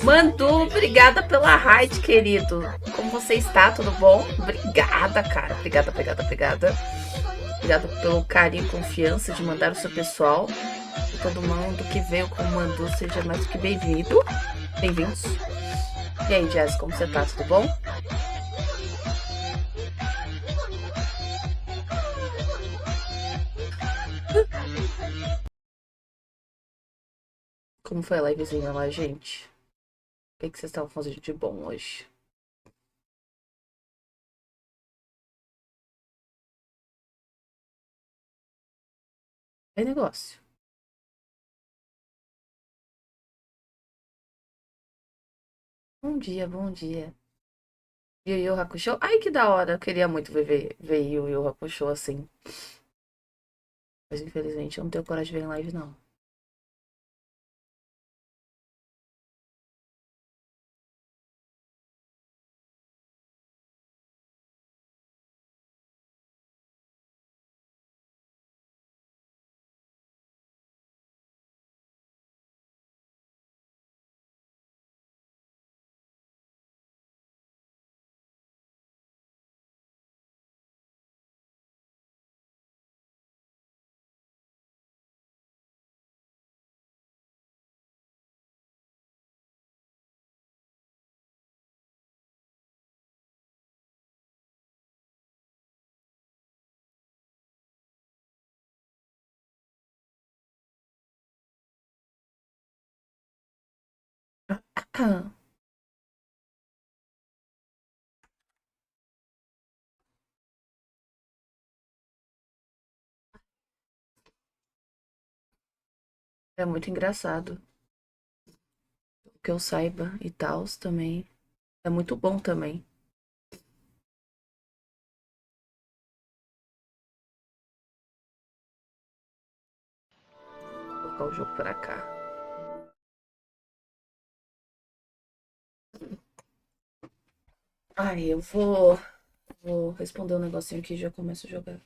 Mandu, obrigada pela raid, querido. Como você está? Tudo bom? Obrigada, cara. Obrigada, obrigada, obrigada. Obrigada pelo carinho e confiança de mandar o seu pessoal. E todo mundo que veio com o Mandu seja mais do que bem-vindo. Bem-vindos. E aí, Jazz, como você tá? Tudo bom? Como foi a livezinha lá, gente? O que vocês estavam fazendo de bom hoje? É negócio. Bom dia, bom dia. Yu Yu Hakusho? Ai, que da hora. Eu queria muito ver Yu Yu Hakusho assim. Mas infelizmente eu não tenho coragem de ver em live, não. É muito engraçado. Que eu saiba e tal também. É muito bom também. Vou colocar o jogo pra cá. Ai, vou responder um negocinho aqui e já começo a jogar.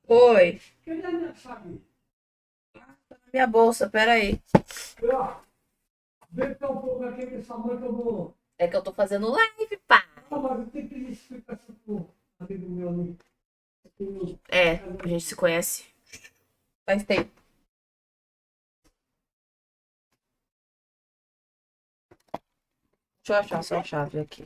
Oi, minha bolsa, peraí. Vê que tá um pouco aqui dessa mãe que eu vou. É que eu tô fazendo live, pá. Ah, mas eu tenho que explicar isso pro amigo meu ali. É, a gente se conhece faz tempo. Deixa eu achar só a chave aqui.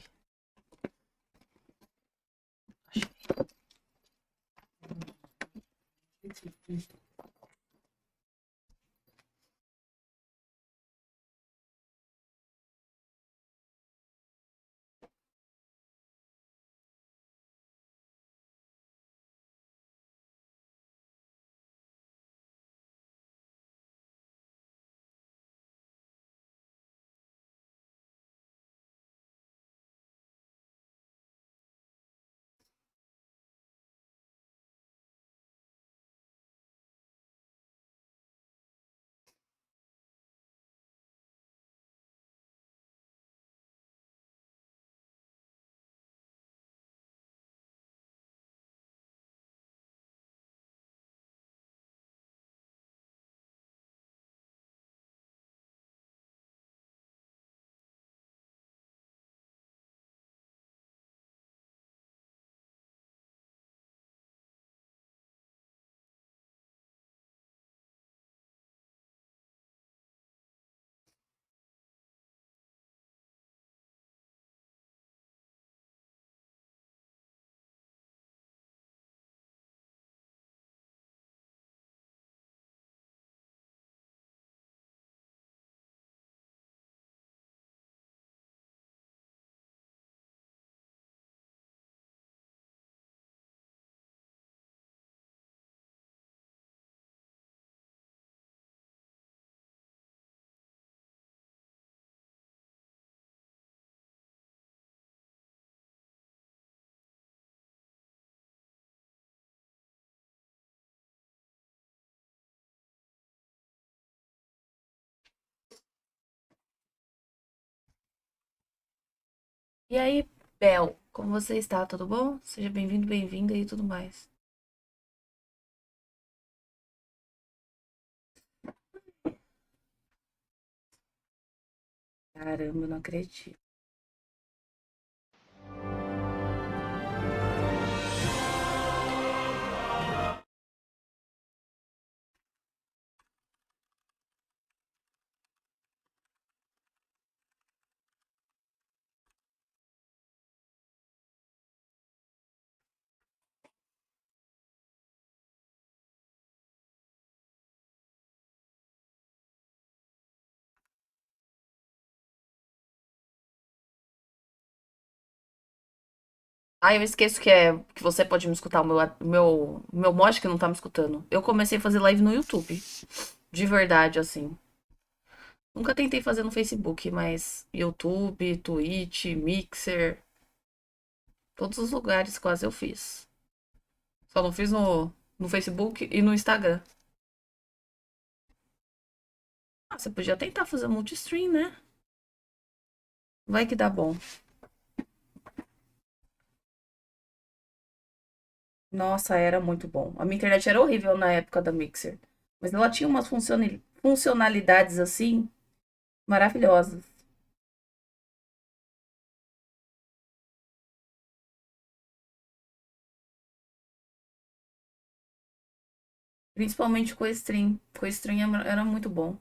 E aí, Bel, como você está? Tudo bom? Seja bem-vindo, bem-vinda e tudo mais. Caramba, eu não acredito. Ah, eu esqueço que você pode me escutar, o meu mod que não tá me escutando. Eu comecei a fazer live no YouTube. De verdade, assim. Nunca tentei fazer no Facebook, mas YouTube, Twitch, Mixer, todos os lugares quase eu fiz. Só não fiz no Facebook e no Instagram. Ah, você podia tentar fazer multistream, né? Vai que dá bom. Nossa, era muito bom. A minha internet era horrível na época da Mixer. Mas ela tinha umas funcionalidades assim maravilhosas. Principalmente com o Stream. Com o Stream era muito bom.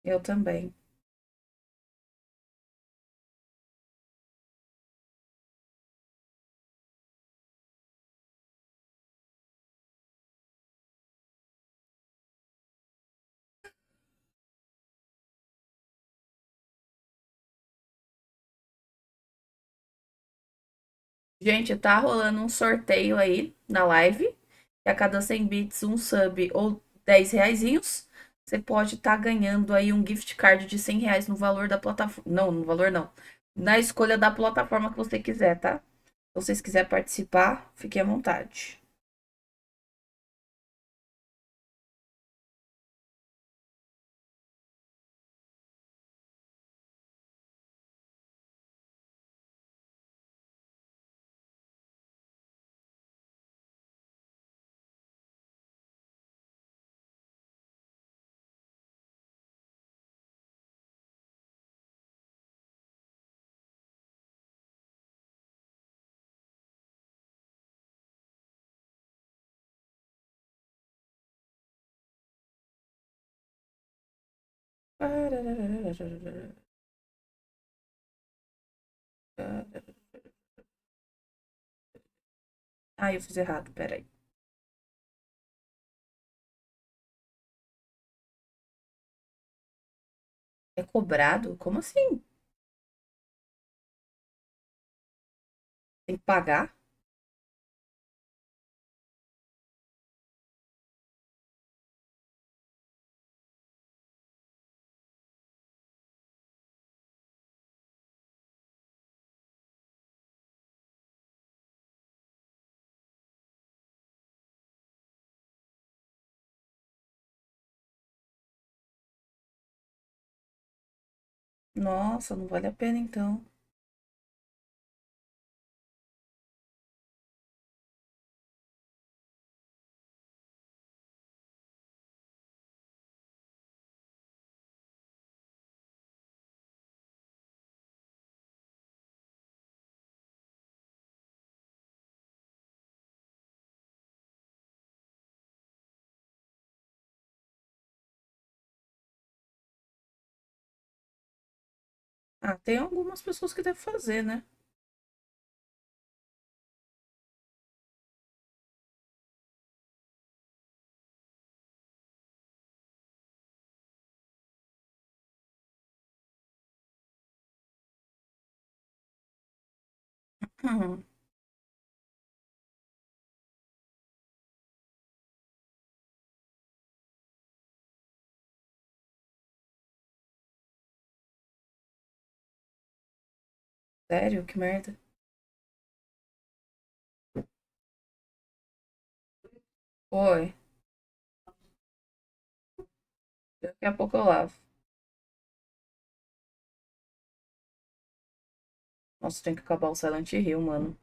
Eu também. Gente, tá rolando um sorteio aí na live. E a cada 100 bits, um sub ou 10 reaisinhos. Você pode estar ganhando aí um gift card de 100 reais no valor da plataforma. Não, no valor não. Na escolha da plataforma que você quiser, tá? Se vocês quiserem participar, fique à vontade. Ah, eu fiz errado, peraí. É cobrado? Como assim? Tem que pagar? Nossa, não vale a pena então. Ah, tem algumas pessoas que devem fazer, né? Hum, sério? Que merda. Oi, daqui a pouco eu lavo. Nossa, tem que acabar o Silent Hill, mano.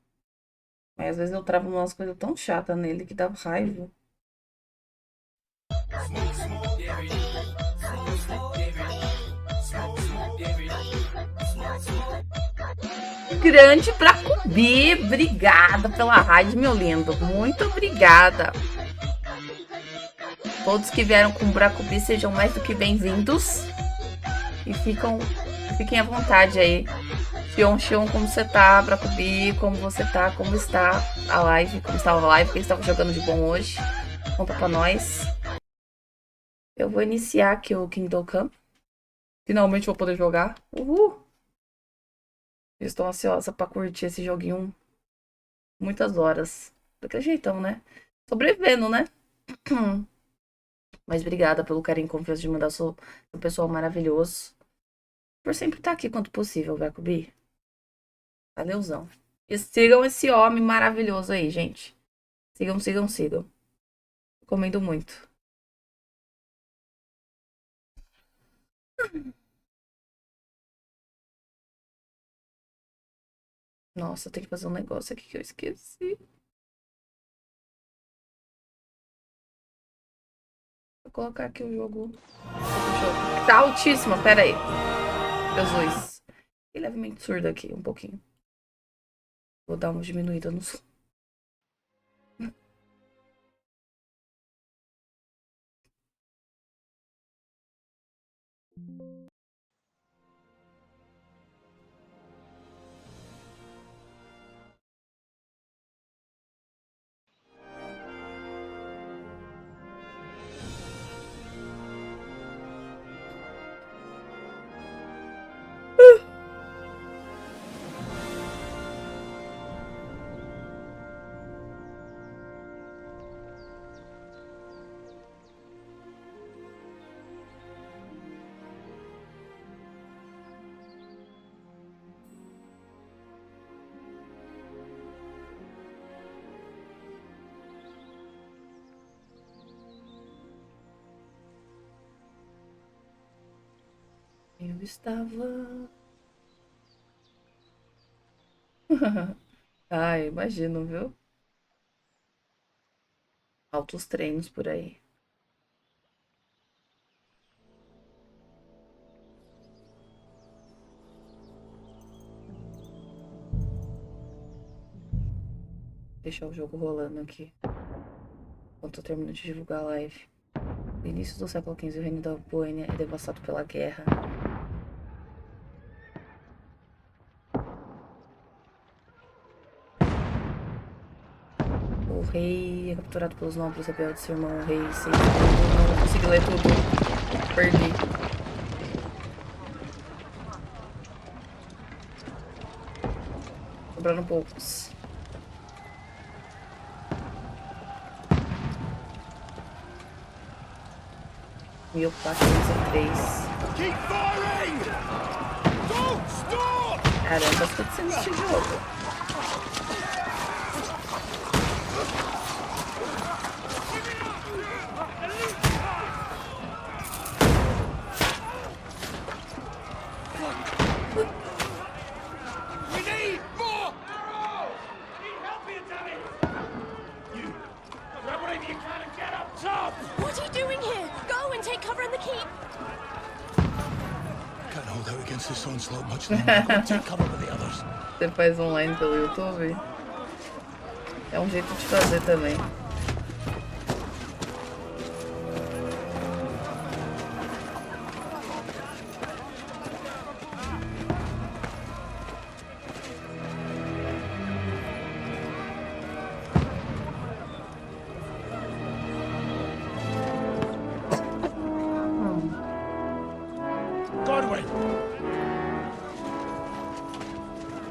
Mas às vezes eu travo umas coisas tão chatas nele que dá raiva. Grande pra Cubi. Obrigada pela raid, meu lindo. Muito obrigada. Todos que vieram com o Bracubi sejam mais do que bem-vindos. E fiquem à vontade aí. Xion, como você tá? Bracubi, como você tá? Como está a live? Como estava a live? O que estava jogando de bom hoje? Conta pra nós. Eu vou iniciar aqui o Kingdom Come. Finalmente vou poder jogar. Uhul! Estou ansiosa pra curtir esse joguinho. Muitas horas. Daquele jeitão, né? Sobrevivendo, né? Mas obrigada pelo carinho e confiança de mandar seu pessoal maravilhoso. Por sempre estar aqui quanto possível, Bracubi. Valeuzão. E sigam esse homem maravilhoso aí, gente. Sigam. Recomendo muito. Nossa, tem que fazer um negócio aqui que eu esqueci. Vou colocar aqui o jogo. Tá altíssima, pera aí. Jesus. E levemente surdo aqui, um pouquinho. Vou dar uma diminuída no som. Eu estava. Ai, imagino, viu? Altos treinos por aí. Deixar o jogo rolando aqui. Enquanto eu termino de divulgar a live. No início do século XV, o reino da Boêmia é devastado pela guerra. O rei é capturado pelos nobres rebeldes. Seu irmão, o rei, não consegui ler tudo. Perdi. Sobraram poucos. Mil 403. Caramba, as cutscenes desse jogo. Você faz online pelo YouTube? É um jeito de fazer também.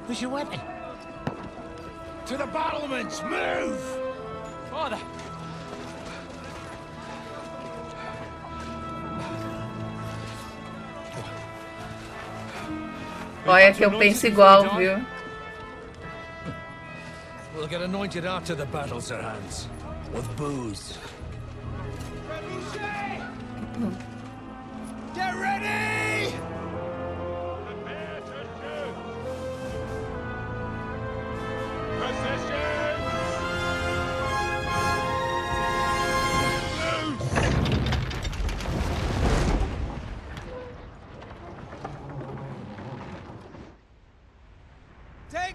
Where's your weapon? To the battlements! Move! Father! Olha que eu penso igual, viu? We'll get anointed after the battles are hands. With booze. Get ready!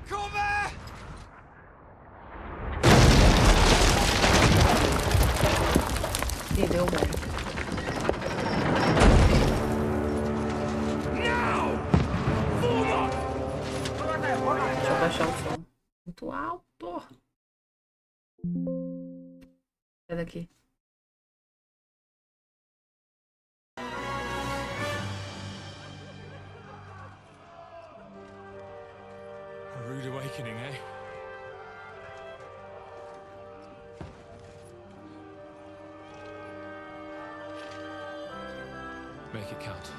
Cover! E deu bom. Deixa eu baixar o som. Muito alto. Sai daqui. A rude awakening, eh? Make it count.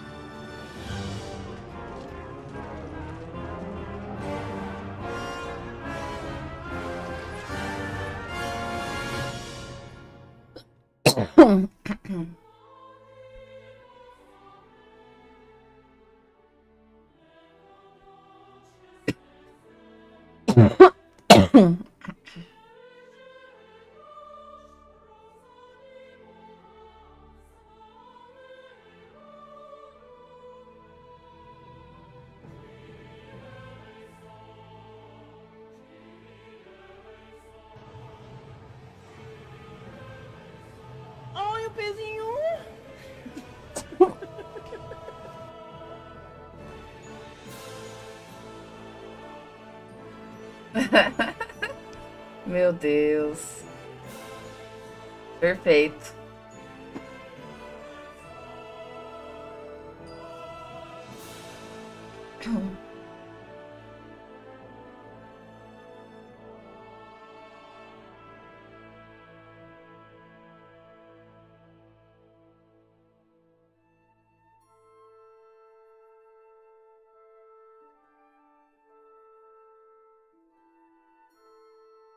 Ai, o pezinho. Meu Deus. Perfeito.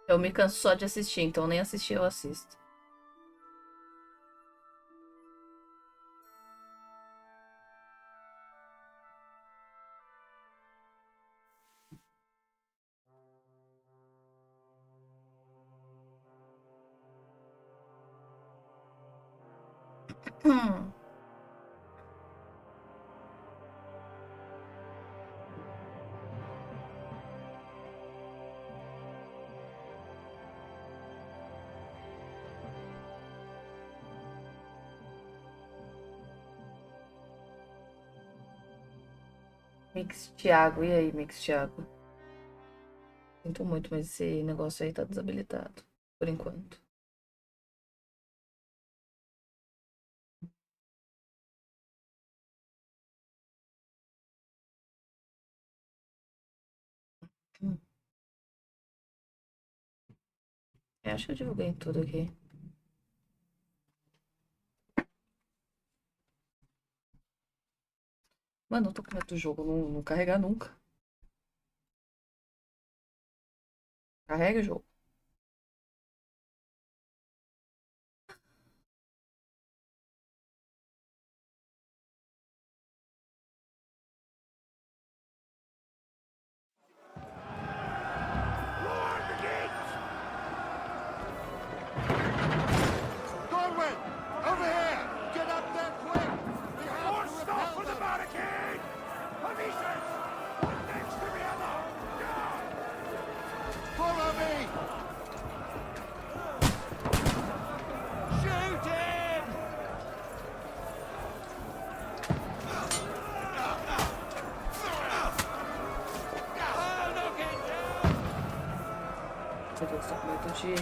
Eu me canso só de assistir, então nem assistir eu assisto. Mix Thiago, e aí, Mix Thiago? Sinto muito, mas esse negócio aí tá desabilitado. Por enquanto. Eu acho que eu divulguei tudo aqui. Mano, eu tô com medo do jogo não carregar nunca. Carrega o jogo. Corwin! Over here! Get up there quick! We have to repel them! barricade! Polices! One next to the other! Follow me! Shoot him! Meu Deus, tô com medo de...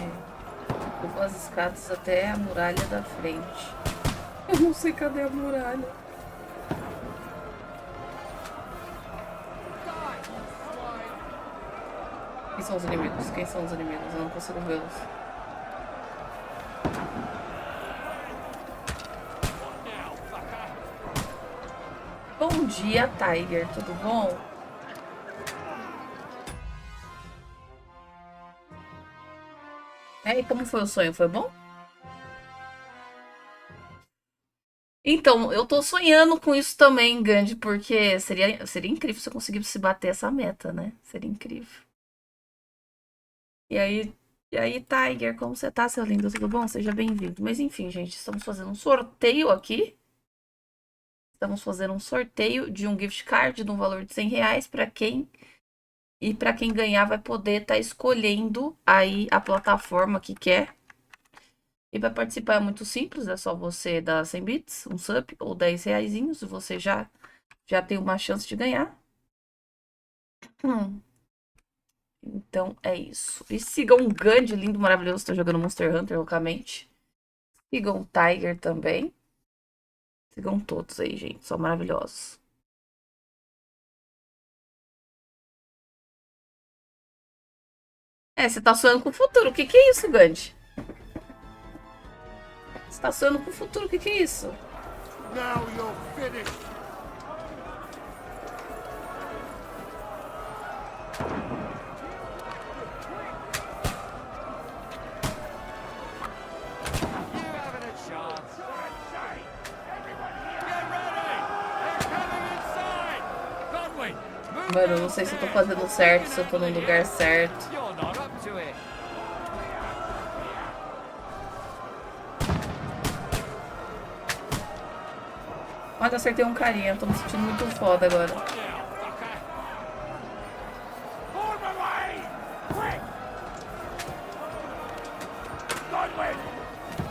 Eu vou as escadas até a muralha da frente. Eu não sei cadê a muralha. Quem são os inimigos? Quem são os inimigos? Eu não consigo vê-los. Bom dia, Tiger. Tudo bom? E como foi o sonho? Foi bom? Então, eu tô sonhando com isso também, Gandhi, porque seria incrível se eu conseguisse bater essa meta, né? Seria incrível. E aí, Tiger, como você tá, seu lindo? Tudo bom? Seja bem-vindo. Mas enfim, gente, estamos fazendo um sorteio aqui. Estamos fazendo um sorteio de um gift card no valor de R$100 para quem E para quem ganhar vai poder estar escolhendo aí a plataforma que quer. E para participar é muito simples, é só você dar 100 bits, um sub ou 10 reaisinhos e você já tem uma chance de ganhar. Então é isso. E sigam o Gandhi, lindo, maravilhoso, tá jogando Monster Hunter loucamente. Sigam o Tiger também. Sigam todos aí, gente, são maravilhosos. É, você tá sonhando com o futuro. O que que é isso, Gandhi? Você tá sonhando com o futuro. O que que é isso? Now you're finished. Mano, eu não sei se eu tô fazendo certo, se eu tô no lugar certo. Mas acertei um carinha, eu tô me sentindo muito foda agora.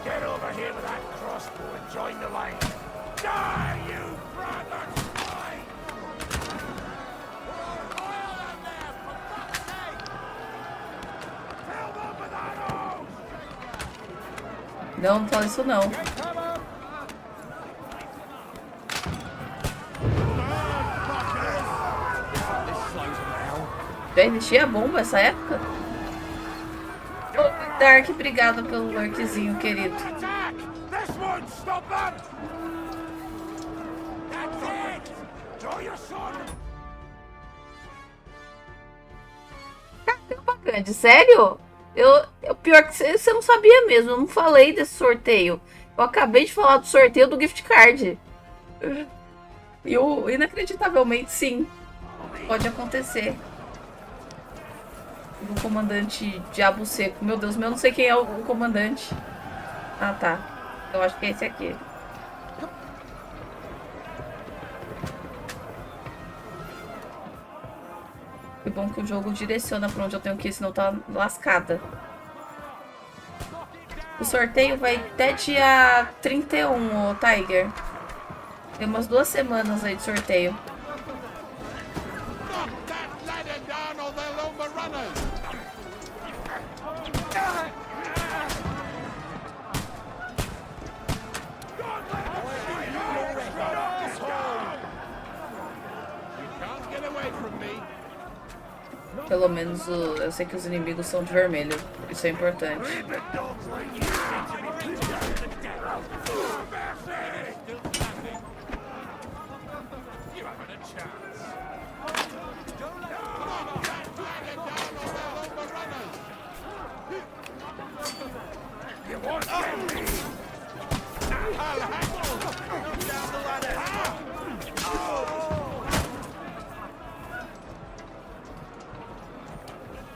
Get over here with that crossbow and join the line. Die, you brother! Não, não fala isso não. Já existia a bomba nessa época? Oh, Dark, obrigada pelo lurkzinho, querido. Attack! This won't stop them! That's it! Draw your sword! Caramba, Grande, sério? Pior que você não sabia mesmo, eu não falei desse sorteio. Eu acabei de falar do sorteio do gift card. E inacreditavelmente, sim, pode acontecer. Do comandante Diabo Seco. Meu Deus, eu não sei quem é o comandante. Ah, tá. Eu acho que é esse aqui. Que bom que o jogo direciona pra onde eu tenho que ir, senão tá lascada. O sorteio vai até dia 31, ô Tiger. Tem umas 2 semanas aí de sorteio. Knock that ladder down or they'll overrun us! You can't get away from me. Pelo menos eu sei que os inimigos são de vermelho. Isso é importante.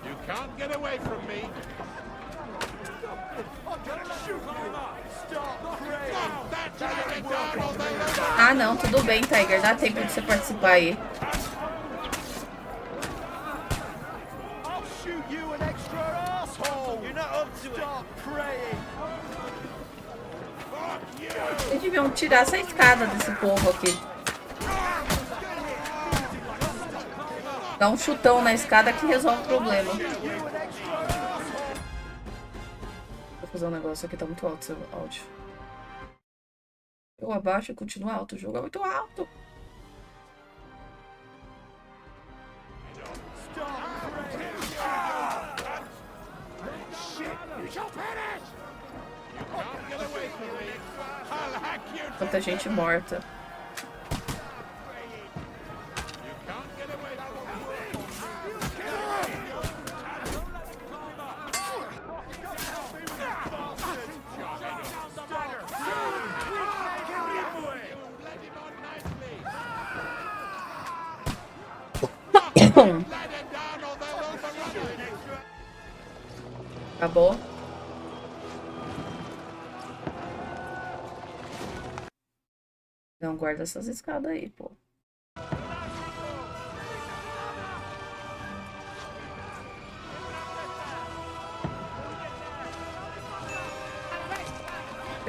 You can't get away from me. Ah, não, tudo bem, Tiger. Dá tempo de você participar aí. I'll shoot you an extra asshole. You're not up to it. Stop praying. Eles deviam tirar essa escada desse povo aqui. Dá um chutão na escada que resolve o problema. Vou fazer um negócio aqui, tá muito alto seu áudio. Eu abaixo e continua alto. O jogo é muito alto. Quanta gente morta. Acabou? Não, guarda essas escadas aí, pô.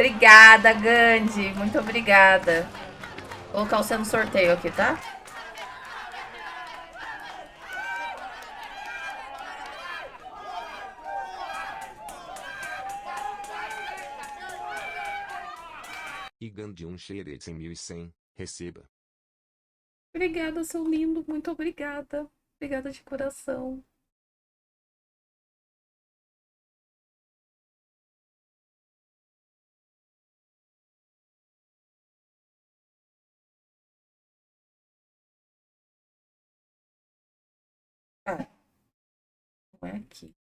Obrigada, Gandhi. Muito obrigada. Vou colocar você no sorteio aqui, tá? Igan de um xerez em 1100, receba. Obrigada, seu lindo. Muito obrigada. Obrigada de coração. Ah, não é aqui.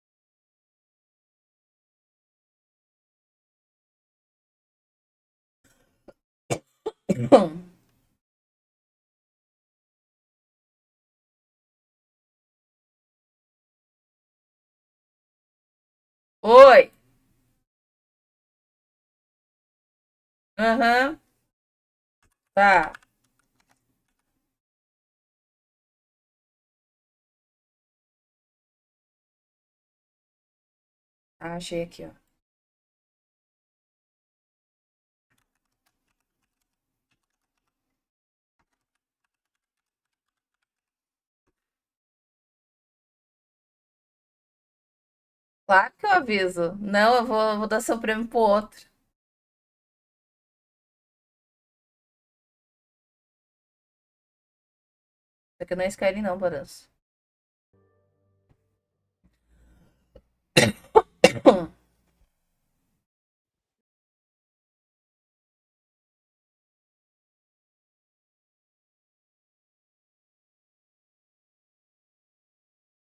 Bom. Oi. Aham. Tá. Ah, achei aqui, ó. Claro que eu aviso. Não, eu vou dar seu prêmio pro outro. Isso aqui não é Skyrim, não, Baranço.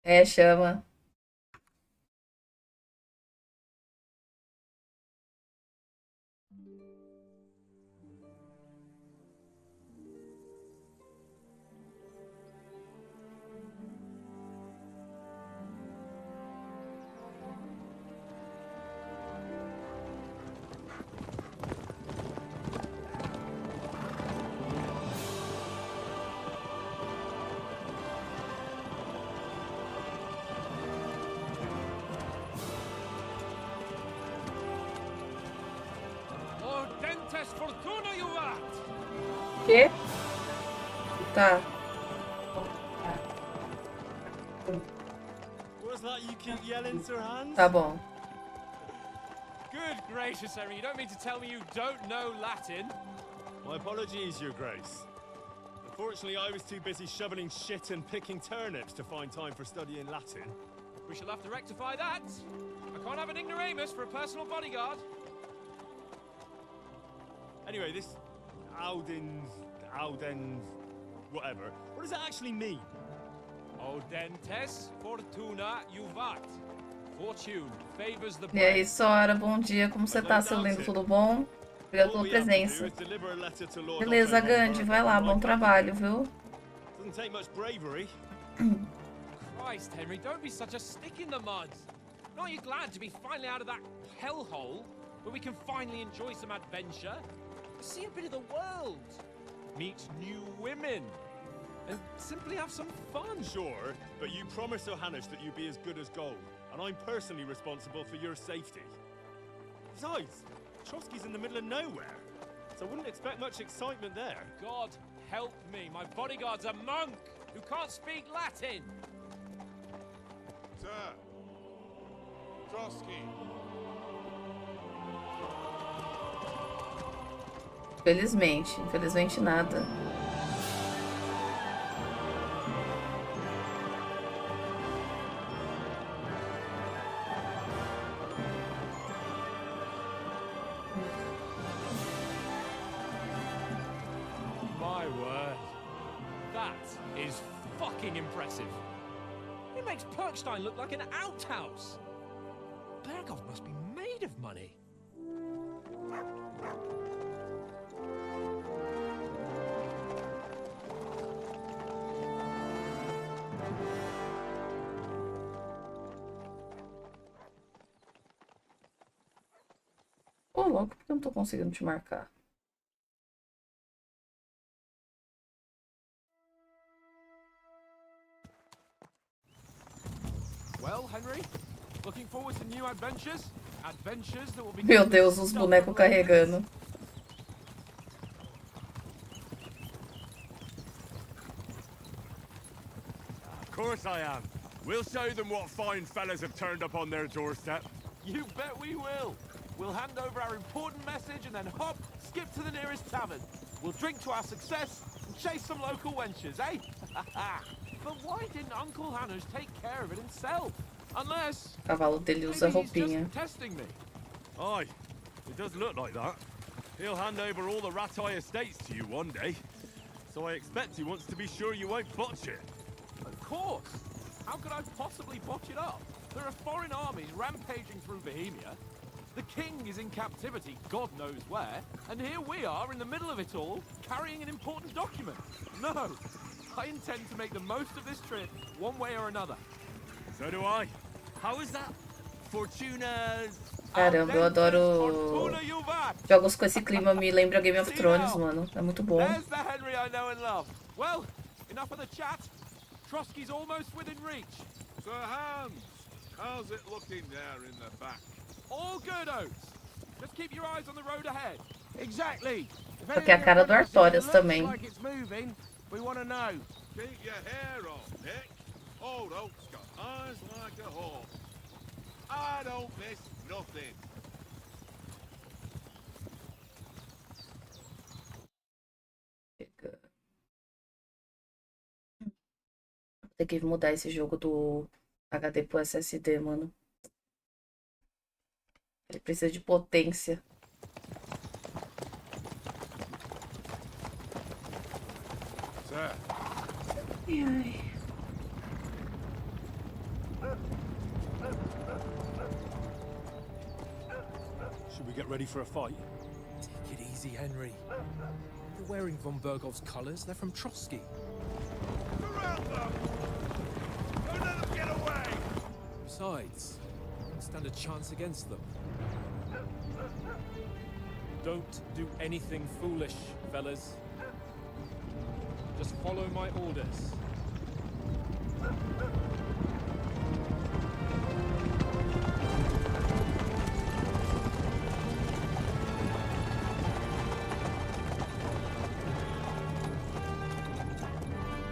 É, chama. Lord Dentes Fortuna Juvat! Quê? Tá. What's that you keep yelling, Sir Hans? Tá bom. Good gracious, Henry, you don't mean to tell me you don't know Latin? My apologies, Your Grace. Unfortunately, I was too busy shoveling shit and picking turnips to find time for studying Latin. We shall have to rectify that. I can't have an ignoramus for a personal bodyguard. Anyway, this Audens, whatever. What does it actually mean? Audentes Fortuna Juvat. Fortune favors the E aí, brave. Sora, bom dia. Como você tá, seu lindo? Tudo bom? Obrigado pela presença. Beleza, Gandhi, vai lá, bom trabalho, viu? Doesn't take much bravery. Christ, Henry, don't be such a stick in the mud. Aren't you glad to be finally out of that hellhole where we can finally enjoy some adventure? See a bit of the world, meet new women, and simply have some fun. Sure, but you promised Johannes that you'd be as good as gold, and I'm personally responsible for your safety. Besides, Trotsky's in the middle of nowhere, so I wouldn't expect much excitement there. God help me, my bodyguard's a monk who can't speak Latin. Sir. Trotsky. Infelizmente nada. My word, that is fucking impressive. It makes Perkstein look like an outhouse. Berghoff must be made of money. Ô, louco, por que eu não tô conseguindo te marcar? Well, Henry, looking forward to new adventures? Adventures that will be Meu Deus, os bonecos carregando. Of course I am. We'll show them what fine fellas have turned up on their doorstep. You bet we will. We'll hand over our important message and then hop, skip to the nearest tavern. We'll drink to our success and chase some local wenches, eh? But why didn't Uncle Hanush take care of it himself? Unless O cavalo dele usa maybe he's roupinha. just testing me. Aye, it does look like that. He'll hand over all the Ratai estates to you one day. So I expect he wants to be sure you won't botch it. Of course. How could I possibly botch it up? There are foreign armies rampaging through Bohemia. The king is in captivity, God knows where. And here we are in the middle of it all, carrying an important document. No, I intend to make the most of this trip, one way or another. So do I. How is that? Fortuna's... Caramba, eu adoro Fortuna Juvat. jogos com esse clima, me lembra Game of Thrones, mano. É muito bom. There's the Henry I know and love. Well, enough of the chat. Trotsky's almost within reach. Sir Hans, how's it looking there in the back? All good, Oates. Just keep your eyes on the road ahead. Exactly. If Só que a cara do Artorias looks também. like it's moving, we want to know. Keep your hair on, Nick. Old Oak's got eyes like a hawk. I don't miss nothing. Tem que mudar esse jogo do HD pro SSD, mano. Ele precisa de potência. Sir, Ai, ai. Should we get ready for a fight? Take it easy, Henry. You're wearing von Bergov's colours. They're from Trotsky. surround them! Don't let them get away! Besides, you don't stand a chance against them. Don't do anything foolish, fellas. Just follow my orders.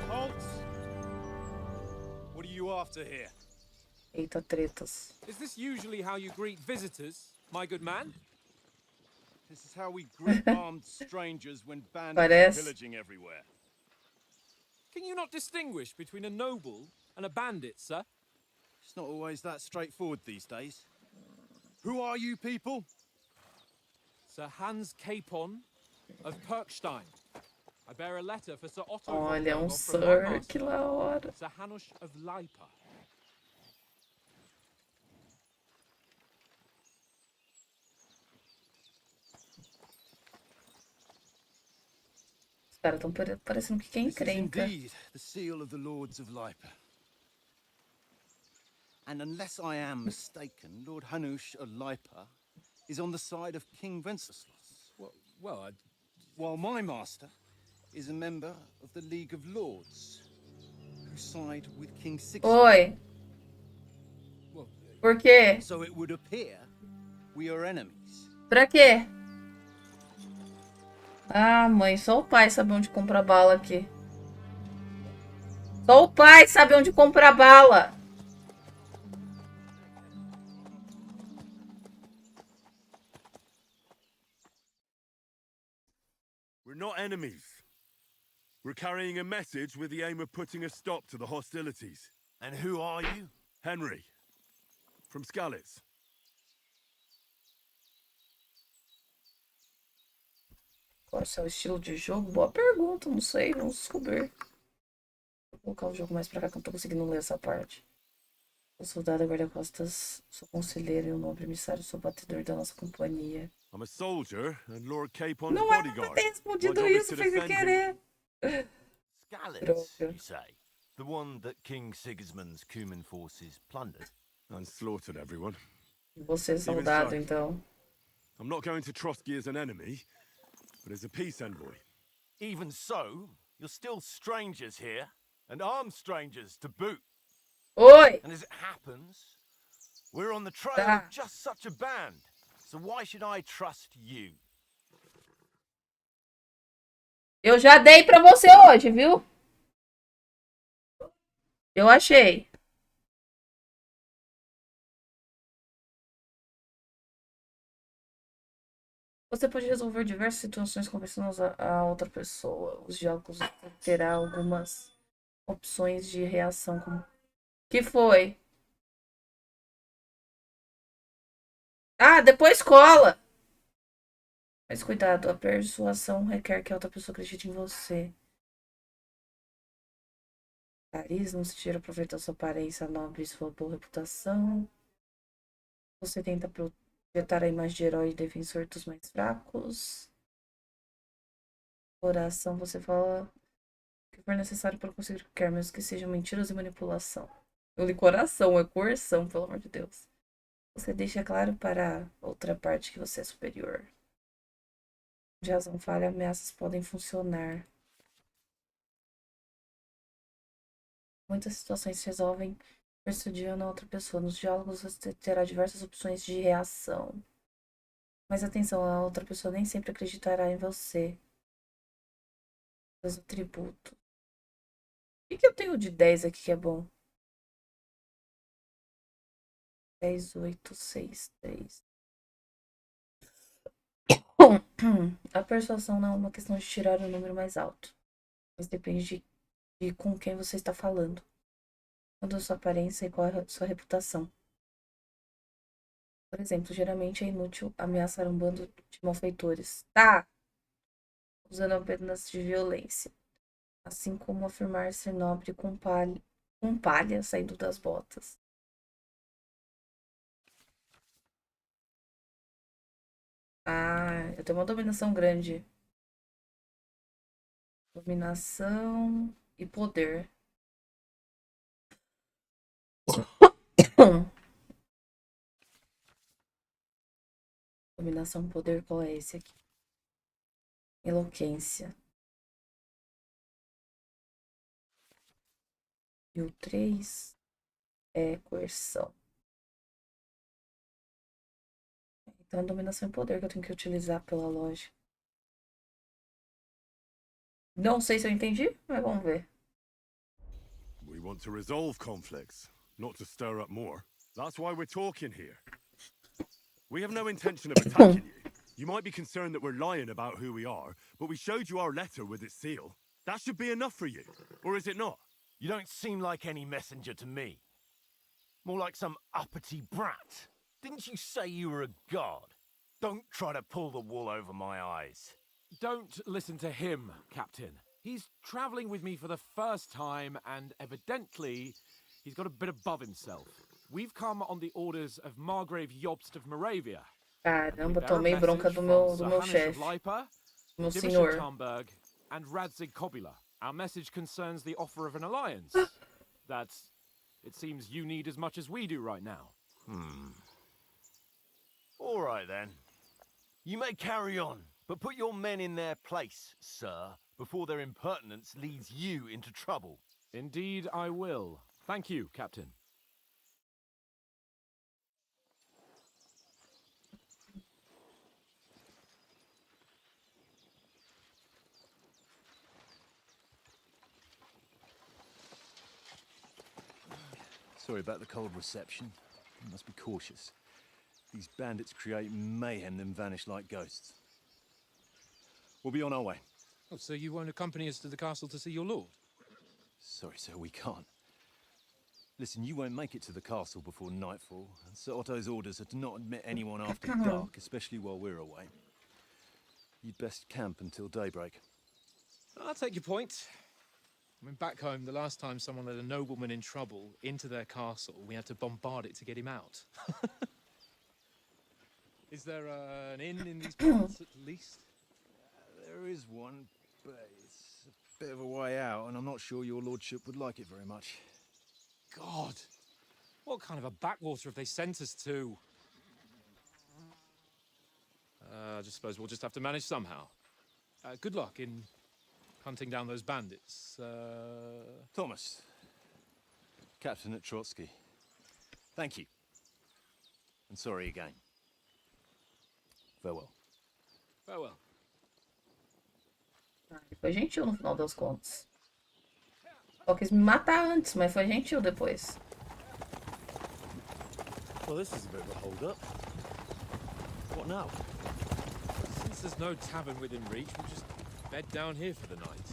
Halt! What are you after here? Eita, tretas. Is this usually how you greet visitors, my good man? This is how we greet armed strangers when bandits Parece. are pillaging everywhere. Can you not distinguish between a noble and a bandit, sir? It's not always that straightforward these days. Who are you people? Sir Hans Capon of Perkstein. I bear a letter for Sir Otto von Olha, um Berghoff from my Sir, master, que da hora. Sir Hanush of Leipa. Os caras estão parecendo que quem This is encrenca. indeed the seal of the Lords of Leipa. And unless I am mistaken, Lord Hanush of Leipa is on the side of King Wenceslas, Well, while my master is a member of the League of Lords, who side with King Sigismund. Oi, well, por quê? So it would appear we are enemies. Pra quê? Ah, mãe, só o pai sabe onde compra bala aqui. Só o pai sabe onde compra bala. We're not enemies. We're carrying a message with the aim of putting a stop to the hostilities. And who are you? Henry, from Skalitz. Qual é o seu estilo de jogo? Boa pergunta, não sei, vamos descobrir. Vou colocar o jogo mais pra cá que eu não tô conseguindo ler essa parte. Sou soldado da guarda-costas, sou conselheiro e um nobre emissário, sou batedor da nossa companhia. I'm a soldier and Lord Capon's Não era pra bodyguard. ter respondido My job is isso, to fez sem defend him. querer. Skalitz, Droga. you say? The one that King Sigismund's Cuman forces plundered? And slaughtered everyone. Você é soldado, so. então. I'm not going to Trotsky as an enemy, but as a peace envoy. Even so, you're still strangers here, and armed strangers to boot. Oi! And as it happens, We're on the trail Tá. of just such a band. So why should I trust you? Eu já dei pra você hoje, viu? Eu achei. Você pode resolver diversas situações conversando a outra pessoa. Os diálogos terá algumas opções de reação. Que foi? Ah, depois cola. Mas cuidado, a persuasão requer que a outra pessoa acredite em você. Carisma, você tira proveito da sua aparência nobre e sua boa reputação. Você tenta projetar a imagem de herói e defensor dos mais fracos. Oração, você fala o que for necessário para conseguir o que quer, mesmo que seja mentiras e manipulação. Eu li coração, é coerção, pelo amor de Deus. Você deixa claro para a outra parte que você é superior. De razão falha, ameaças podem funcionar. Muitas situações se resolvem persuadindo a outra pessoa. Nos diálogos você terá diversas opções de reação. Mas atenção, a outra pessoa nem sempre acreditará em você. Seus atributos. O que eu tenho de 10 aqui que é bom? 10, 8, 6, 3. A persuasão não é uma questão de tirar o número mais alto. Mas depende de com quem você está falando. Quando a sua aparência e qual é a sua reputação. Por exemplo, geralmente é inútil ameaçar um bando de malfeitores. Tá! Usando apenas de violência. Assim como afirmar ser nobre com palha saindo das botas. Ah, eu tenho uma dominação grande. Dominação e poder. Dominação e poder, qual é esse aqui? Eloquência. E o 3 é coerção. Então, é dominação e poder que eu tenho que utilizar pela lógica. Não sei se eu entendi, mas vamos ver. We want to resolve conflicts, not to stir up more. That's why we're talking here. We have no intention of attacking you. You might be concerned that we're lying about who we are, but we showed you our letter with its seal. That should be enough for you, or is it not? You don't seem like any messenger to me. More like some uppity brat. Didn't you say you were a god? Don't try to pull the wool over my eyes. Don't listen to him, Captain. He's traveling with me for the first time, and evidently, he's got a bit above himself. We've come on the orders of Margrave Jobst of Moravia. Caramba, tomei bronca do meu chefe. Meu senhor. Tarnberg and Radzig Kobula. Our message concerns the offer of an alliance. That, it seems, you need as much as we do right now. All right, then. You may carry on, but put your men in their place, sir, before their impertinence leads you into trouble. Indeed, I will. Thank you, Captain. Sorry about the cold reception. You must be cautious. These bandits create mayhem, then vanish like ghosts. We'll be on our way. Oh, so you won't accompany us to the castle to see your lord? Sorry, sir, we can't. Listen, you won't make it to the castle before nightfall, and Sir Otto's orders are to not admit anyone after dark, especially while we're away. You'd best camp until daybreak. I'll take your point. I mean, back home, the last time someone let a nobleman in trouble into their castle, we had to bombard it to get him out. Is there an inn in these parts, at least? There is one, but it's a bit of a way out, and I'm not sure your lordship would like it very much. God, what kind of a backwater have they sent us to? I just suppose we'll just have to manage somehow. Good luck in hunting down those bandits. Thomas, Captain at Trotsky. Thank you. And sorry again. Farewell. Farewell. Ele foi gentil no final das contas. Só quis me matar antes, mas foi gentil depois. Well, this is a bit of a hold-up. What now? Since there's no tavern within reach, we'll just bed down here for the night.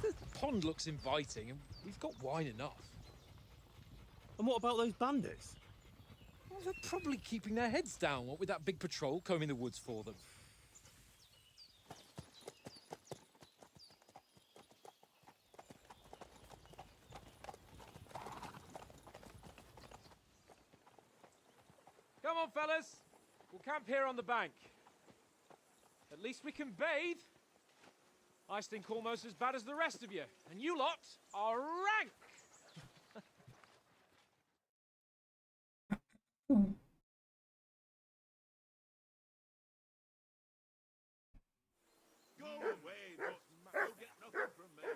The pond looks inviting, and we've got wine enough. And what about those bandits? Well, they're probably keeping their heads down, what with that big patrol combing the woods for them. Come on, fellas. We'll camp here on the bank. At least we can bathe. I stink almost as bad as the rest of you, and you lot are rank. Go away, but you'll get nothing from me.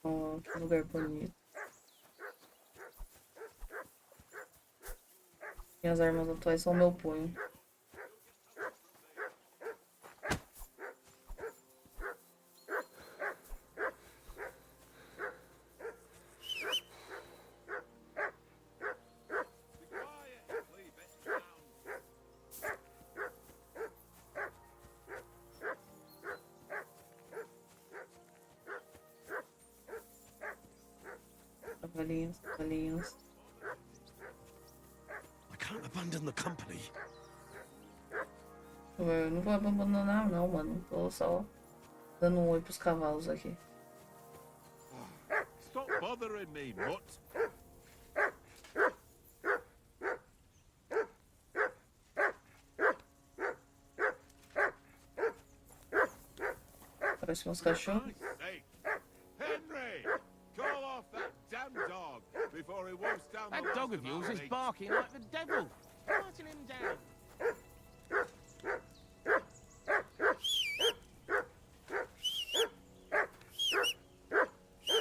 Oh, que lugar bonito. Minhas armas atuais são meu punho. Cavalinhos, cavalinhos. I can't abandon the company. Eu não vou abandonar não, mano. Tô só dando um oi pros cavalos aqui. Stop bothering me, mutt. Parece meus cachorros. Henry! Call off that damn dog before he wolfs down the That dog rest of yours our is legs. barking like the devil. Quieten him down.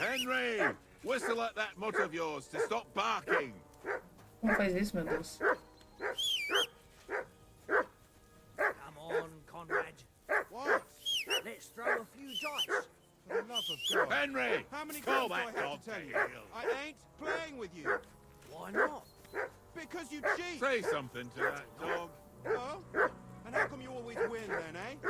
Henry! Whistle at that mutt of yours to stop barking. Como faz isso, meu Deus? Come on, Conrad. What? Let's throw a few dice. For the love of God. Henry! How many Call times do that I have dog to tell to you? heel. I ain't playing with you. Why not? Because you cheat. Say something to that dog. Oh? And how come you always win then, eh?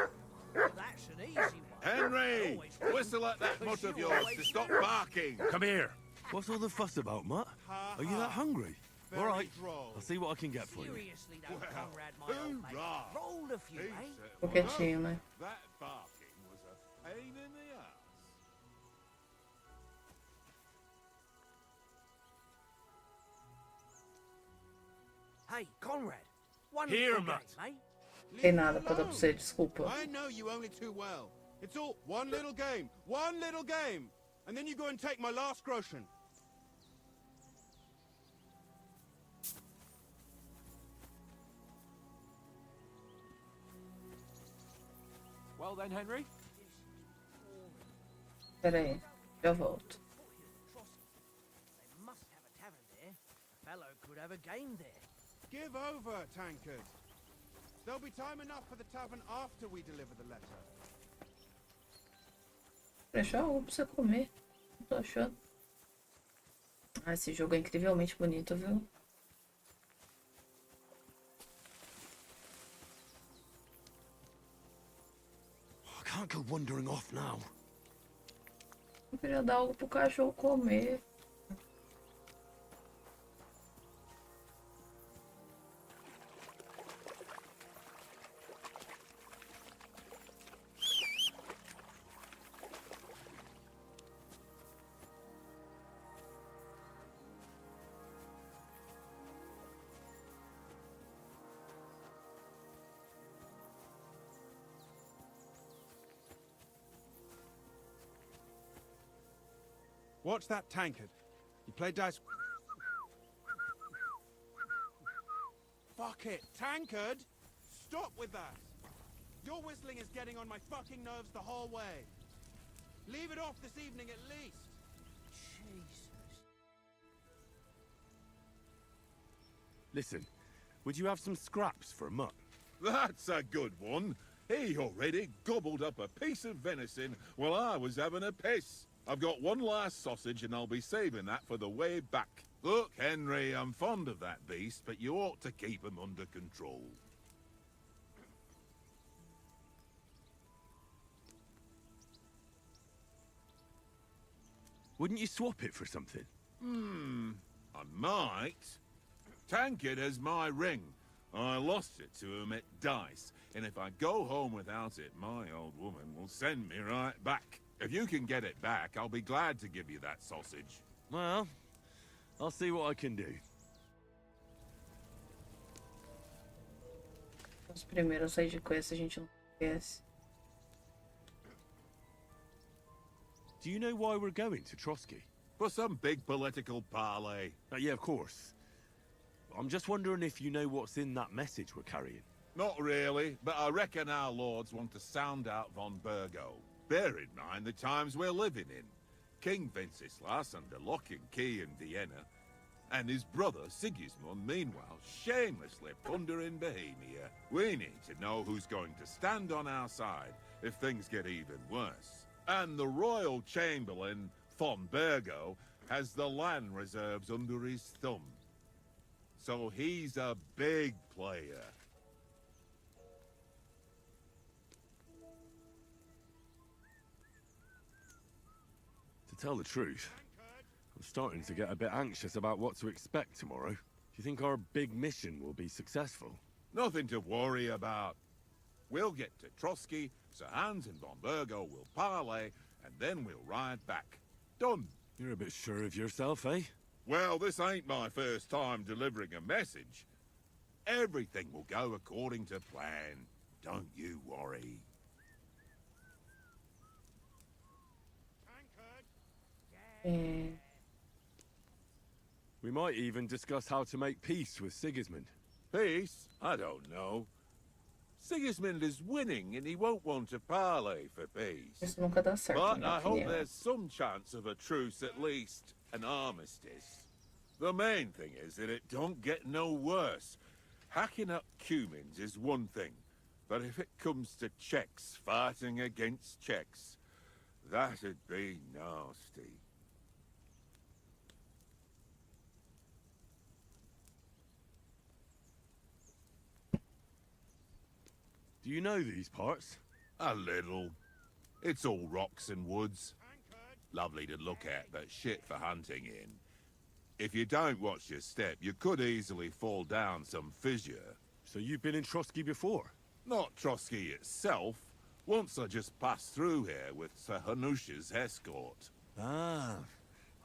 That's an easy one. Henry! Always win, Whistle at that mutt because of you yours always to stop lose. barking. Come here. What's all the fuss about, Mutt? Are you that hungry? Very All right. droll. I'll see what I can get for you. Seriously though, Well, Conrad, my old mate. hoorah. Roll a few, He eh? said, Coquetinho, né? that barking was a pain in the ass. Hey, Conrad. One Here, little mate. game, eh? Tem nada pra dar pra você, desculpa. I know you only too well. It's all one little game. One little game. And then you go and take my last groschen. Well then, Henry. Pera aí, já volto. They must have a tavern there. A fellow could have a game there. Give over, tankard. There'll be time enough for the tavern after we deliver the letter. Deixa algo pra você comer. Não tô achando. Ah, esse jogo é incrivelmente bonito, viu? I can't go wandering off now. Eu queria dar algo pro cachorro comer. Watch that tankard. You play dice. Fuck it, tankard! Stop with that! Your whistling is getting on my fucking nerves the whole way. Leave it off this evening at least. Jesus. Listen, would you have some scraps for a mutt? That's a good one. He already gobbled up a piece of venison while I was having a piss. I've got one last sausage and I'll be saving that for the way back. Look, Henry, I'm fond of that beast, but you ought to keep him under control. Wouldn't you swap it for something? I might. Tankard has my ring. I lost it to him at dice, and if I go home without it, my old woman will send me right back. If you can get it back, I'll be glad to give you that sausage. Well, I'll see what I can do. Os primeiros side quests a gente não conhece. Do you know why we're going to Trotsky? For some big political parley. Yeah, of course. I'm just wondering if you know what's in that message we're carrying. Not really, but I reckon our lords want to sound out von Burgo. Bear in mind the times we're living in. King Wenceslas under lock and key in Vienna, and his brother Sigismund, meanwhile, shamelessly plundering Bohemia. We need to know who's going to stand on our side if things get even worse. And the royal chamberlain, von Burgo, has the land reserves under his thumb. So he's a big player. To tell the truth, I'm starting to get a bit anxious about what to expect tomorrow. Do you think our big mission will be successful? Nothing to worry about. We'll get to Trotsky, Sir Hans and von Burgo will parley, and then we'll ride back. Done. You're a bit sure of yourself, eh? Well, this ain't my first time delivering a message. Everything will go according to plan. Don't you worry. We might even discuss how to make peace with Sigismund. Peace? I don't know. Sigismund is winning and he won't want to parley for peace. Isso nunca dá certo, But na I minha hope opinião. there's some chance of a truce at least, an armistice. The main thing is that it don't get no worse. Hacking up Cumins is one thing, but if it comes to Czechs fighting against Czechs, that'd be nasty. Do you know these parts? A little. It's all rocks and woods. Lovely to look at, but shit for hunting in. If you don't watch your step, you could easily fall down some fissure. So you've been in Trotsky before? Not Trotsky itself. Once I just passed through here with Sir Hanusha's escort. Ah,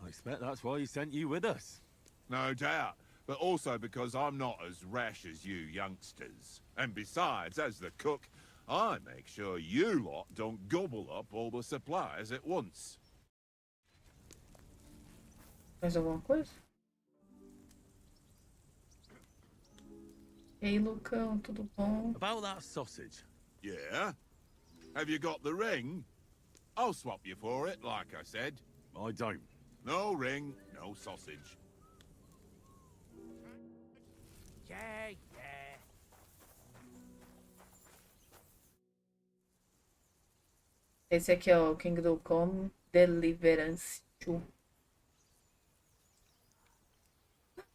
I expect that's why he sent you with us. No doubt, but also because I'm not as rash as you youngsters. And besides, as the cook, I make sure you lot don't gobble up all the supplies at once. Mais alguma coisa? Ei, Lucão, tudo bom? About that sausage. Yeah? Have you got the ring? I'll swap you for it, like I said. I don't. No ring, no sausage. Yeah, yeah. Esse aqui é o Kingdom Come Deliverance 2.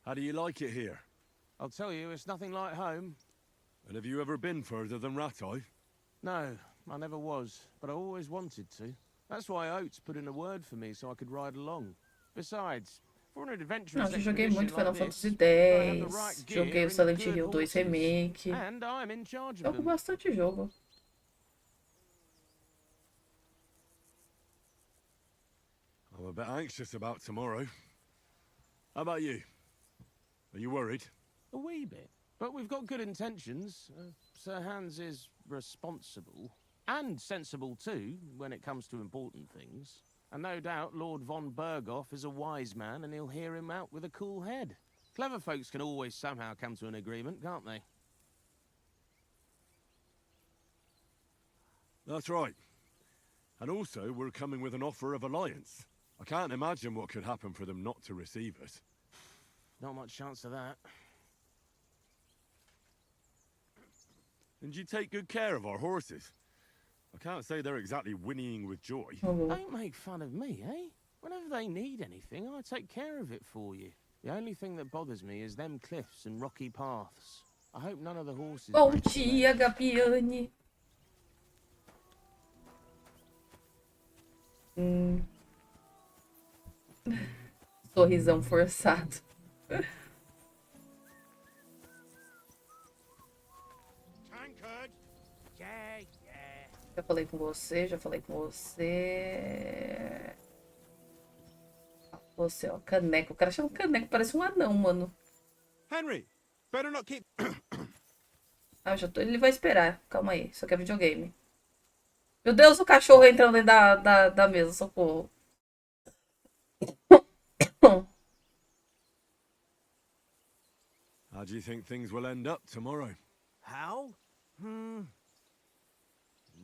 How do you like it here? I'll tell you, it's nothing like home. And have you ever been further than Rattay? No, I never was, but I always wanted to. That's why Oates put in a word for me so I could ride along. Besides, for an adventurous Nossa, eu joguei expedition muito Final like Fantasy this, I have the X, right gear joguei o and Silent good Hill 2 horses, Remake. and I'm in charge of Jogo them. bastante jogo. I'm a bit anxious about tomorrow. How about you? Are you worried? A wee bit. But we've got good intentions. Sir Hans is responsible. And sensible too, when it comes to important things. And no doubt Lord von Berghoff is a wise man and he'll hear him out with a cool head. Clever folks can always somehow come to an agreement, can't they? That's right. And also, we're coming with an offer of alliance. I can't imagine what could happen for them not to receive us. Not much chance of that. And you take good care of our horses. I can't say they're exactly whinnying with joy. Don't make fun of me, eh? Whenever they need anything, I take care of it for you. The only thing that bothers me is them cliffs and rocky paths. I hope none of the horses... Bom dia, Gabiane. Sorrisão forçado. Já falei com você, já falei com você. Você, ó, caneco. O cara chama caneco, parece um anão, mano. Henry, better not keep... Ah, já tô... Ele vai esperar. Calma aí, isso aqui é videogame. Meu Deus, o cachorro entrando dentro da mesa, socorro. How do you think things will end up tomorrow? How?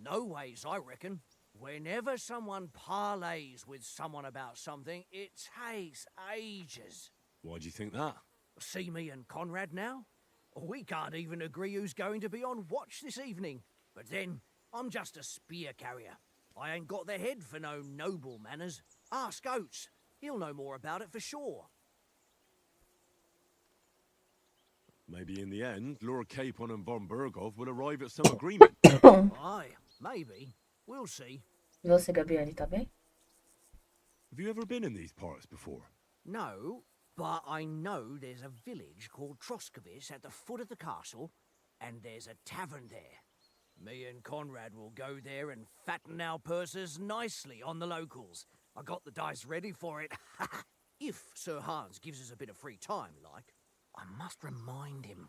No ways, I reckon. Whenever someone parleys with someone about something, it takes ages. Why do you think that? See me and Conrad now? We can't even agree who's going to be on watch this evening. But then, I'm just a spear carrier. I ain't got the head for no noble manners. Ask Oates. He'll know more about it for sure. Maybe in the end, Lord Capon and von Bergov will arrive at some agreement. Aye, maybe. We'll see. E você, Gabriele, tá bem? Have you ever been in these parts before? No, but I know there's a village called Troskovic at the foot of the castle, and there's a tavern there. Me and Conrad will go there and fatten our purses nicely on the locals. I got the dice ready for it. If Sir Hans gives us a bit of free time, like. I must remind him.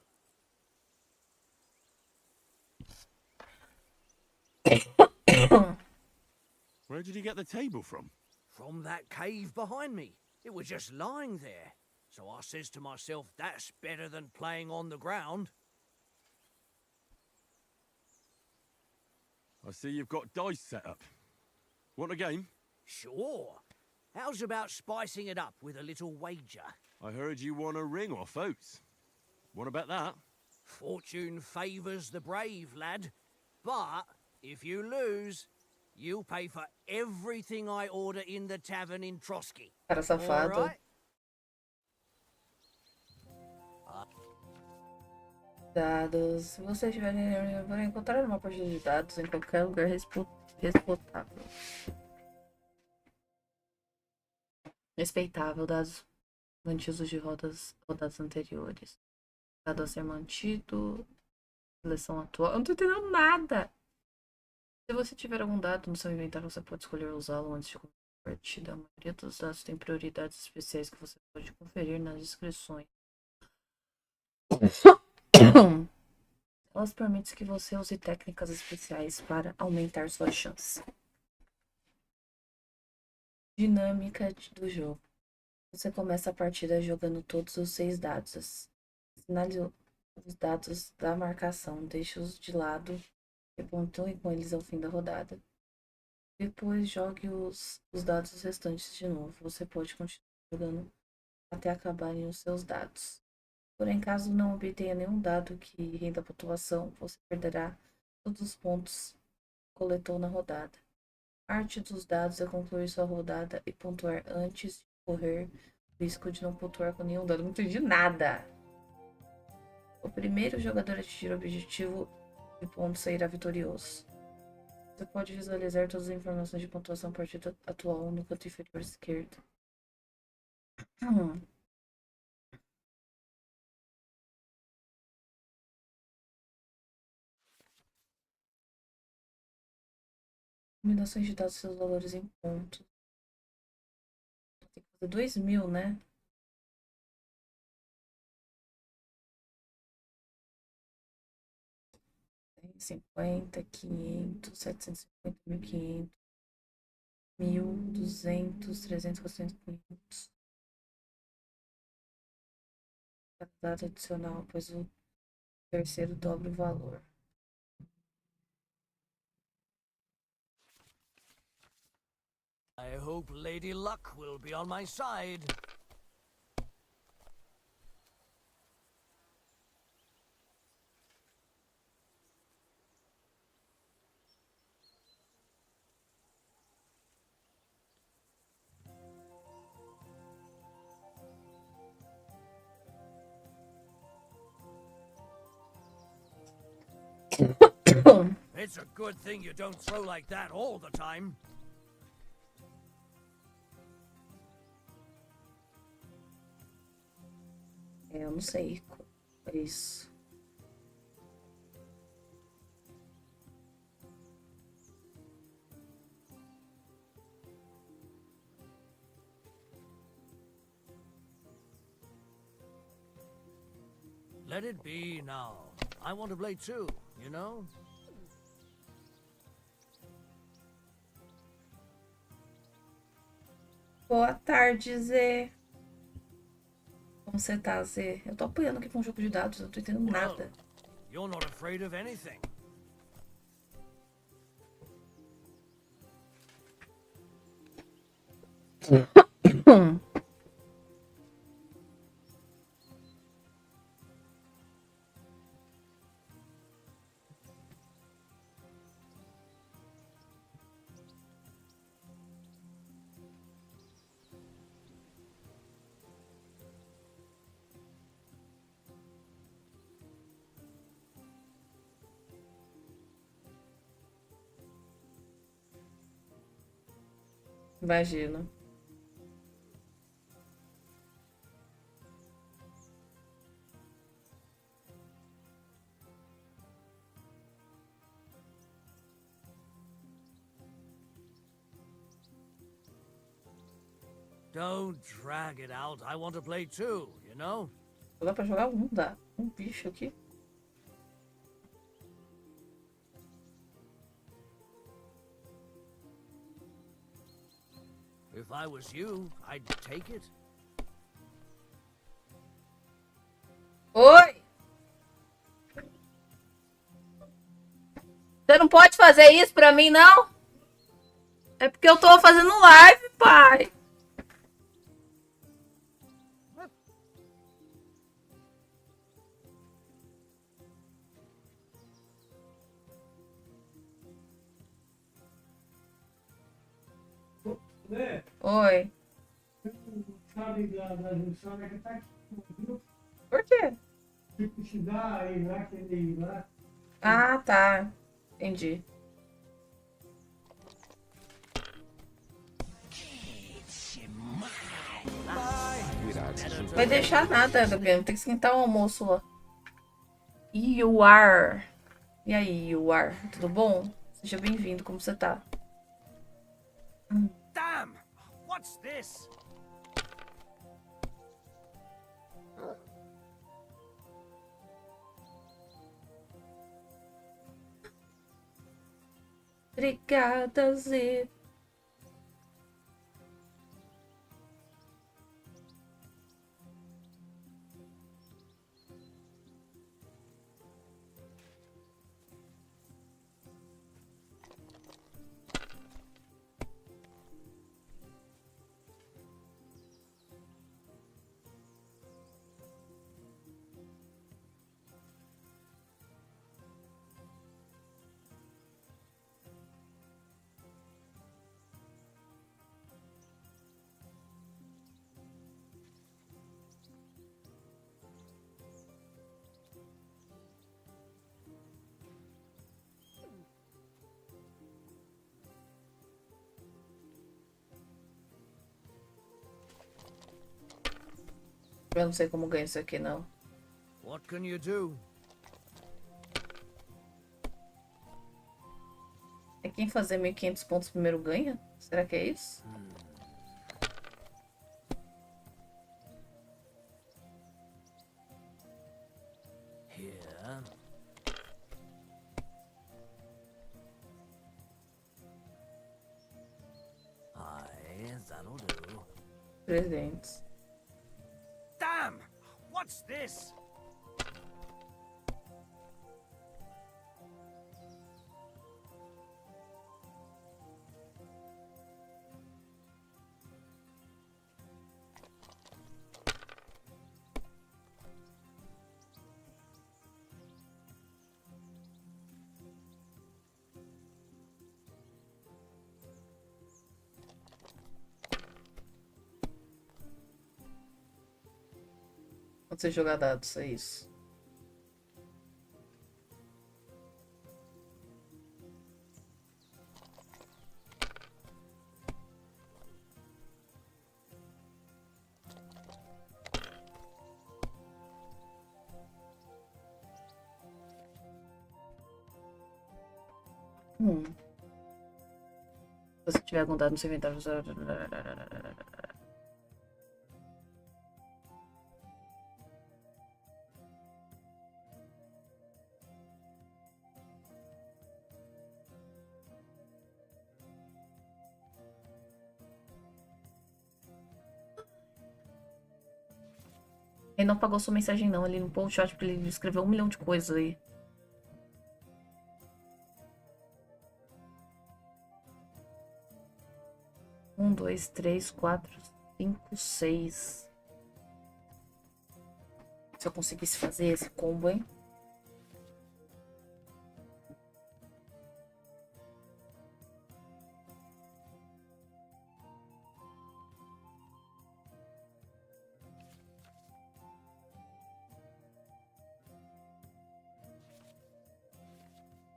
Where did you get the table from? From that cave behind me. It was just lying there. So I says to myself, that's better than playing on the ground. I see you've got dice set up. Want a game? Sure. How's about spicing it up with a little wager? I heard you won a ring off Oates. Want to bet that? Fortune favours the brave, lad. But if you lose, you'll pay for everything I order in the tavern in Trotsky. Cara safado. All right? Dados. Se você estiver para encontrar uma partida de dados em qualquer lugar respeitável. Respeitável, dados mantidos de rodadas anteriores. Dado a ser mantido. Seleção atual. Eu não tô entendendo nada. Se você tiver algum dado no seu inventário, você pode escolher usá-lo antes de começar a partida. A maioria dos dados tem prioridades especiais que você pode conferir nas descrições. Elas permitem que você use técnicas especiais para aumentar sua chance. Dinâmica do jogo. Você começa a partida jogando todos os 6 dados. Assinale os dados da marcação. Deixe-os de lado e pontue com eles ao fim da rodada. Depois jogue os dados restantes de novo. Você pode continuar jogando até acabarem os seus dados. Porém, caso não obtenha nenhum dado que renda pontuação, você perderá todos os pontos que coletou na rodada. A arte dos dados é concluir sua rodada e pontuar antes de correr o risco de não pontuar com nenhum dado. Não entendi nada. O primeiro jogador a atingir o objetivo de pontos sairá vitorioso. Você pode visualizar todas as informações de pontuação a partir atual no canto inferior esquerdo. Combinações de dados e seus valores em pontos. Tem que fazer 2000, né? Tem 50, 500, 750, 1500, 1000, 200, 300, 400, 500. Cada dado adicional, pois o terceiro dobra o valor. I hope Lady Luck will be on my side. It's a good thing you don't throw like that all the time. Eu não sei. É isso. Let it be now. I want to play too, you know? Boa tarde, Zé. Como você tá, Zé? Eu tô apoiando aqui com um jogo de dados, eu não tô entendendo nada. You're not afraid of anything. Imagino. Don't drag it out. I want to play too, you know? Dá pra jogar um, dá. Um bicho aqui. If I was you, I'd take it. Oi! Você não pode fazer isso pra mim, não? É porque eu tô fazendo live, pai. Oi. Por quê? Ah, tá. Entendi. Vai deixar nada, Gabriel. Tem que esquentar o almoço lá. You are. E aí, you are? Tudo bom? Seja bem-vindo. Como você tá? Damn! What's this? Obrigada, Zé. Eu não sei como ganha isso aqui, não. What can you do? É quem fazer 1.500 pontos primeiro ganha? Será que é isso? Here. Aye, that'll do. 300. Damn! What's this? Quando você jogar dados, é isso. Se você tiver algum dado no seu inventário... Ele não apagou sua mensagem não, ele limpou o chat porque ele escreveu 1 milhão de coisas aí. Um, dois, três, quatro, cinco, seis. Se eu conseguisse fazer esse combo, hein?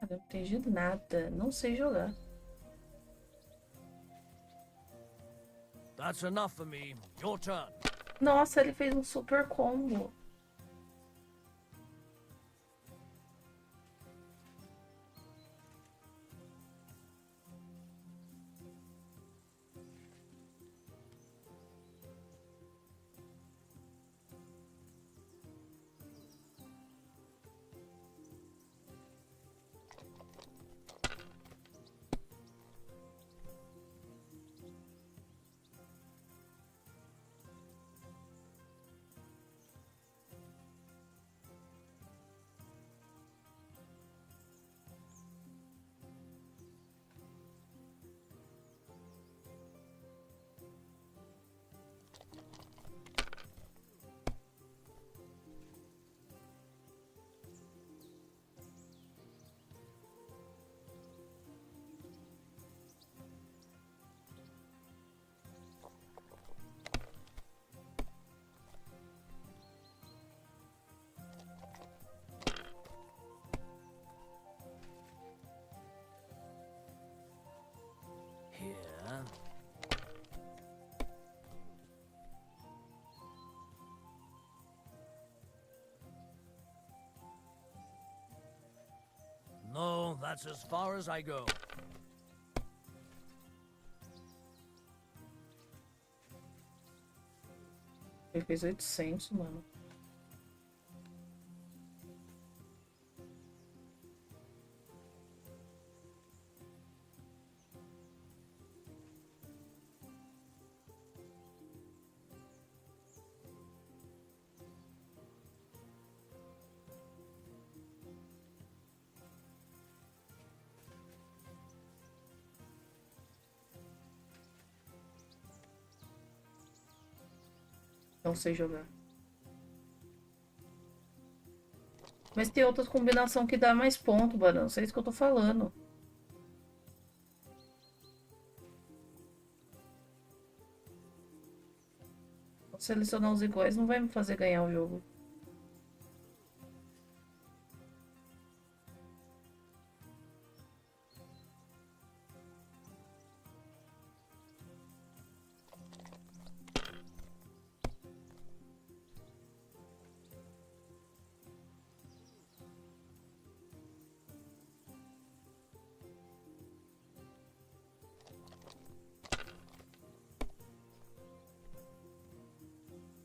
Eu não entendi nada. Não sei jogar. That's enough for me. Your turn. Nossa, ele fez um super combo. Here. No, that's as far as I go. Ele fez 800, mano. Não sei jogar. Mas tem outras combinação que dá mais ponto, Barão. Não sei isso que eu tô falando. Vou selecionar os iguais não vai me fazer ganhar o jogo.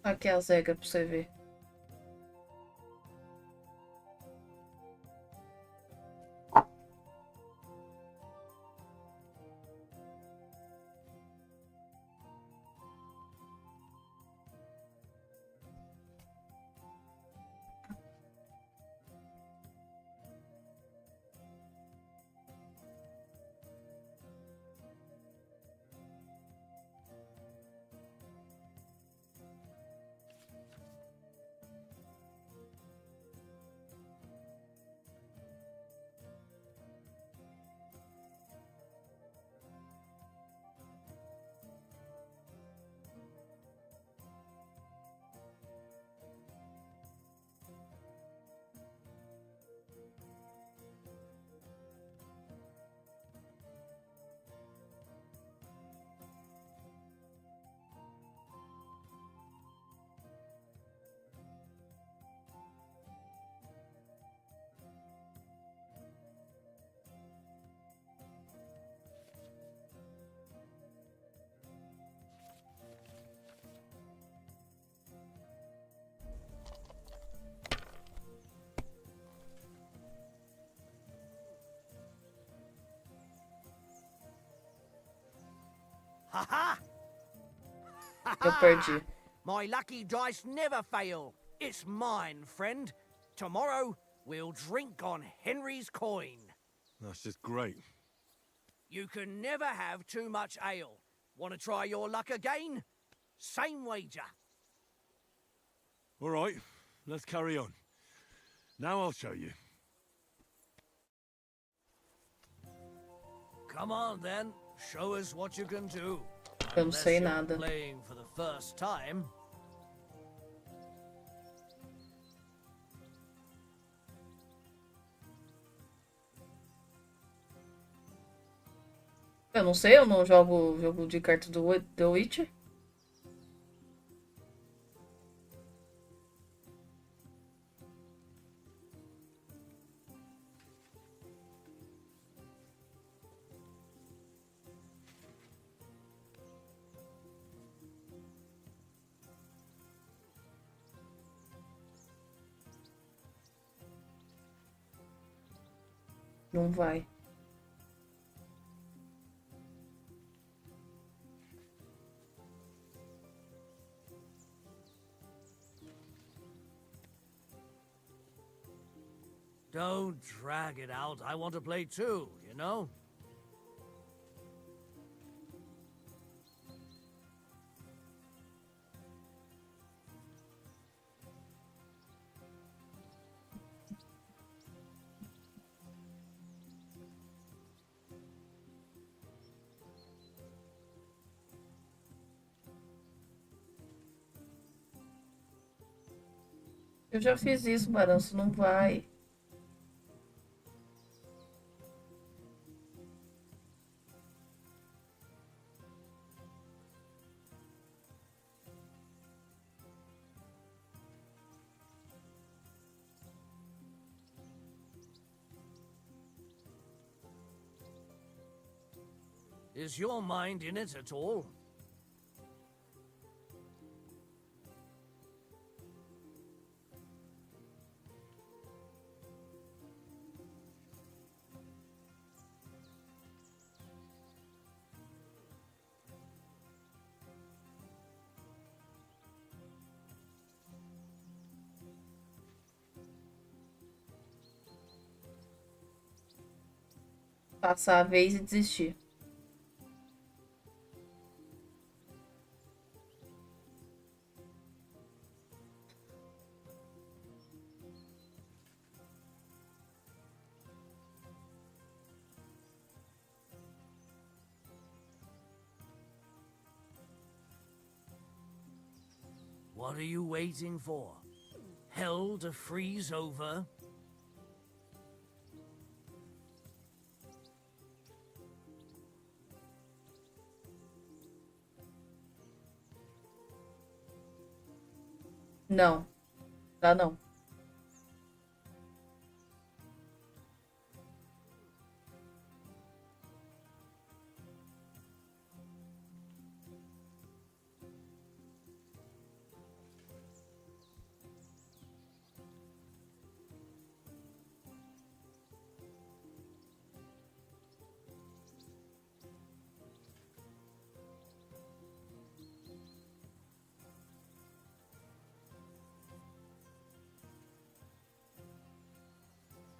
Aqui é as regras pra você ver. Ha Eu perdi. My lucky dice never fail. It's mine, friend. Tomorrow, we'll drink on Henry's coin. That's just great. You can never have too much ale. Want to try your luck again? Same wager. All right, let's carry on. Now I'll show you. Come on, then. Show us what you can do. Eu não sei Unless you're nada. playing for the first time. Eu não sei, eu não jogo jogo de cartas do The Witcher. Não vai. Don't drag it out. I want to play too, you know? Eu já fiz isso, Baranço, não vai. Is your mind in it at all? Passar a vez e desistir. What are you waiting for? Hell to freeze over? Não. Dá não.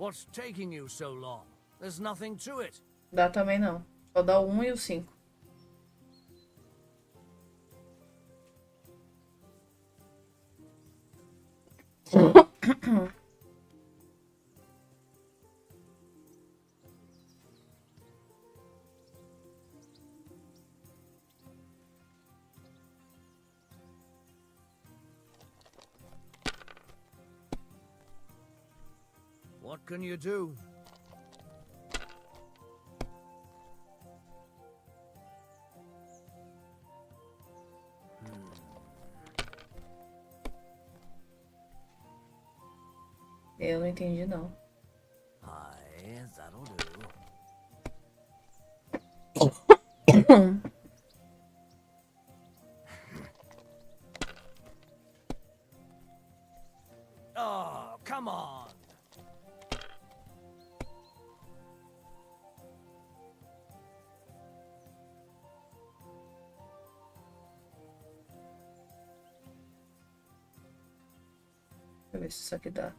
What's taking you so long? There's nothing to it. Dá também não. Só dá o 1 e o 5. What can you do? Eu não entendi não. Aye, that'll do. Oh, come on. Deixa eu ver se isso aqui dá.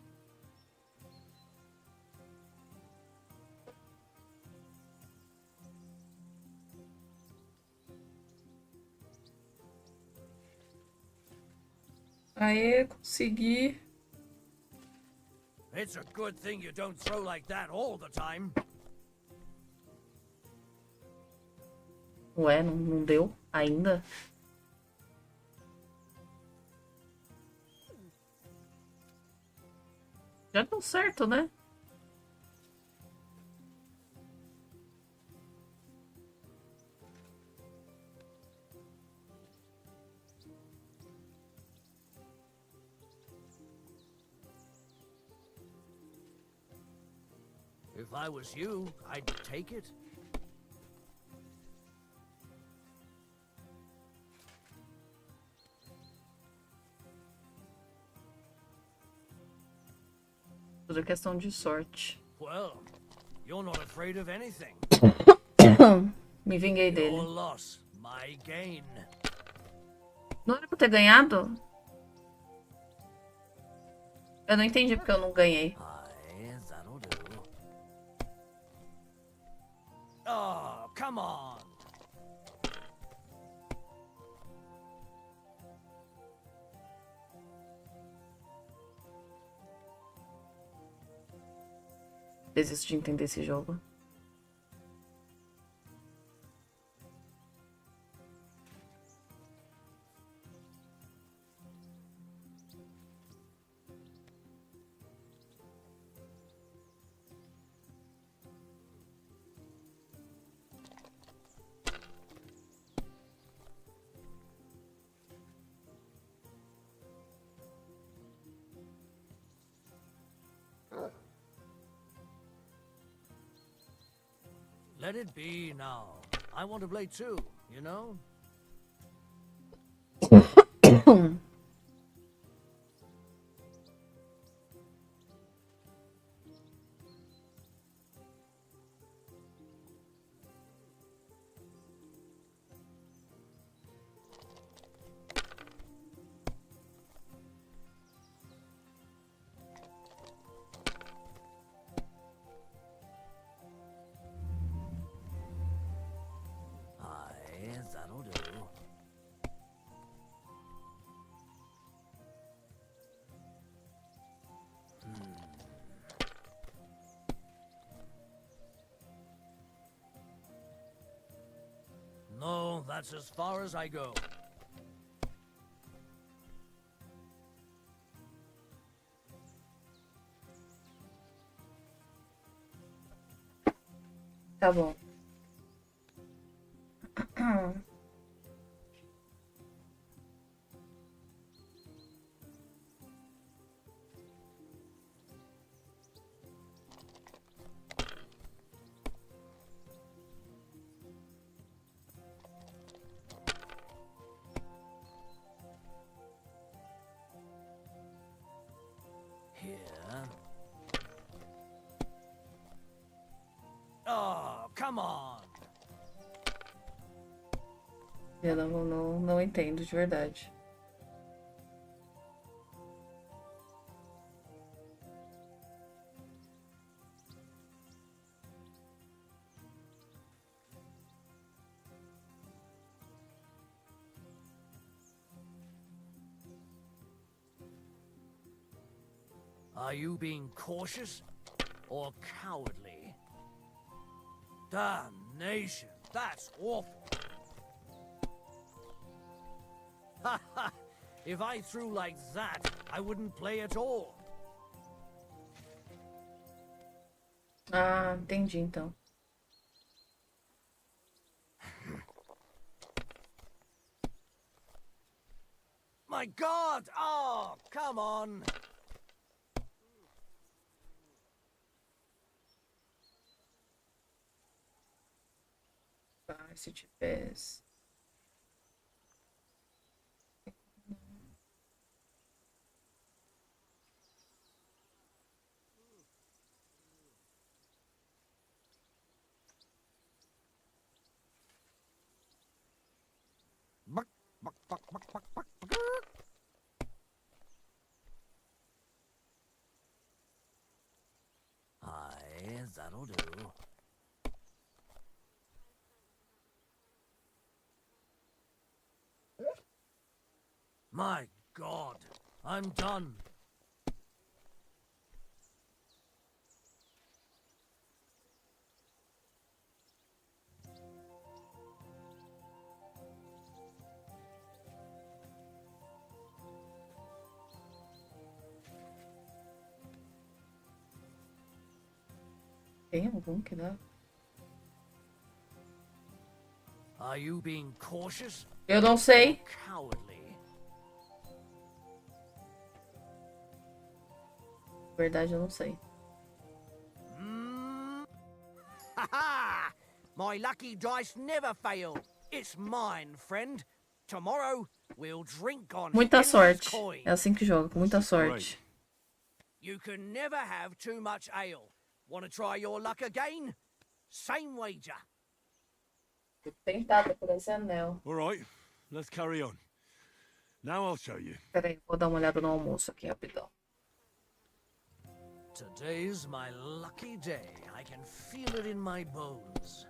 Aê, consegui. It's a good thing you don't throw like that all the time. Ué, não deu ainda? Já deu certo, né? If I was you, I'd take it. Tudo é questão de sorte. Well, you're not afraid of anything. Me vinguei Your dele. loss, my gain. Não era pra eu ter ganhado? Eu não entendi porque eu não ganhei. Aye, that'll do. Oh, come on. Desisto de entender esse jogo. Let it be now. I want to play too, you know? Aye, that'll do. No, that's as far as I go. Tá bom. Here. Oh, come on. Eu não entendo de verdade. Are you being cautious or cowardly? Damnation, that's awful. Ha ha! If I threw like that, I wouldn't play at all. Ah, entendi então. My God! Oh, come on! Ah, se tivesse. Buck, buck, buck, buck, buck, buck. My God, I'm done. Tem algum que dá? Are you being cautious? Eu não sei. Cowardly. Na verdade, eu não sei. Ha ha! My lucky dice never fail. It's mine, friend. Tomorrow we'll drink on Muita Henry's sorte. coin. É assim que joga, com muita sorte. You can never have too much ale. Want to try your luck again? Same wager. Vou tentar por esse anel. All right, let's carry on. Now I'll show you. Peraí, vou dar uma olhada no almoço aqui rapidão. Today's my lucky day. I can feel it in my bones.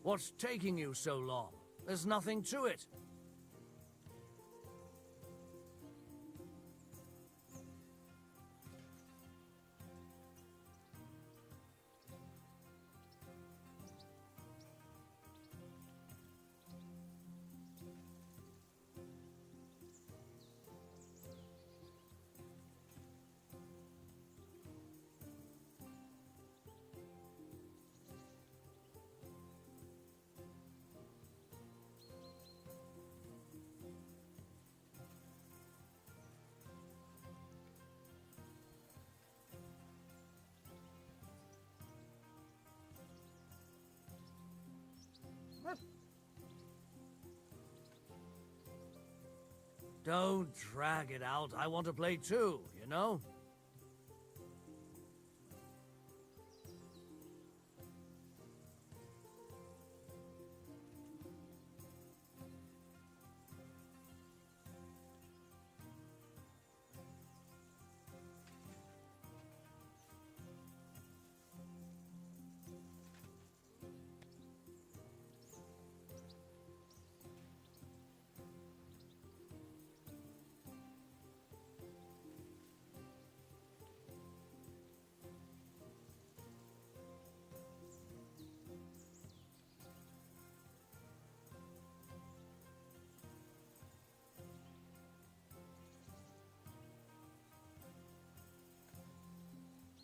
What's taking you so long? There's nothing to it. Don't drag it out. I want to play too, you know?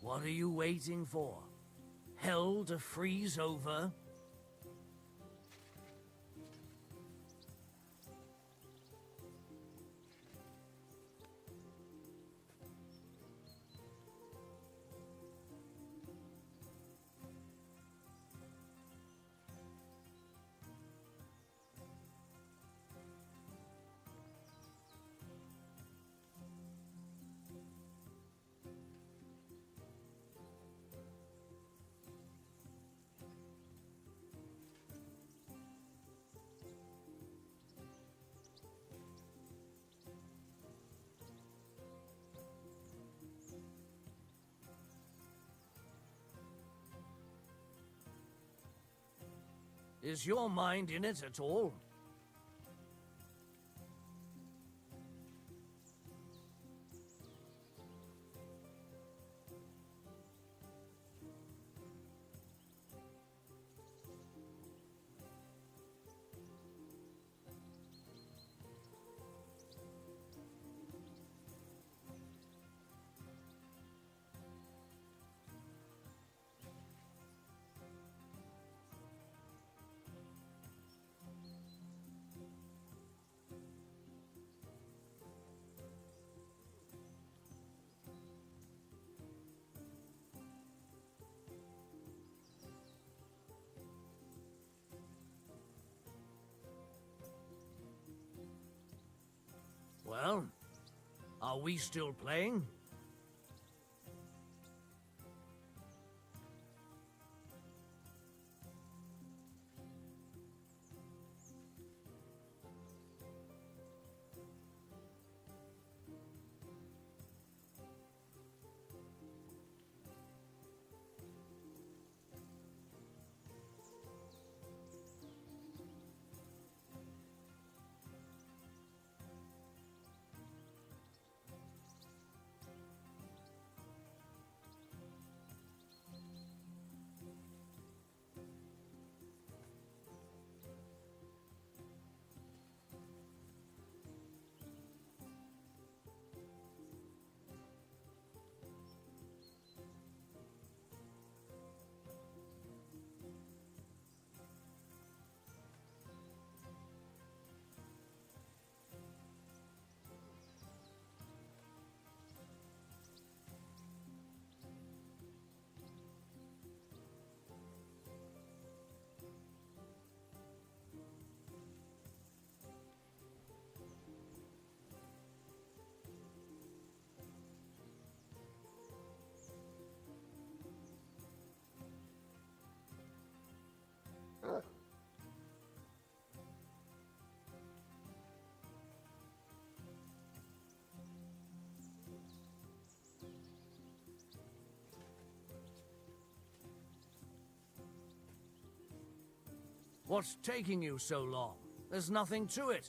What are you waiting for? Hell to freeze over? Is your mind in it at all? we still playing? What's taking you so long? There's nothing to it.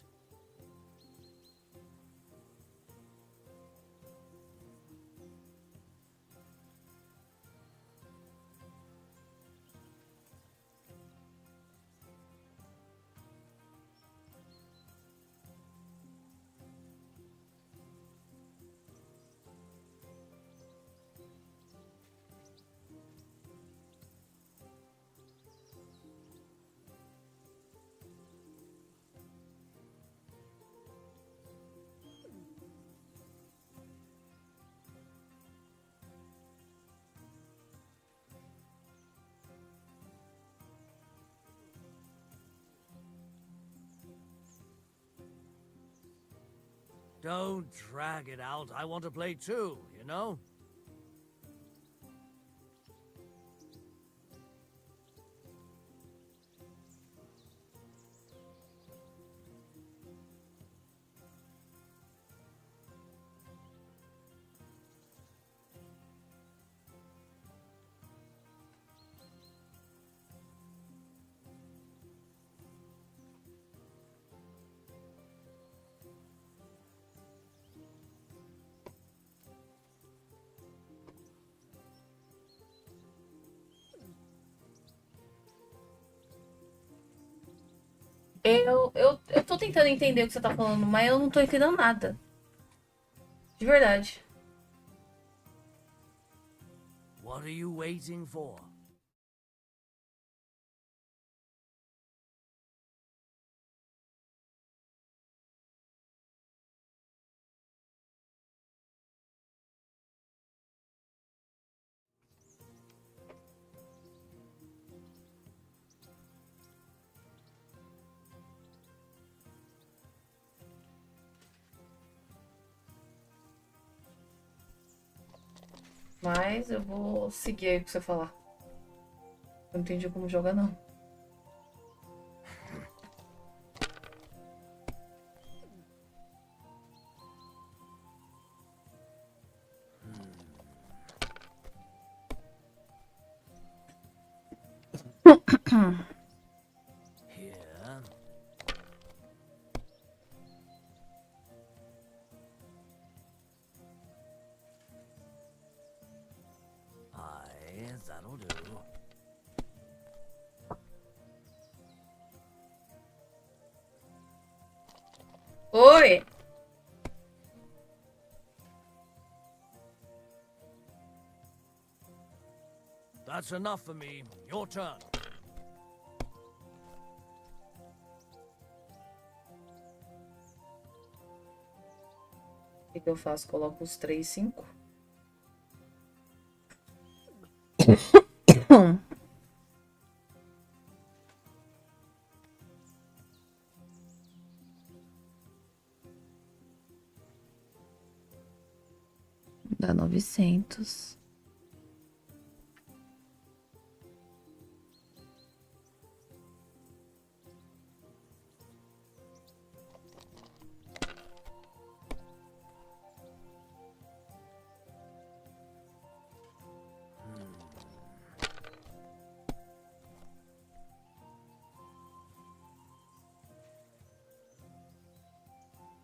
Don't drag it out. I want to play too, you know? Eu tô tentando entender o que você tá falando, mas eu não tô entendendo nada. De verdade. What are you waiting for? Mas eu vou seguir aí o que você falar. Eu não entendi como jogar, não. Here. Aye, that'll do. Oi! That's enough for me. Your turn. O que eu faço? Coloco os 3, 5. 900.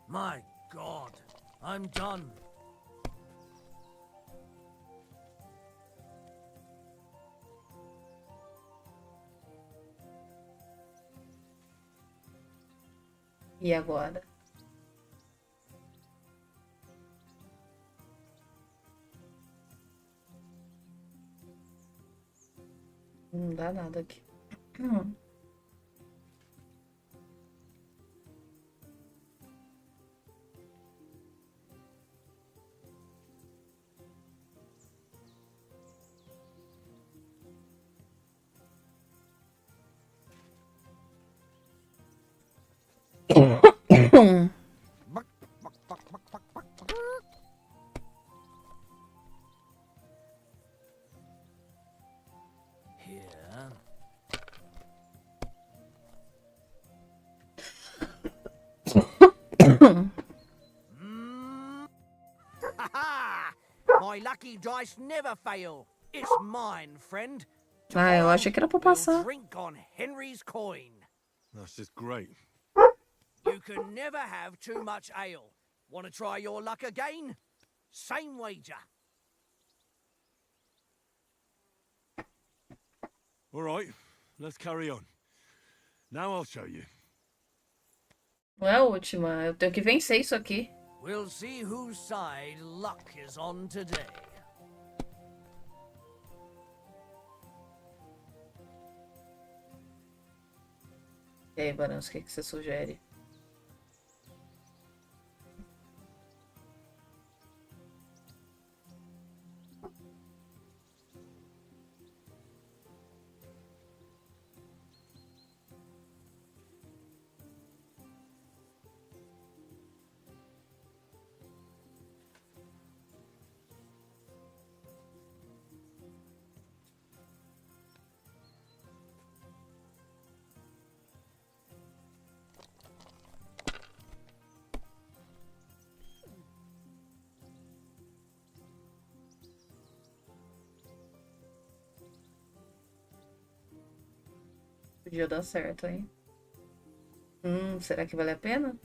My God, I'm done. E agora? Não dá nada aqui. Here. Ha-ha! My lucky dice never fail. It's mine, friend. Ah, eu achei que era pra passar. Drink on Henry's coin. That's just great. You can never have too much ale. Want to try your luck again? Same wager. All right, let's carry on. Now I'll show you. Não é a última. Eu tenho que vencer isso aqui. We'll see whose side luck is on today. E aí, Barões, o que você sugere? Podia dar certo, hein? Será que vale a pena?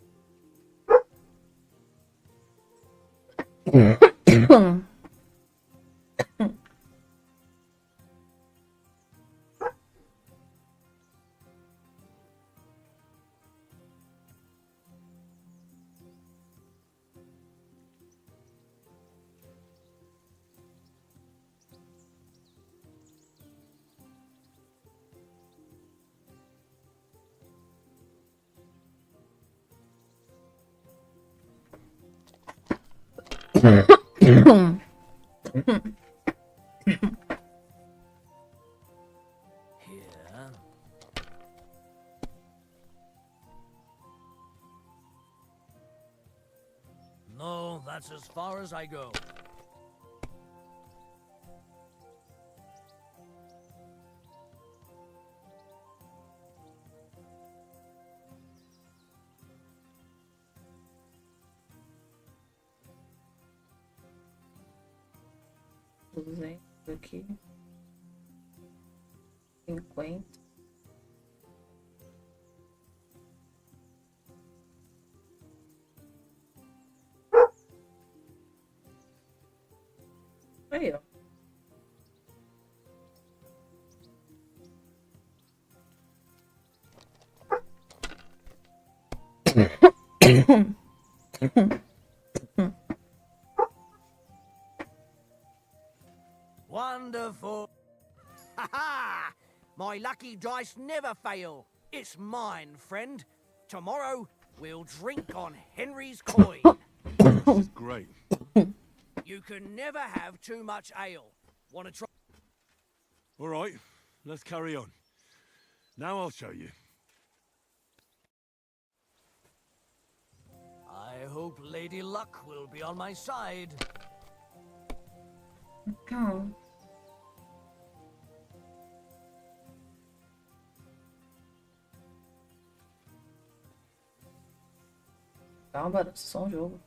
Here. No, that's as far as I go. Aqui. 50. Aí, ó. Wonderful. Ha-ha! My lucky dice never fail. It's mine, friend. Tomorrow, we'll drink on Henry's coin. This is great. You can never have too much ale. Want to try? All right, let's carry on. Now I'll show you. I hope Lady Luck will be on my side. Hum. Calma, Barão, isso é só um jogo.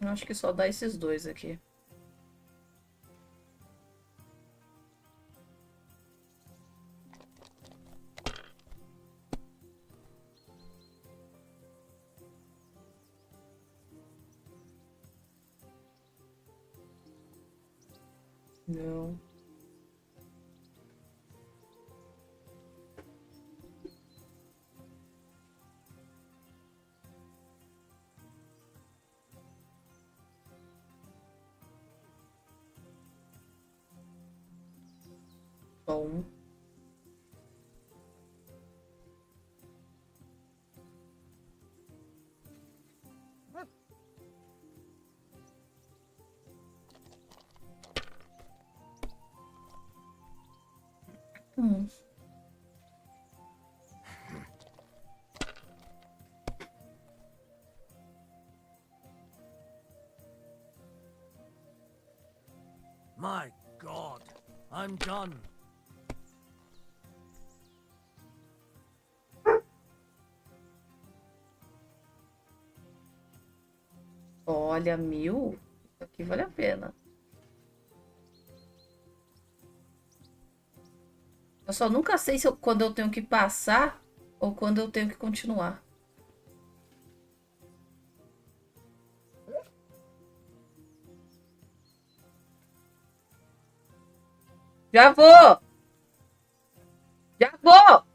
Eu acho que só dá esses dois aqui. Não. Só um. Hum. My God, I'm done. Olha, 1000. Aqui vale a pena. Eu só nunca sei se quando eu tenho que passar ou quando eu tenho que continuar. Já vou! Já vou!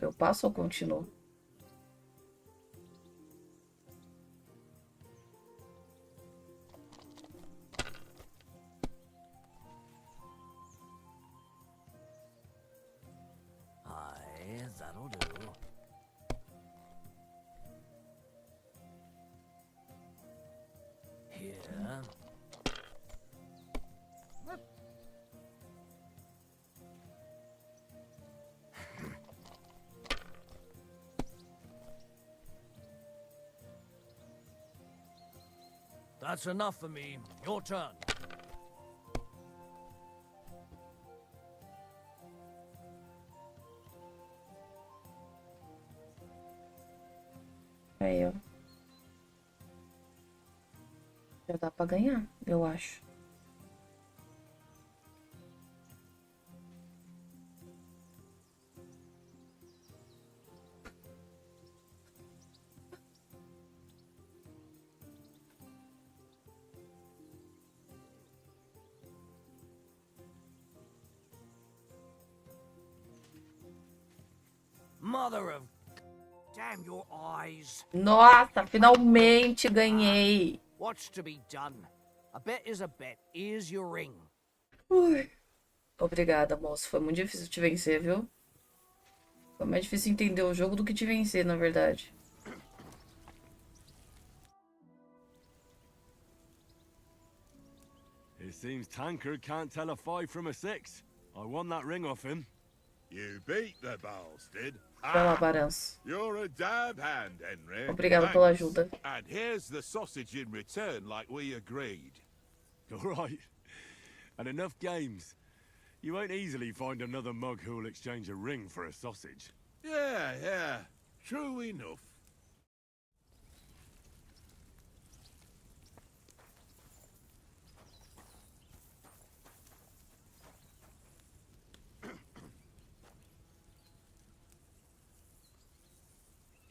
Eu passo ou continuo? Aye, that'll do. Here. That's enough for me. Your turn. Aí, ó. Já dá pra ganhar, eu acho. Mother of... Damn your eyes. Nossa, finalmente ganhei. What's to be done? A bet is a bet. Here's your ring. Ui. Obrigada, moço. Foi muito difícil te vencer, viu? Foi mais difícil entender o jogo do que te vencer, na verdade. It seems Tankard can't tell a 5 from a 6. I won that ring off him. You beat the bastard. Vai lá, Baranço. You're a dab hand, Henry. Obrigado pela Thanks. ajuda. And here's the sausage in return, like we agreed. All right. And enough games. You won't easily find another mug who'll exchange a ring for a sausage. Yeah. True enough.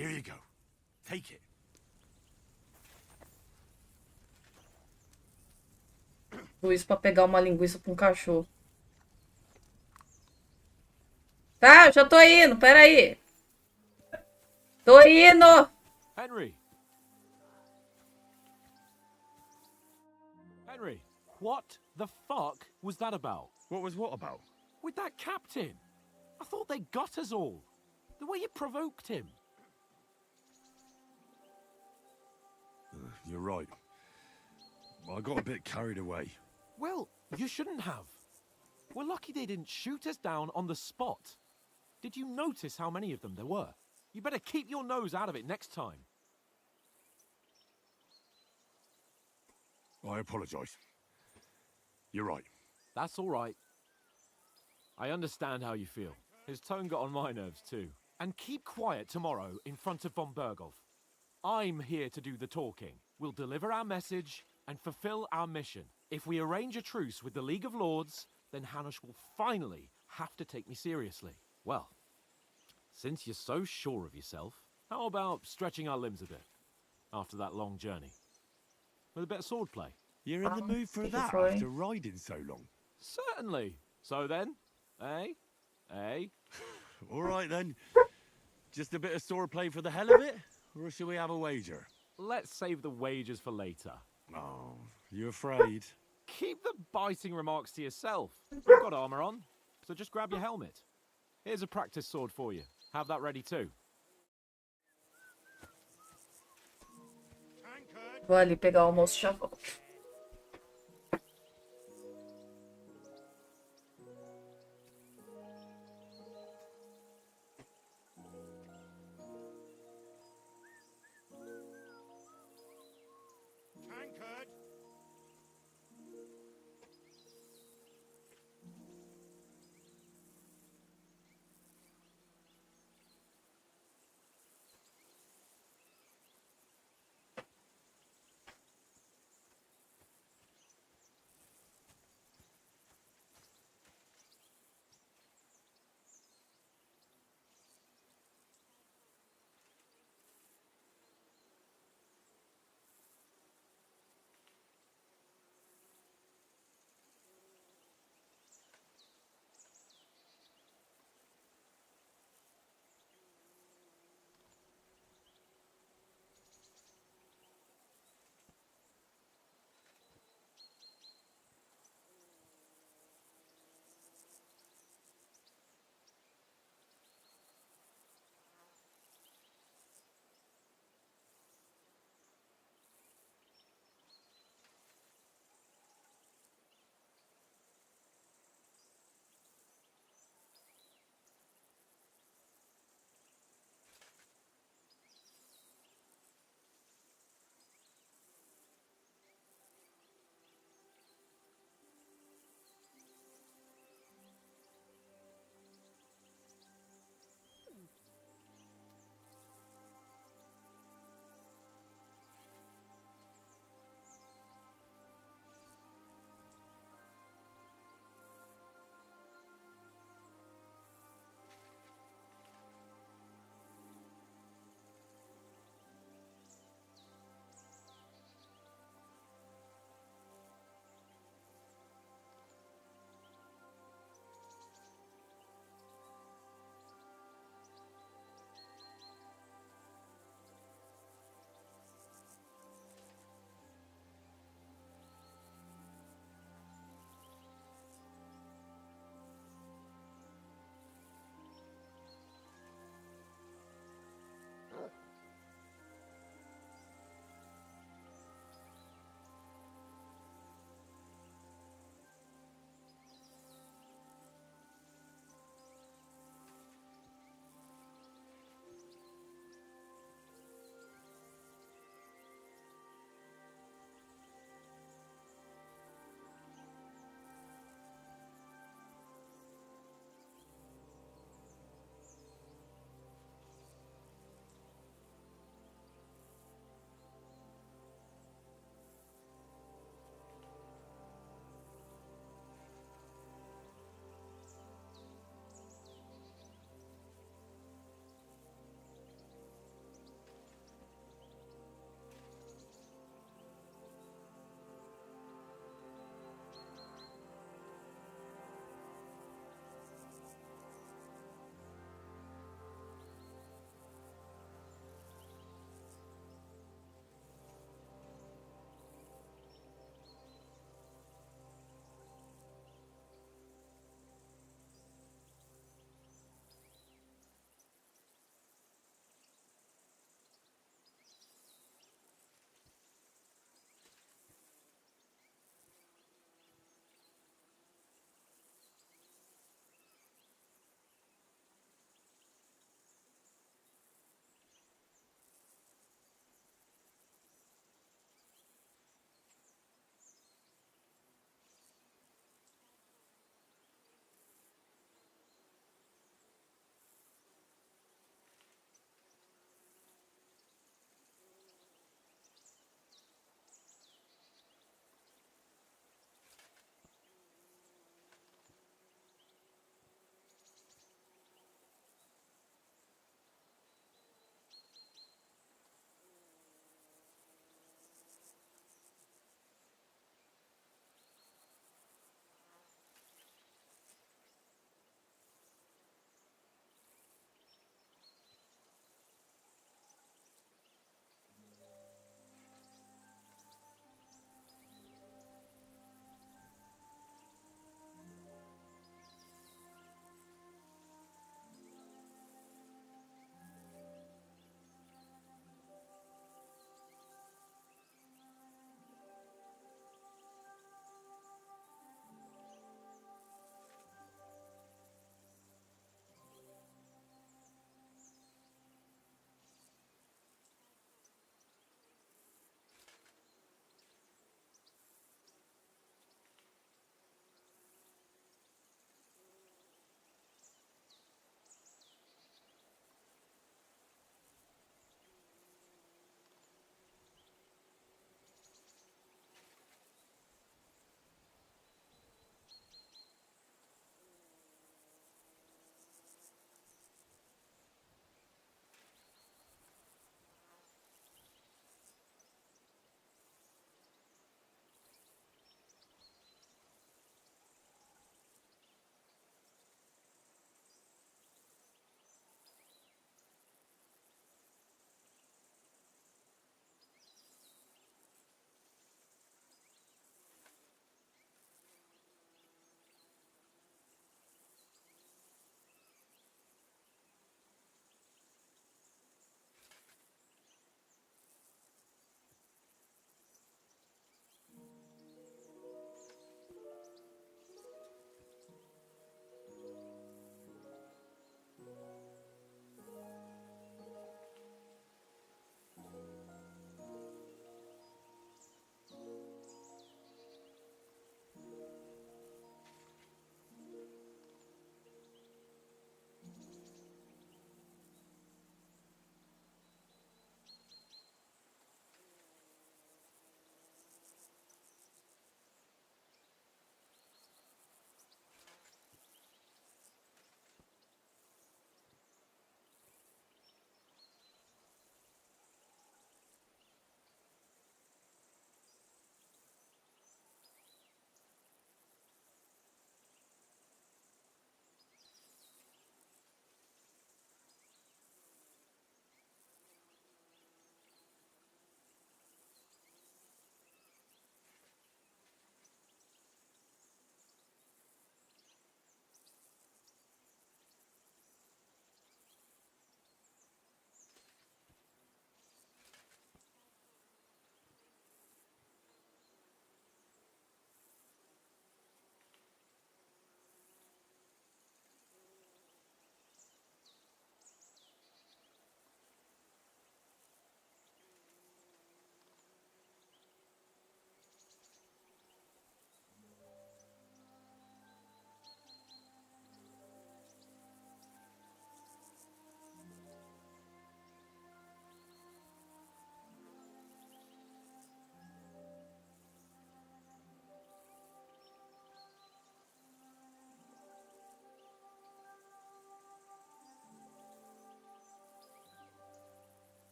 Here you go. Take it. Tudo isso pra pegar uma linguiça pra um cachorro. Tá, eu já tô indo, peraí. Tô indo. Henry. What the fuck was that about? What was what about? With that captain? I thought they got us all. The way you provoked him. You're right. I got a bit carried away. Well, you shouldn't have. We're lucky they didn't shoot us down on the spot. Did you notice how many of them there were? You better keep your nose out of it next time. I apologise. You're right. That's all right. I understand how you feel. His tone got on my nerves too. And keep quiet tomorrow in front of von Berghoff. I'm here to do the talking. We'll deliver our message and fulfill our mission. If we arrange a truce with the League of Lords, then Hanush will finally have to take me seriously. Well, since you're so sure of yourself, how about stretching our limbs a bit after that long journey? With a bit of swordplay. You're in the mood for that Troy. after riding so long? Certainly. So then, eh? Eh? All right then. Just a bit of swordplay for the hell of it? Or shall we have a wager? Let's save the wagers for later. Oh, you afraid? Keep the biting remarks to yourself. You've got armor on, so just grab your helmet. Here's a practice sword for you. Have that ready too. Vou ali pegar o almoço e já volto.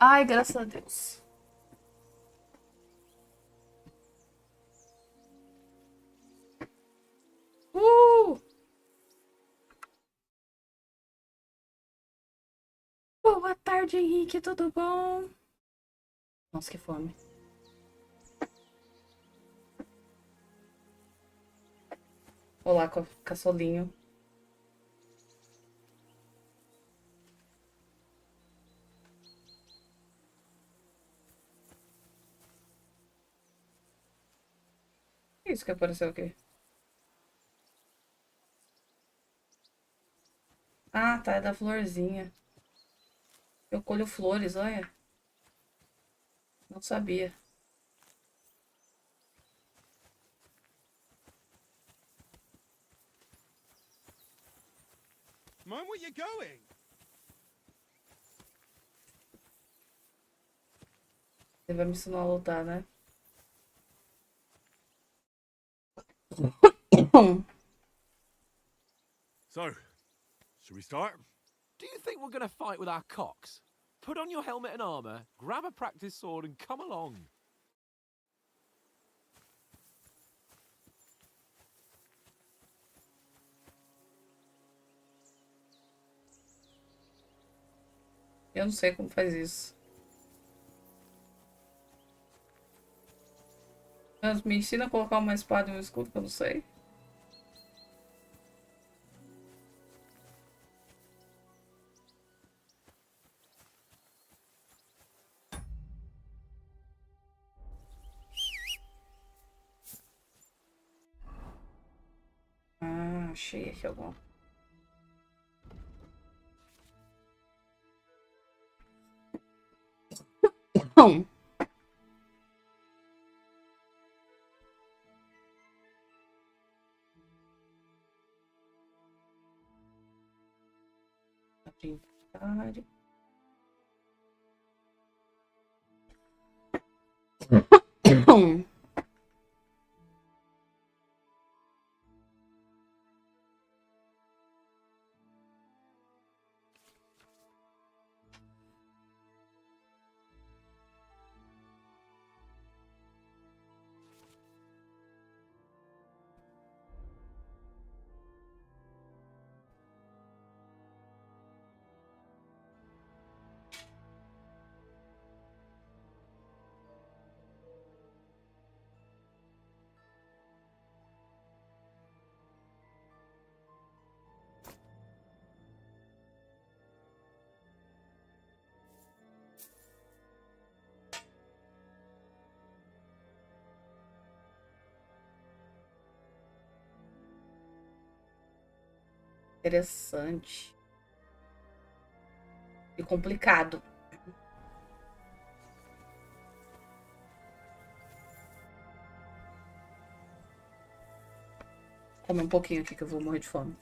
Ai, graças a Deus. Boa tarde, Henrique, tudo bom? Nossa, que fome. Olá, caçolinho. Isso que apareceu aqui. Ah, tá, é da florzinha. Eu colho flores, olha. Não sabia. Mind where you're going? Ele vai me ensinar a lutar, né? So, should we start? Do you think we're gonna fight with our cocks? Put on your helmet and armor, grab a practice sword, and come along. Eu não sei como faz isso. Mas me ensina a colocar uma espada e um escudo que eu não sei. Ah, achei aqui alguma. Bom. Inventário. Interessante. E complicado. Come um pouquinho aqui que eu vou morrer de fome.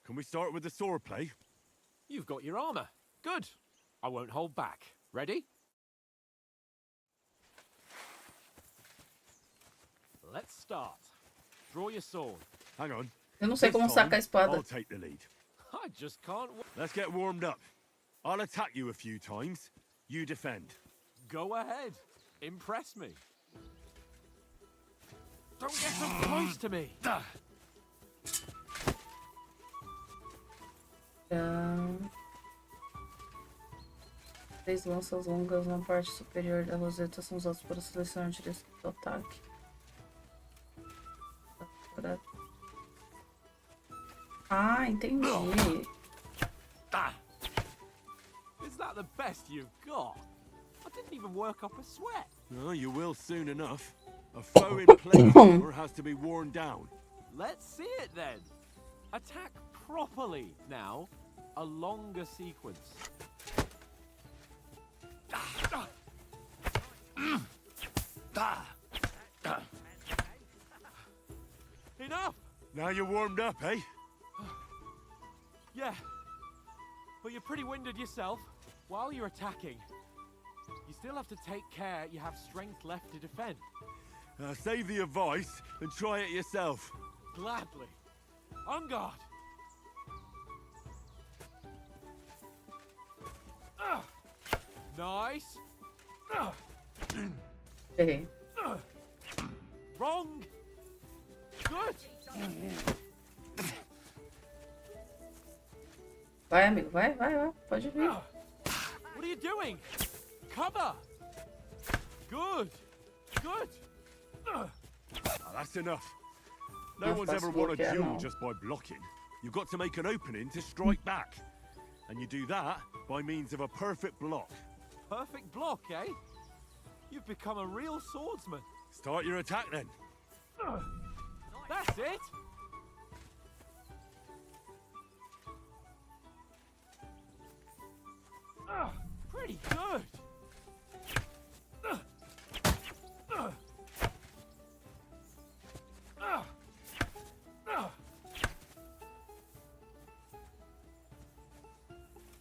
Can we start with the sword play? You've got your armor. Good. I won't hold back. Ready? Let's start. Draw your sword. Hang on. Eu não sei como sacar a espada. I'll take the lead. I just can't. Let's get warmed up. I'll attack you a few times. You defend. Go ahead. Impress me. Don't get so close to me. Três lanças longas na parte superior da roseta são usadas para selecionar a direção do ataque. Ah, entendi. the best you've got. I didn't even work up a sweat. No, you will soon enough. A foe in plate armor has to be worn down. Let's see it then. Attack properly now. A longer sequence. Enough! Now you're warmed up, eh? Yeah. But you're pretty winded yourself. While you're attacking, you still have to take care you have strength left to defend. Save the advice and try it yourself. Gladly. On guard. Nice. Errei. Wrong. Good. Vai, amigo, vai. Pode vir. What are you doing? Cover. Good. That's enough. No one's ever won a duel just by blocking. You've got to make an opening to strike back. And you do that by means of a perfect block. Perfect block, eh? You've become a real swordsman. Start your attack then. That's it. Pretty good.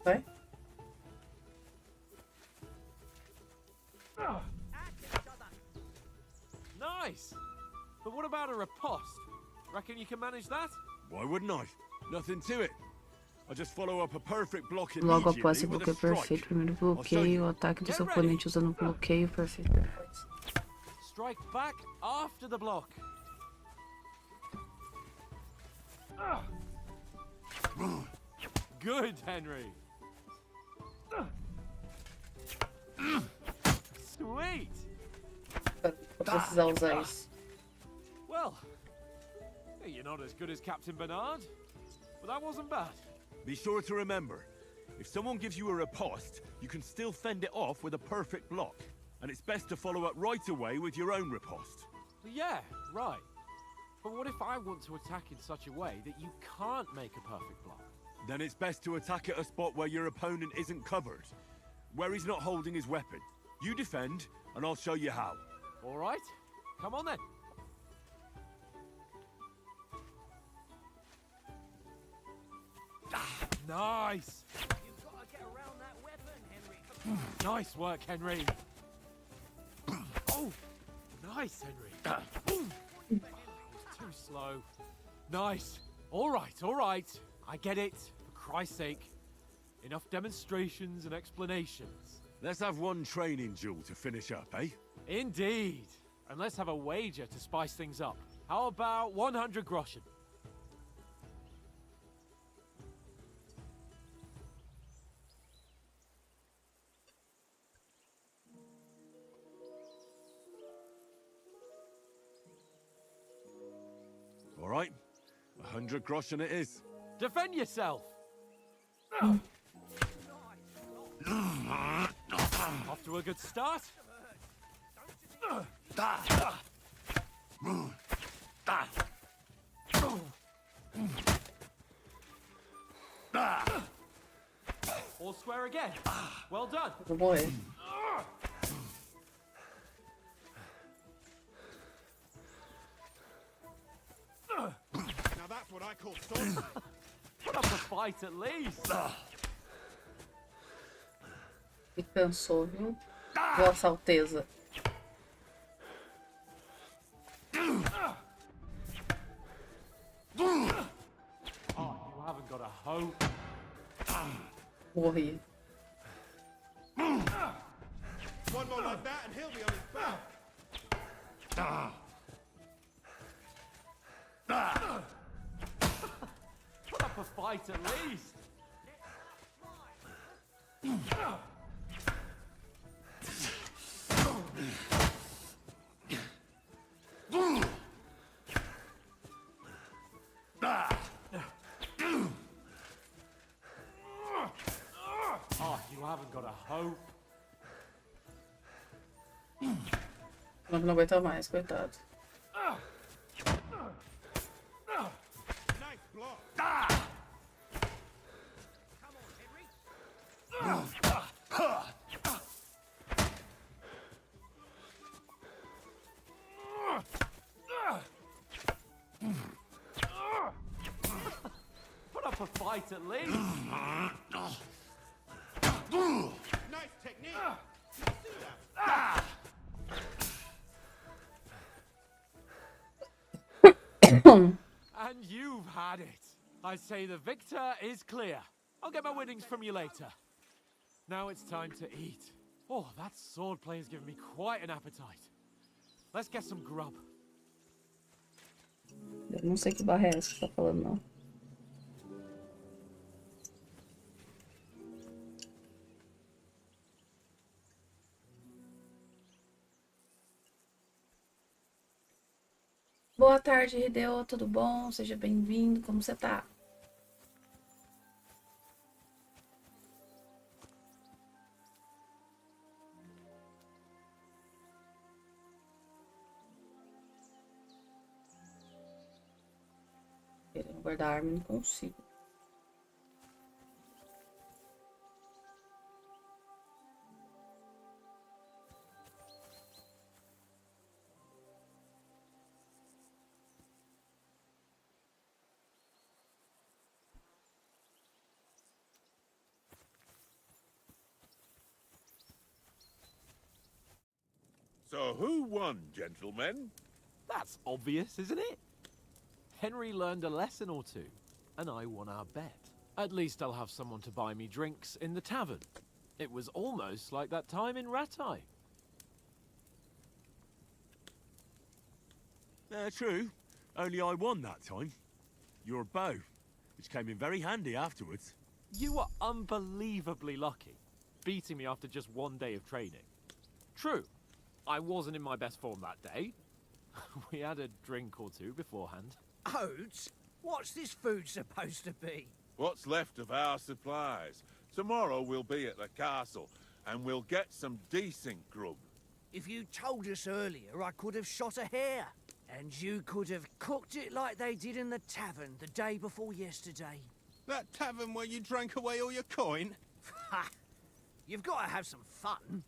Vai. Nice. But what about a riposte? Reckon you can manage that? Why wouldn't I? Nothing to it. I just follow up a perfect block Logo após immediately o with bloqueio a strike. perfeito, primeiro bloqueio, o ataque do seu oponente usando o bloqueio perfeito. Strike back after the block. Good, Henry. Sweet. Vou precisar usar isso. Well, you're not as good as Captain Bernard, but that wasn't bad. Be sure to remember, if someone gives you a riposte, you can still fend it off with a perfect block. And it's best to follow up right away with your own riposte. Yeah, right. But what if I want to attack in such a way that you can't make a perfect block? Then it's best to attack at a spot where your opponent isn't covered. Where he's not holding his weapon. You defend, and I'll show you how. All right. Come on then. Nice. You've got to get around that weapon, Henry. Nice work, Henry. Oh, nice, Henry. Too slow. Nice. All right. I get it. For Christ's sake. Enough demonstrations and explanations. Let's have one training duel to finish up, eh? Indeed. And let's have a wager to spice things up. How about 100 groschen? All right. 100 groschen it is. Defend yourself. Off to a good start. All square again. Well done. Good boy. Now that's what I call sword. Put up a fight at least. E cansou, viu? Vossa Alteza. Oh, you haven't got a hope. Morri. One more like that and he'll be on his back. Put up a fight at least. Oh, you haven't got a falando que não aguenta mais, coitado. Nice block. Put up a fight at least. Nice technique. See that? And you've had it. I say the victor is clear. I'll get my winnings from you later. Now it's time to eat. Oh, that swordplay has given me quite an appetite. Let's get some grub. Eu não sei que barra é essa que você tá falando, não. Boa tarde, Hideo, tudo bom? Seja bem-vindo, como você tá? Querendo guardar a arma, não consigo. So who won, gentlemen? That's obvious, isn't it? Henry learned a lesson or two, and I won our bet. At least I'll have someone to buy me drinks in the tavern. It was almost like that time in Rattay. True. Only I won that time. Your bow, which came in very handy afterwards. You were unbelievably lucky, beating me after just one day of training. True, I wasn't in my best form that day. We had a drink or two beforehand. Oats? What's this food supposed to be? What's left of our supplies. Tomorrow we'll be at the castle, and we'll get some decent grub. If you told us earlier, I could have shot a hare. And you could have cooked it like they did in the tavern the day before yesterday. That tavern where you drank away all your coin? Ha! You've got to have some fun.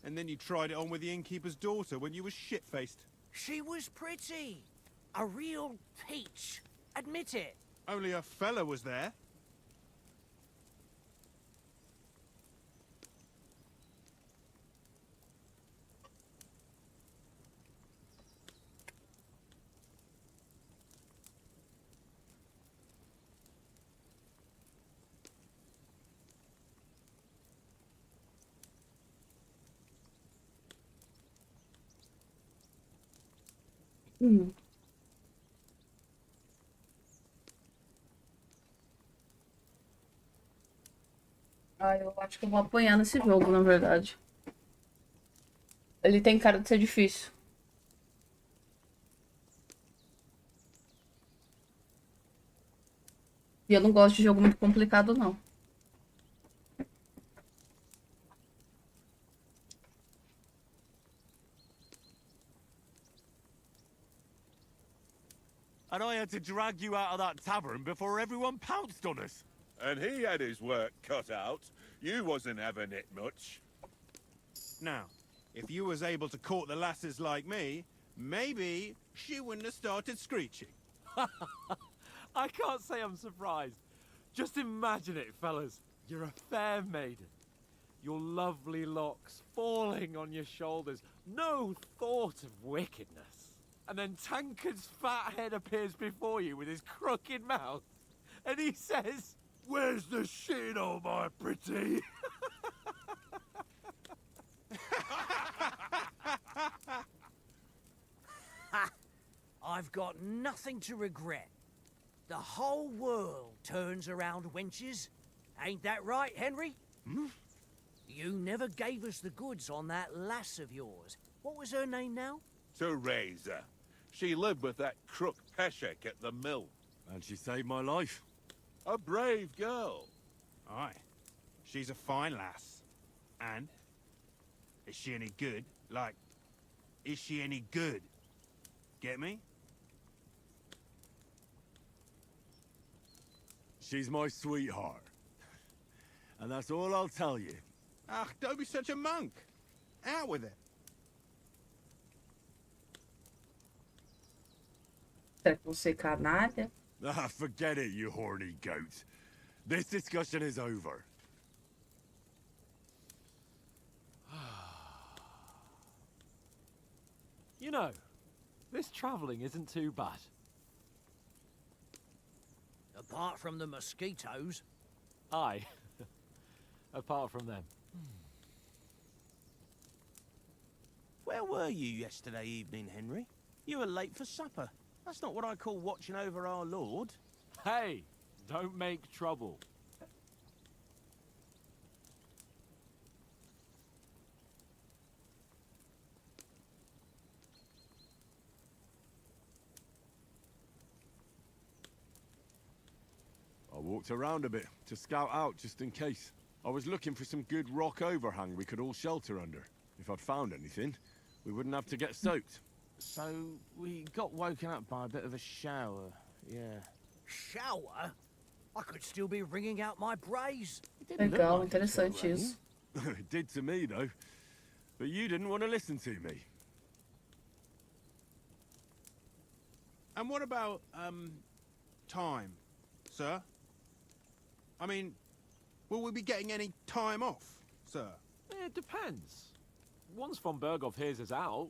And then you tried it on with the innkeeper's daughter when you were shit-faced. She was pretty. A real peach. Admit it. Only a fella was there. Ah, eu acho que eu vou apanhar nesse jogo, na verdade. Ele tem cara de ser difícil. E eu não gosto de jogo muito complicado, não. And I had to drag you out of that tavern before everyone pounced on us. And he had his work cut out. You wasn't having it much. Now, if you was able to court the lasses like me, maybe she wouldn't have started screeching. I can't say I'm surprised. Just imagine it, fellas. You're a fair maiden. Your lovely locks falling on your shoulders. No thought of wickedness. And then Tankard's fat head appears before you with his crooked mouth. And he says, Where's the shit, oh my pretty? I've got nothing to regret. The whole world turns around wenches. Ain't that right, Henry? Hmm? You never gave us the goods on that lass of yours. What was her name now? Teresa. She lived with that crook Peshek at the mill. And she saved my life. A brave girl. Aye. She's a fine lass. And? Is she any good? Like, is she any good? Get me? She's my sweetheart. And that's all I'll tell you. Ah, don't be such a monk. Out with it. Será que você é canalha? Ah, forget it, you horny goat. This discussion is over. You know, this travelling isn't too bad. Apart from the mosquitoes. Aye. Apart from them. Where were you yesterday evening, Henry? You were late for supper. That's not what I call watching over our Lord. Hey, don't make trouble. I walked around a bit to scout out just in case. I was looking for some good rock overhang we could all shelter under. If I'd found anything, we wouldn't have to get soaked. So, we got woken up by a bit of a shower, yeah. Shower? I could still be wringing out my brace. Legal, interessante isso. It did to me, though. But you didn't want to listen to me. And what about, time, sir? I mean, will we be getting any time off, sir? It depends. Once von Berghoff hears us out,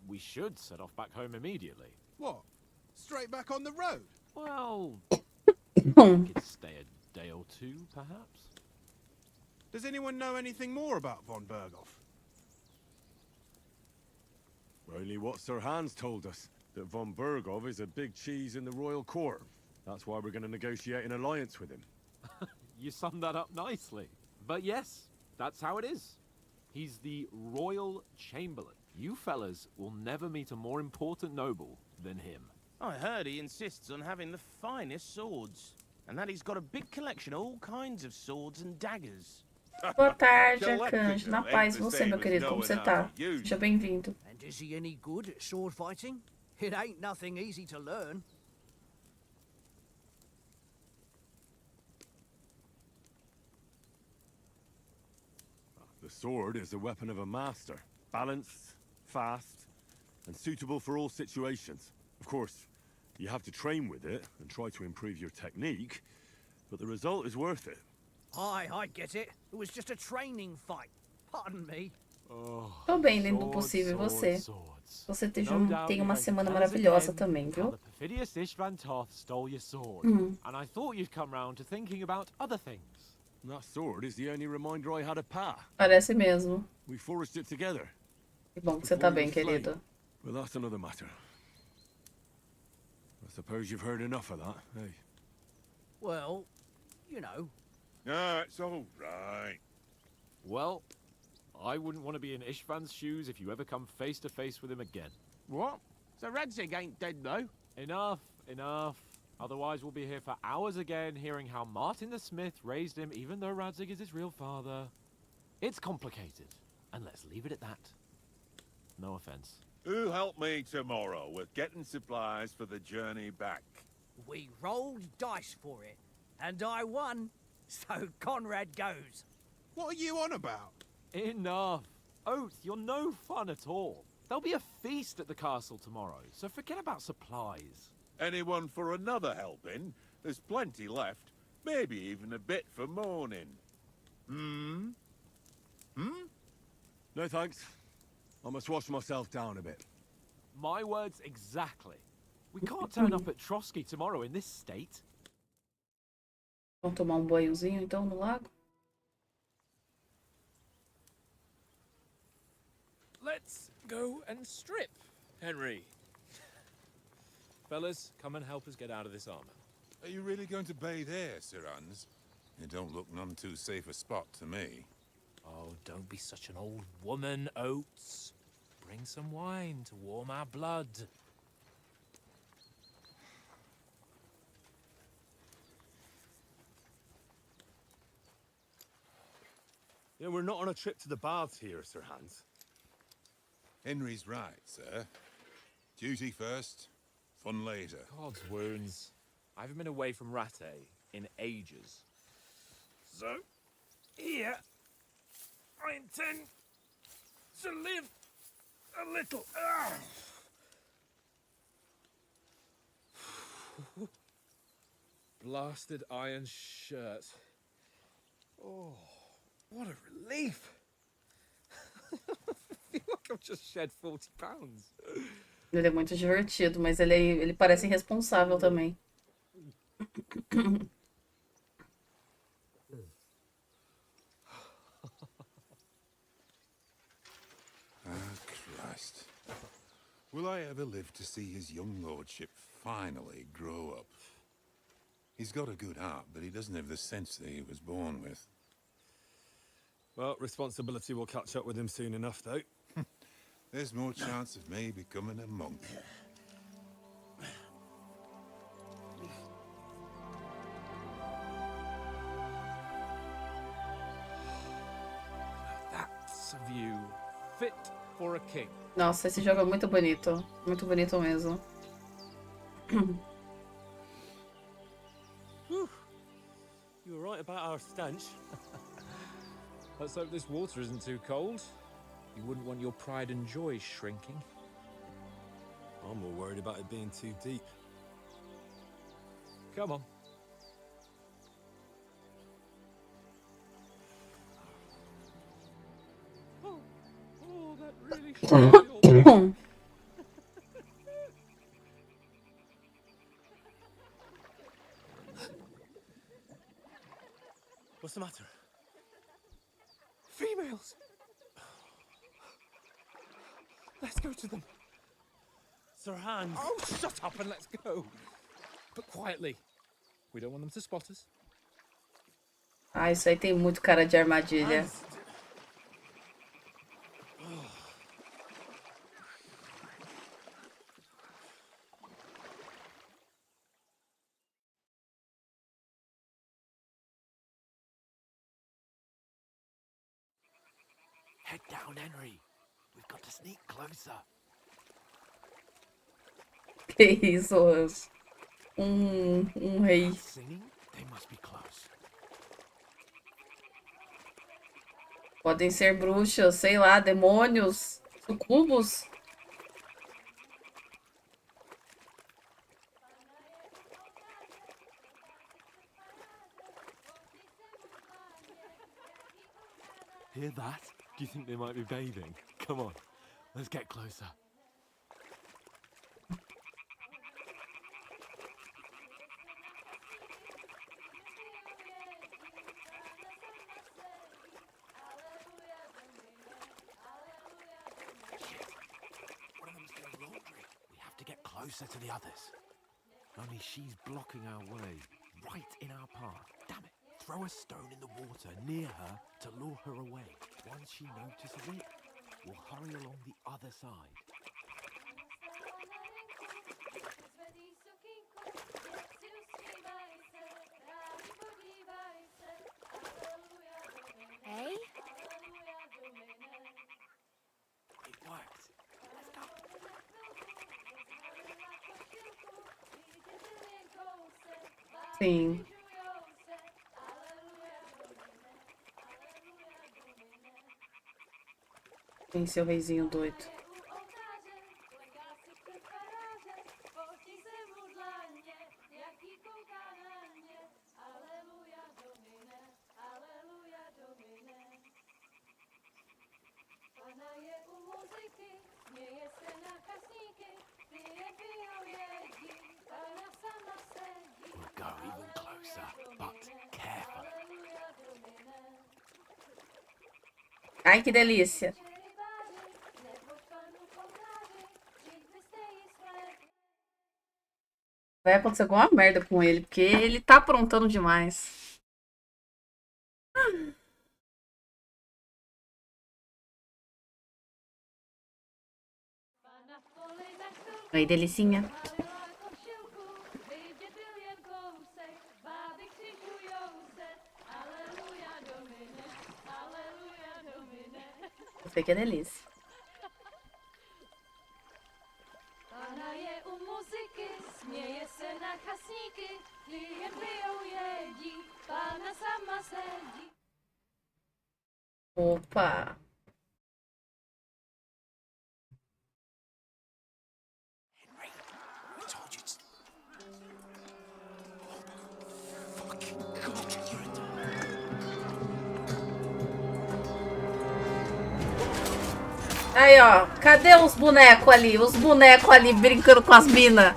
we should set off back home immediately. What? Straight back on the road? Well, we could stay a day or two, perhaps. Does anyone know anything more about von Berghoff? Only what Sir Hans told us, that von Berghoff is a big cheese in the royal court. That's why we're going to negotiate an alliance with him. You summed that up nicely. But yes, that's how it is. He's the Royal Chamberlain. You fellas will never meet a more important noble than him. I heard he insists on having the finest swords. And that he's got a big collection of all kinds of swords and daggers. Boa tarde, Arcanjo. Na paz, você, meu querido, como você tá? Seja bem-vindo. And is he any good at sword fighting? It ain't nothing easy to learn. The sword is the weapon of a master. Balanced, fast, and suitable for all situations. Of course, you have to train with it and try to improve your technique, but the result is worth it. Aye, I get it. It was just a training fight. Pardon me. Tô bem dentro do possível, e você? Você tem uma semana maravilhosa também, viu? The perfidious Istvan Toth stole your sword, and I thought you'd come round to thinking about other things. That sword is the only reminder I had of Pa. Parece mesmo. We forged it together. Que bom que você tá bem, querido. But that's another matter. I suppose you've heard enough of that, eh? Well, you know. No, it's all right. Well, I wouldn't want to be in Istvan's shoes if you ever come face to face with him again. What? So Radzig ain't dead, though? Enough, enough. Otherwise, we'll be here for hours again, hearing how Martin the Smith raised him, even though Radzig is his real father. It's complicated, and let's leave it at that. No offense. Who'll help me tomorrow with getting supplies for the journey back? We rolled dice for it, and I won, so Conrad goes. What are you on about? Enough. Oath, you're no fun at all. There'll be a feast at the castle tomorrow, so forget about supplies. Anyone for another helping? There's plenty left. Maybe even a bit for morning. Hmm? No thanks. I must wash myself down a bit. My words exactly. We can't turn up at Trotsky tomorrow in this state. Vamos tomar banhozinho então no lago? Let's go and strip, Henry. Fellas, come and help us get out of this armor. Are you really going to bathe here, Sir Hans? You don't look none too safe a spot to me. Oh, don't be such an old woman, Oates. Bring some wine to warm our blood. Yeah, we're not on a trip to the baths here, Sir Hans. Henry's right, sir. Duty first, fun later. God's wounds. I haven't been away from Rattay in ages. So, here, I intend to live a little. Blasted iron shirt. Oh, what a relief. I feel like I've just shed 40 pounds. Ele é muito divertido, mas ele parece irresponsável também. Christ. Will I ever live to see his young lordship finally grow up? He's got a good heart, but he doesn't have the sense that he was born with. Well, responsibility will catch up with him soon enough, though. There's more chance of me becoming a monk. That's a view fit for a king. Nossa, esse jogo é muito bonito. Muito bonito mesmo. You were right about our stench. Let's hope this water isn't too cold. You wouldn't want your pride and joy shrinking. I'm more worried about it being too deep. Come on. Oh, that really should. What's the matter? Females! Let's go to them. Sir Hans! Oh, shut up and let's go. But quietly. We don't want them to spot us. Ah, isso aí tem muito cara de armadilha. Hans. Head down, Henry. We've got to sneak closer. Que isso, rei. Singing? They must be close. Podem ser bruxas, sei lá, demônios, sucubos. Hear that? Do you think they might be bathing? Come on, let's get closer. One of them's doing laundry. We have to get closer to the others. Only she's blocking our way, right in our path. Damn it. Throw a stone in the water near her to lure her away. Once she notices it, we'll hurry along the other side. Hey? It worked. Let's go. Sim. Tem seu reizinho doido. We'll go even closer, but careful. Ai, que delícia. Vai acontecer alguma merda com ele, porque ele tá aprontando demais. Oi, delicinha. Você que é delícia. Opa. Aí, ó. Cadê os bonecos ali? Os bonecos ali brincando com as minas.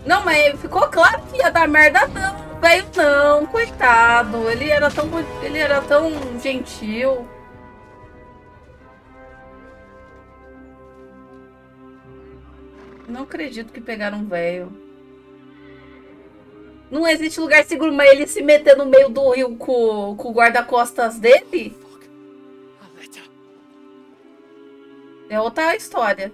Não, mas ficou claro que ia dar merda não, velho não, coitado. Ele era tão gentil. Não acredito que pegaram um velho. Não existe lugar seguro, mas ele se meter no meio do rio com o guarda-costas dele? É outra história.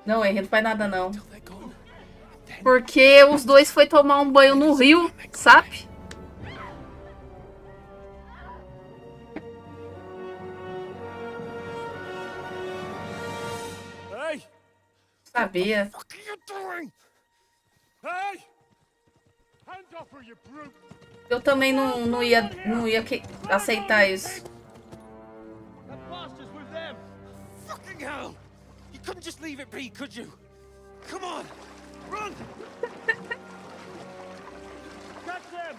Não, Henry, não faz nada não. Porque os dois foi tomar um banho no rio, sabe? Sabia. Eu também não ia aceitar isso. Fucking hell! You couldn't just leave it be, could you? Come on, run! Catch them!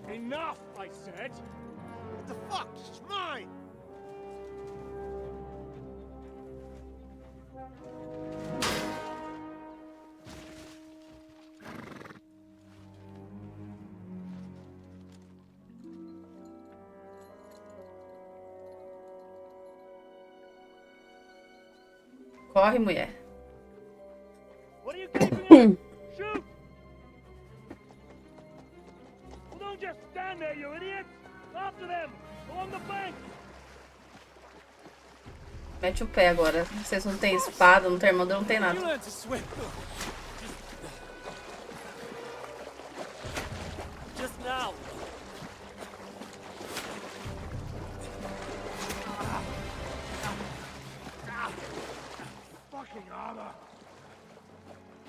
Enough, I said! What the fuck? It's mine! Corre, mulher. What are you keeping at? Shoot! Well, don't just stand there, you idiot! After them! Along the bank! Mete o pé agora. Vocês não têm espada, não tem armadura, não tem nada. Just now! Fucking armor!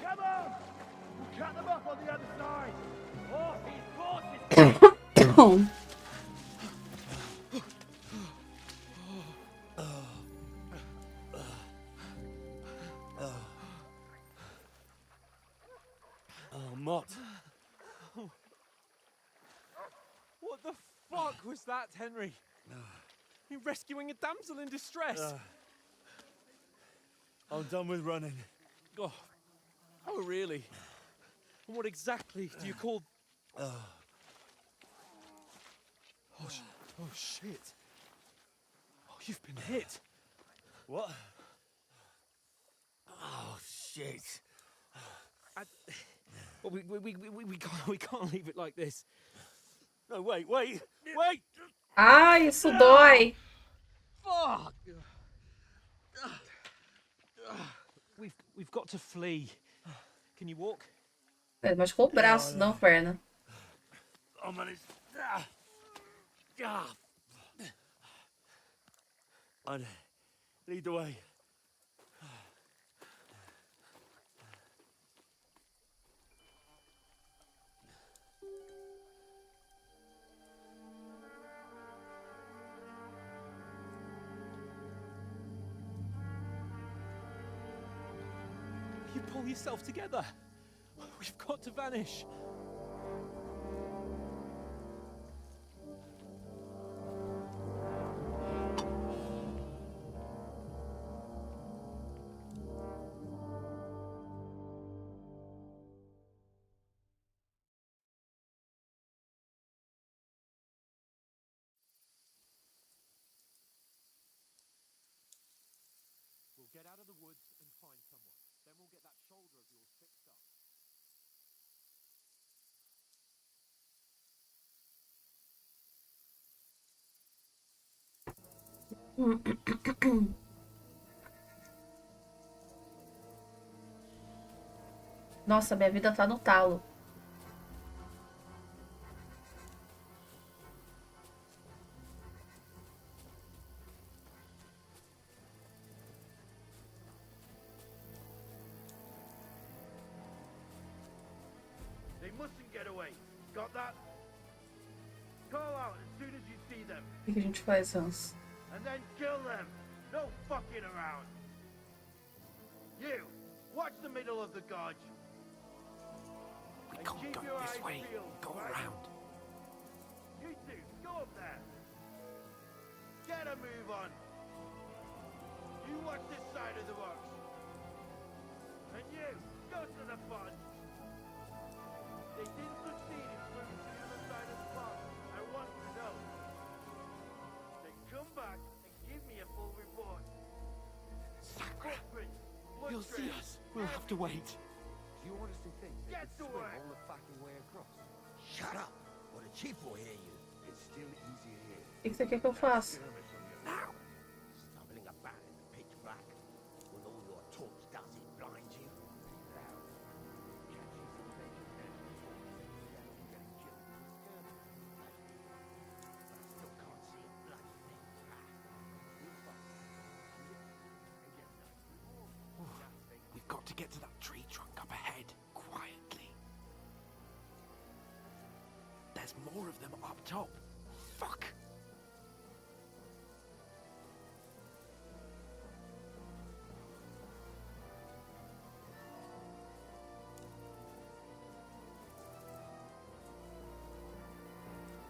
Come on! We'll cut them off on the other side! Oh, he's forces! Oh, Mott. What the fuck was that, Henry? You're rescuing a damsel in distress. I'm done with running. Oh, really? And what exactly do you call... Oh, shit. Oh, you've been hit. What? Oh, shit. Well, we can't leave it like this. No, wait! Ah, isso dói. Fuck! We've got to flee. Can you walk? Ele machucou o braço, não a perna. Oh, man, it's... I'd lead the way. You pull yourself together. We've got to vanish. We'll get out of the woods and find someone. Then we'll get that shoulder of yours fixed up. Nossa, minha vida tá no talo. They mustn't get away. Got that? Call out as soon as you see them. O que a gente faz, Hans? And then kill them. No fucking around. You, watch the middle of the gorge. We can't go this way. Go around. You two, go up there. Get a move on. You watch this side of the rocks. And you, go to the pond. They didn't succeed in swimming to the other side of the pond. I want to know. Then come back and give me a full report. Sakra! Footprints, You'll see us. We'll have to wait. Do you honestly think they Get could to swim work. all the fucking way across? Shut up, or the chief will hear you. It's still easier here. O que você quer que eu faça? Now! Stumbling about in the pitch black, when all your talk does is blind you. Loud. Catching some pleasure now. Getting killed. But I still can't see a bloody thing. We'll fight. And get done. We've got to get to that tree trunk up ahead, quietly. There's more of them up top. Fuck!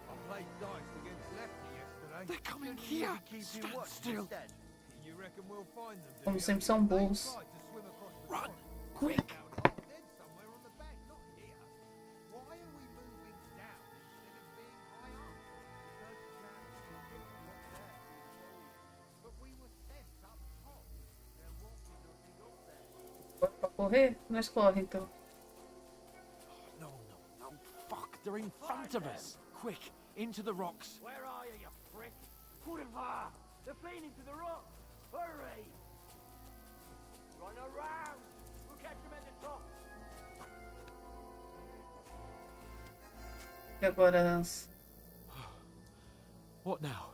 I played dice against Lefty yesterday. They're coming here! Stand still! You reckon we'll find them? Como sempre são burros. Run! Quick! Then somewhere on the bank, not here. Why are we moving down instead of being high up? But we were sent up top. There won't be nothing up there. Bora pra correr? Nós corre, então. No, no, no. Fuck! They're in front of us! Quick! Into the rocks! Where are you, you prick? Put-em-var! They're fleeing into the rock! Hurry! Run around! We'll catch them at the top! E agora, Hans? What now?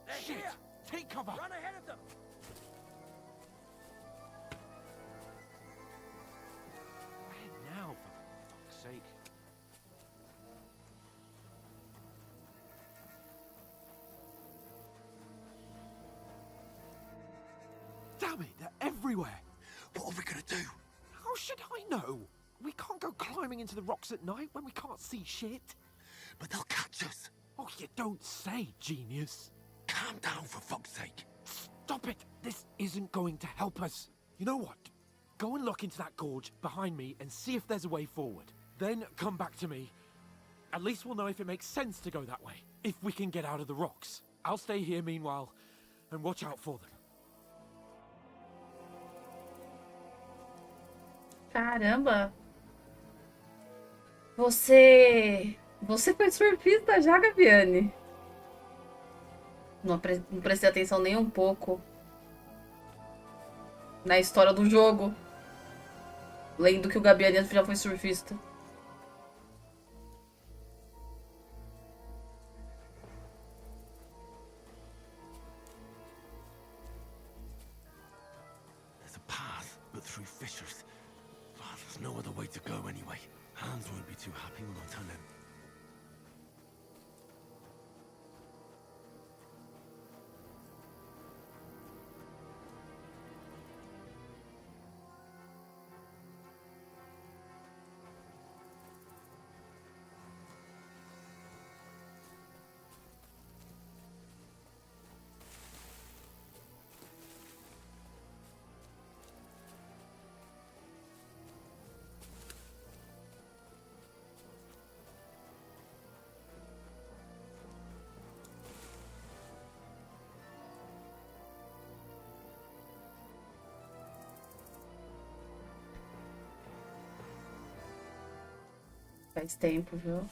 They're Shit! here! Take cover! Run ahead of them! Where now, for fuck's sake? Damn it! They're everywhere! What are we gonna do? How should I know? We can't go climbing into the rocks at night when we can't see shit. But they'll catch us. Oh, you don't say, genius. Calm down, for fuck's sake. Stop it! This isn't going to help us. You know what? Go and look into that gorge behind me and see if there's a way forward. Then come back to me. At least we'll know if it makes sense to go that way. If we can get out of the rocks. I'll stay here meanwhile and watch out for them. Caramba! Você foi surfista já, Gaviane? Não prestei atenção nem um pouco na história do jogo. Lendo que o Gaviane já foi surfista. There's a path, but through fissures. Oh, there's no other way to go anyway. Hans won't be too happy when I tell him. Faz tempo, viu?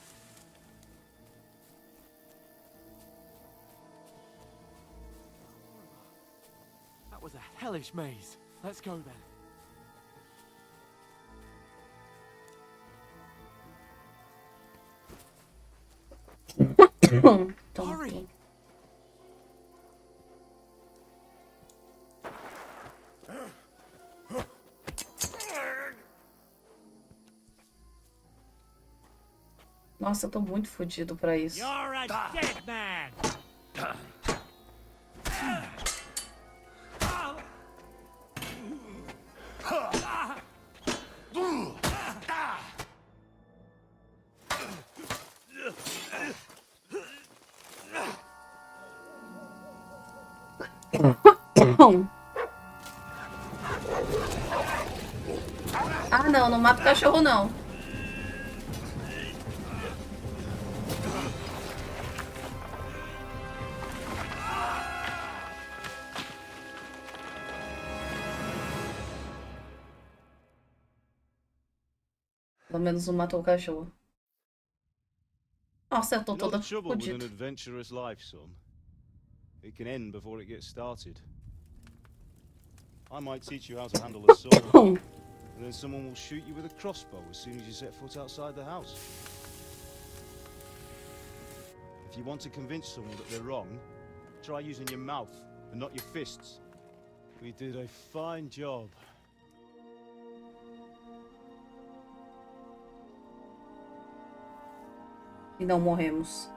That was a hellish maze. Let's go then. Hurry! Nossa, eu tô muito fodido pra isso. You're a dead man. Ah, não, não mata o cachorro, não. Pelo menos não matou o cachorro. Nossa, eu tô You know toda the trouble with an fodida. adventurous life, son? It can end before it gets started. I might teach you how to handle a sword, and then someone will shoot you with a crossbow as soon as you set foot outside the house. If you want to convince someone that they're wrong, try using your mouth and not your fists. We did a fine job. E não morremos.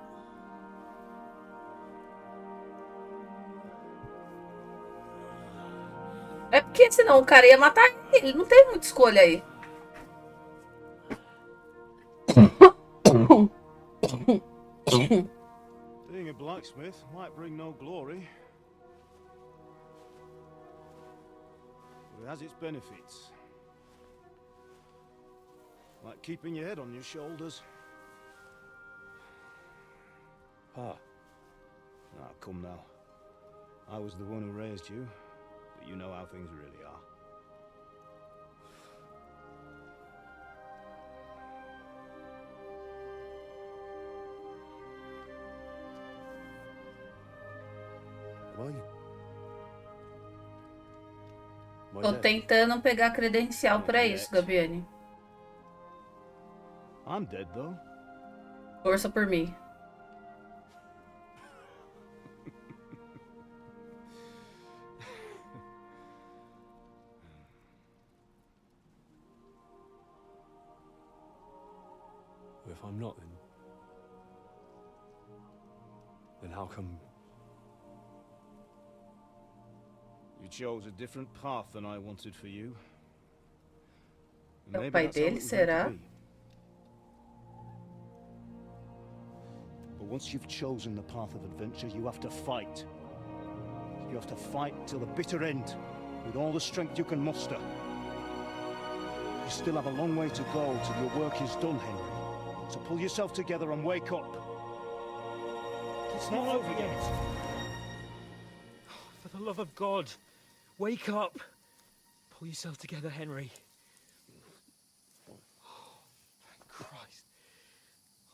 É porque senão o cara ia matar ele. Não teve muita escolha aí. Being a blacksmith might bring no glory, but it has its benefits. Like keeping your head on your shoulders. Ah, come now. I was the one who raised you, but you know how things really are. Tô tentando pegar credencial pra isso, Gabiane. I'm dead though. Torça por mim. Well, if I'm not, then how come you chose a different path than I wanted for you? And É o maybe pai that's how it dele, was meant to será? be. But once you've chosen the path of adventure, you have to fight. You have to fight till the bitter end, with all the strength you can muster. You still have a long way to go till your work is done, Henry. So pull yourself together and wake up. It's not over yet. For the love of God, wake up. Pull yourself together, Henry. Oh, thank Christ.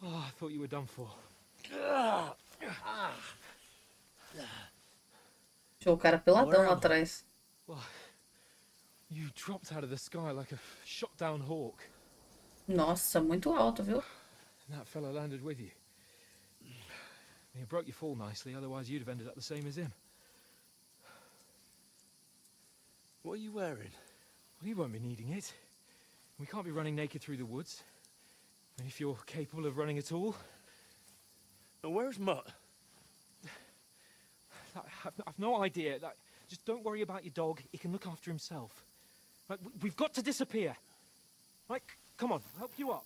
Oh, I thought you were done for. Deixou o cara peladão lá atrás. Well, you dropped out of the sky like a shot down hawk. Nossa, muito alto, viu? And that fella landed with you. You broke your fall nicely, otherwise you'd have ended up the same as him. What are you wearing? Well, you won't be needing it. We can't be running naked through the woods. And if you're capable of running at all. And where's Mutt? I've no idea. Just don't worry about your dog. He can look after himself. Right, we've got to disappear. Right, come on, I'll help you up.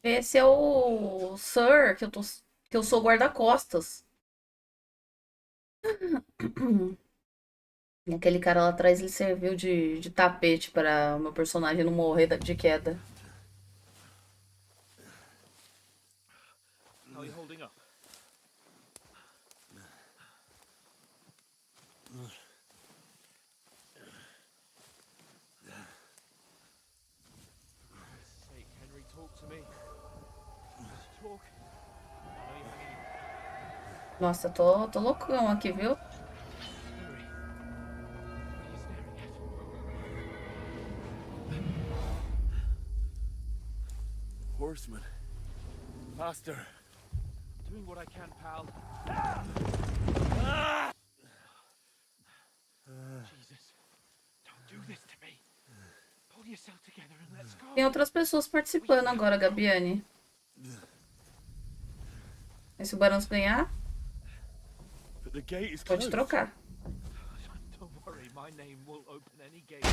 Esse é o Sir, que eu sou guarda-costas. E aquele cara lá atrás, ele serviu de tapete para o meu personagem não morrer de queda. How are you holding up? Nossa, tô loucão aqui, viu? Horseman. Faster. Doing what I can, pal. Jesus. Don't do this to me. Pull yourself together and let's go. Tem outras pessoas participando agora, Gabiane. E se o Barão ganhar, But the gate is pode closed. trocar. Don't worry, my name will open any gate.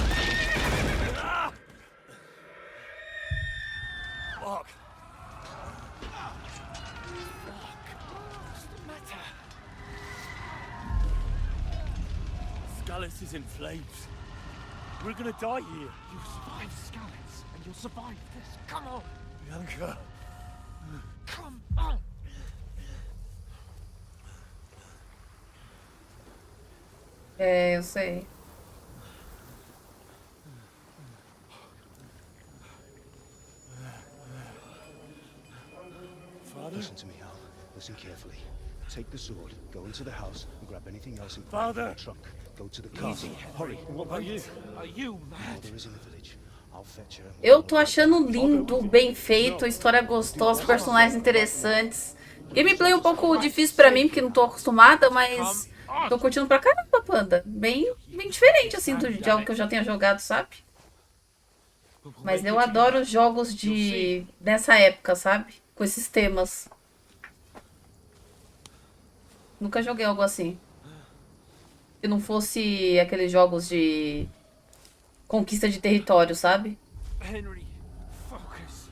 Fuck. What's the matter? Scallis is in flames. We're gonna die here. You survived Scallops, and you'll survive this. Come on. Bianca. Come on. É, eu sei. Listen to me, Hal. Listen carefully. Take the sword, go into the house, and grab anything else in Father! the trunk. Go to the castle. Hurry. What about you? Are you mad? Mother is in the village. I'll fetch her. Eu tô achando lindo, bem feito, história gostosa, personagens interessantes. Gameplay um pouco difícil pra mim, porque não tô acostumada, mas tô curtindo pra caramba, Panda. Bem diferente, assim, de algo que eu já tenha jogado, sabe? Mas eu adoro jogos dessa época, sabe? Com esses temas. Nunca joguei algo assim. Que não fosse aqueles jogos de conquista de território, sabe? Henry, focus.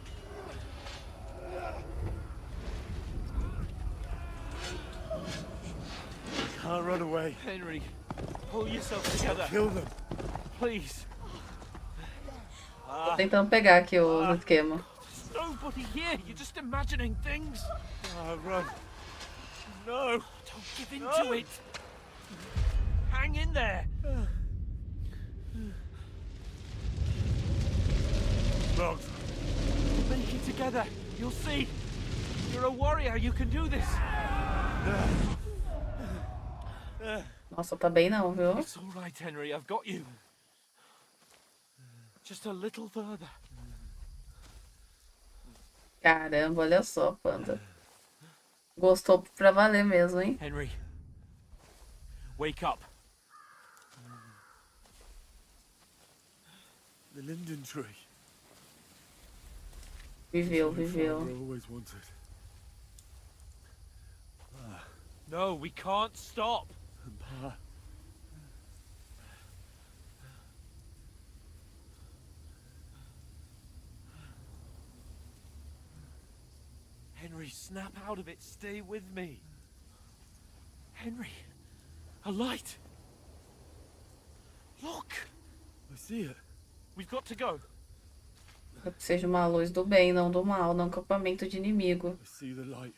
Can't run away. Henry, pull yourself together. Kill them. Please. Tô tentando pegar aqui o esquema. There's nobody here. You're just imagining things. Run. No. Don't give in to it. Hang in there. Wrong. Make it together. You'll see. You're a warrior. You can do this. Nossa, tá bem não, viu? It's all right, Henry. I've got you. Just a little further. Caramba, olha só, Panda. Gostou pra valer mesmo, hein? Henry, wake up. The linden tree. Viveu, Father viveu. always wanted. No, we can't stop. Pa. Henry, snap out of it. Stay with me. Henry, a light. Look. I see it. We've got to go. Que seja uma luz do bem, não do mal, não acampamento de inimigo. I see the light.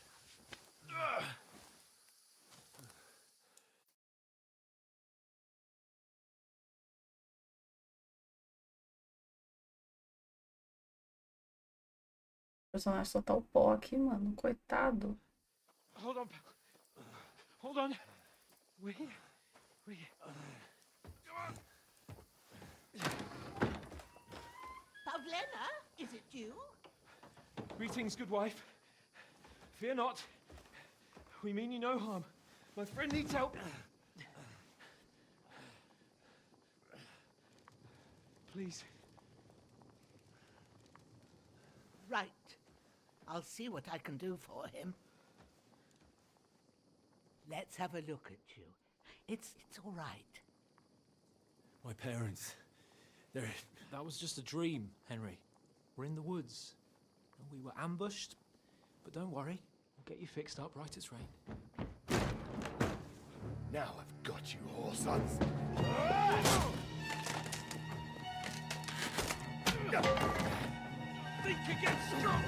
O personagem só tá o pó aqui, mano. Coitado. Hold on. Hold on. We. Pavlena, is it you? Greetings, good wife. Fear not. We mean you no harm. My friend needs help. Please. Right. I'll see what I can do for him. Let's have a look at you. It's all right. My parents, they're... That was just a dream, Henry. We're in the woods. And we were ambushed. But don't worry, we'll get you fixed up right as rain. Now I've got you, whore sons. Think again, strong.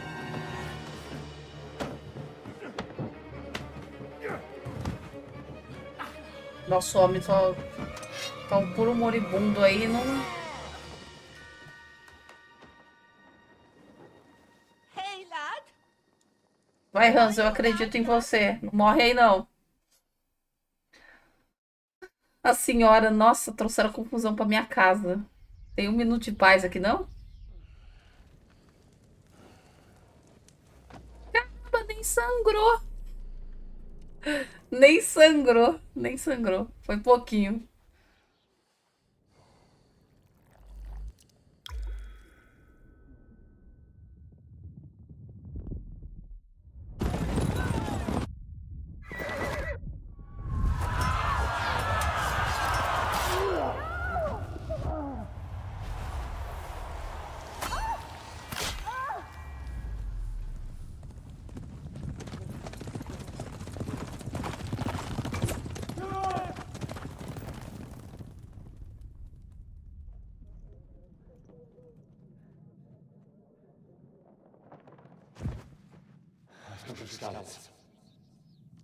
Nosso homem só tá um puro moribundo aí, não. Hey, lad. Vai, Hans, eu acredito em você. Não morre aí, não. A senhora, nossa, trouxeram confusão pra minha casa. Tem um minuto de paz aqui, não? Caramba, nem sangrou. Nem sangrou. Nem sangrou. Foi pouquinho.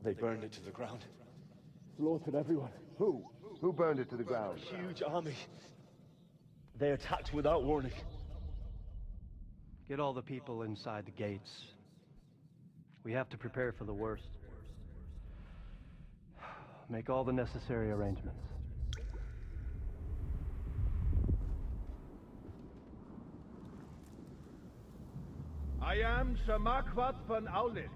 They burned it to the ground. Slaughtered everyone. Who? Who burned it to the ground? A huge army. They attacked without warning. Get all the people inside the gates. We have to prepare for the worst. Make all the necessary arrangements. I am Sir Marquardt von Aulitz.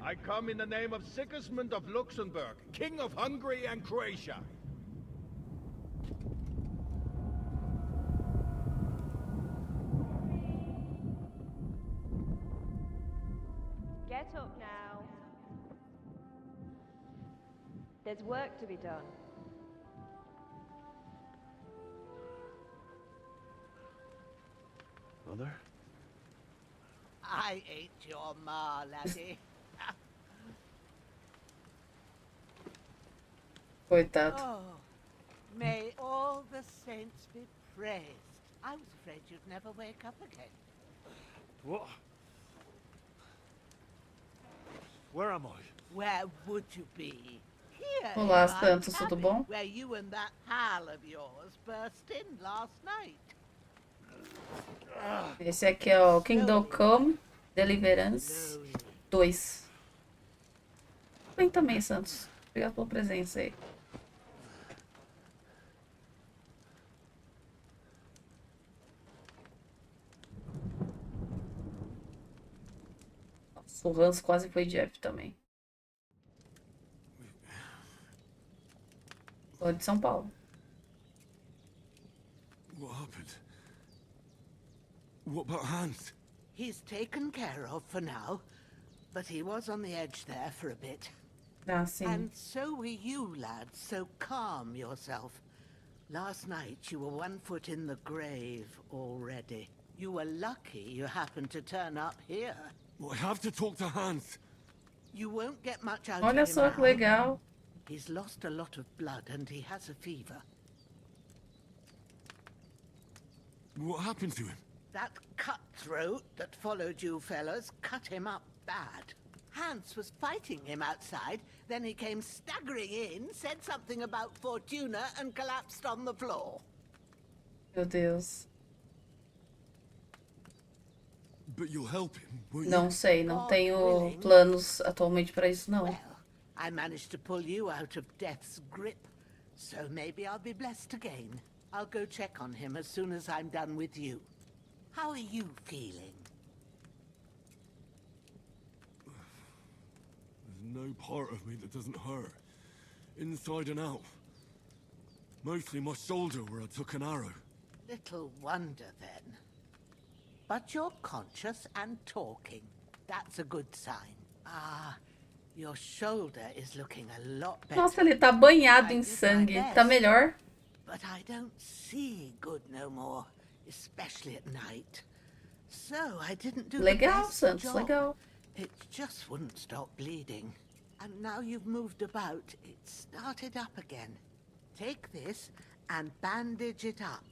I come in the name of Sigismund of Luxembourg, King of Hungary and Croatia. Get up now. There's work to be done. Mother? I ain't your ma, laddie. Coitado. Oh, may all the saints be praised. I was afraid you'd never wake up again. What? Where am I? Where would you be? Here in Olá, my Santos, tudo cabin, bom? where you and that pal of yours burst in last night. Esse aqui é o Kingdom Come Deliverance 2. Bem também, Santos. Obrigado pela presença aí. Nossa, o Hans quase foi Jeff também. Sou de São Paulo. What happened? What about Hans? He's taken care of for now, but he was on the edge there for a bit. Ah, sim. And so were you, lad, so calm yourself. Last night you were 1 foot in the grave already. You were lucky you happened to turn up here. Well, I have to talk to Hans. You won't get much out Olha of him só que now. legal. He's lost a lot of blood and he has a fever. What happened to him? That cutthroat that followed you fellas cut him up bad. Hans was fighting him outside, then he came staggering in, said something about Fortuna and collapsed on the floor. Meu Deus. But you'll help him, won't Não you? sei, não tenho planos atualmente para isso, não. I managed to pull you out of death's grip, so maybe I'll be blessed again. I'll go check on him as soon as I'm done with you. How are you feeling? There's no part of me that doesn't hurt. Inside and out. Mostly my shoulder where I took an arrow. Little wonder then. But you're conscious and talking. That's a good sign. Ah, your shoulder is looking a lot better. Nossa, ele tá banhado em sangue. Tá melhor? But I don't see good no more, especially at night. So I didn't do the Legal, best Santos, job. legal. It just wouldn't stop bleeding. And now you've moved about, it started up again. Take this and bandage it up.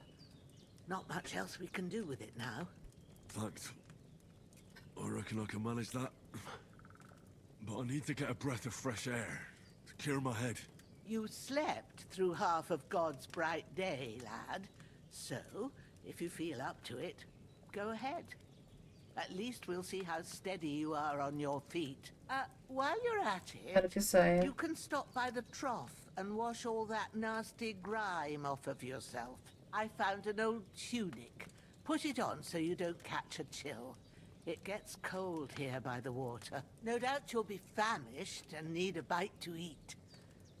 Not much else we can do with it now. Thanks. I reckon I can manage that. But I need to get a breath of fresh air to clear my head. You slept through half of God's bright day, lad. So, if you feel up to it, go ahead. At least we'll see how steady you are on your feet. While you're at Quero que saia. you can stop by the trough and wash all that nasty grime off of yourself. I found an old tunic. Put it on so you don't catch a chill. It gets cold here by the water. No doubt you'll be famished and need a bite to eat.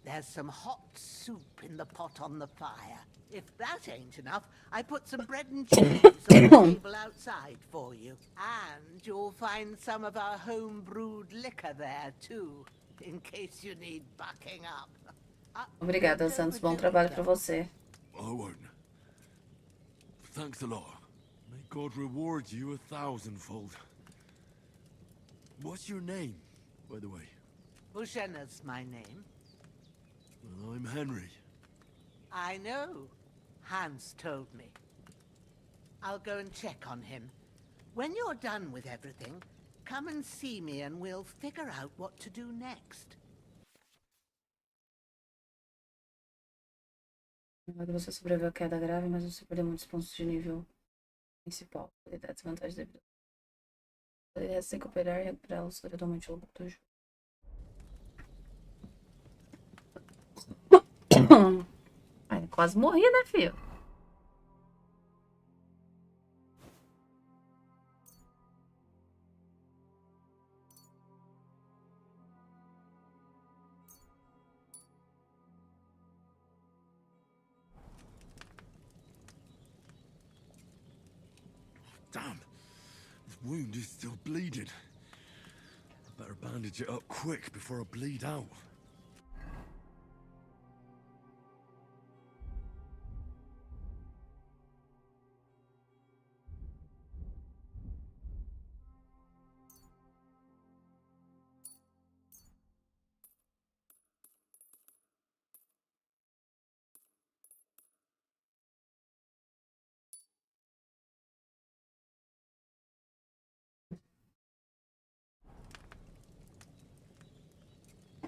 There's some hot soup in the pot on the fire. If that ain't enough, I put some bread and cheese on the table outside for you. And you'll find some of our home-brewed liquor there, too, in case you need bucking up. Obrigada, Santos. Bom trabalho pra você. I won't. Thanks a lot. May God reward you 1,000-fold. What's your name, by the way? Bushena's my name. Well, I'm Henry. I know. Hans told me. I'll go and check on him. When you're done with everything, come and see me and we'll figure out what to do next. Você sobreviveu à queda grave, mas você perdeu muitos pontos de nível principal. Ele dá desvantagem devido. Ele resta se recuperar e recuperá-los gradualmente ao longo do jogo. Ai, quase morri, né, filho? Damn. This wound is still bleeding. I better bandage it up quick before I bleed out.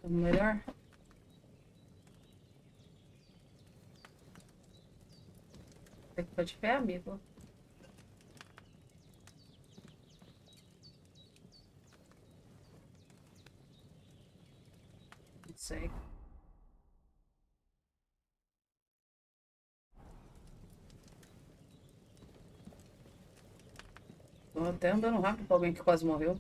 Melhor. Tem que pode ver, amigo. Não sei. Tô até andando rápido pra alguém que quase morreu.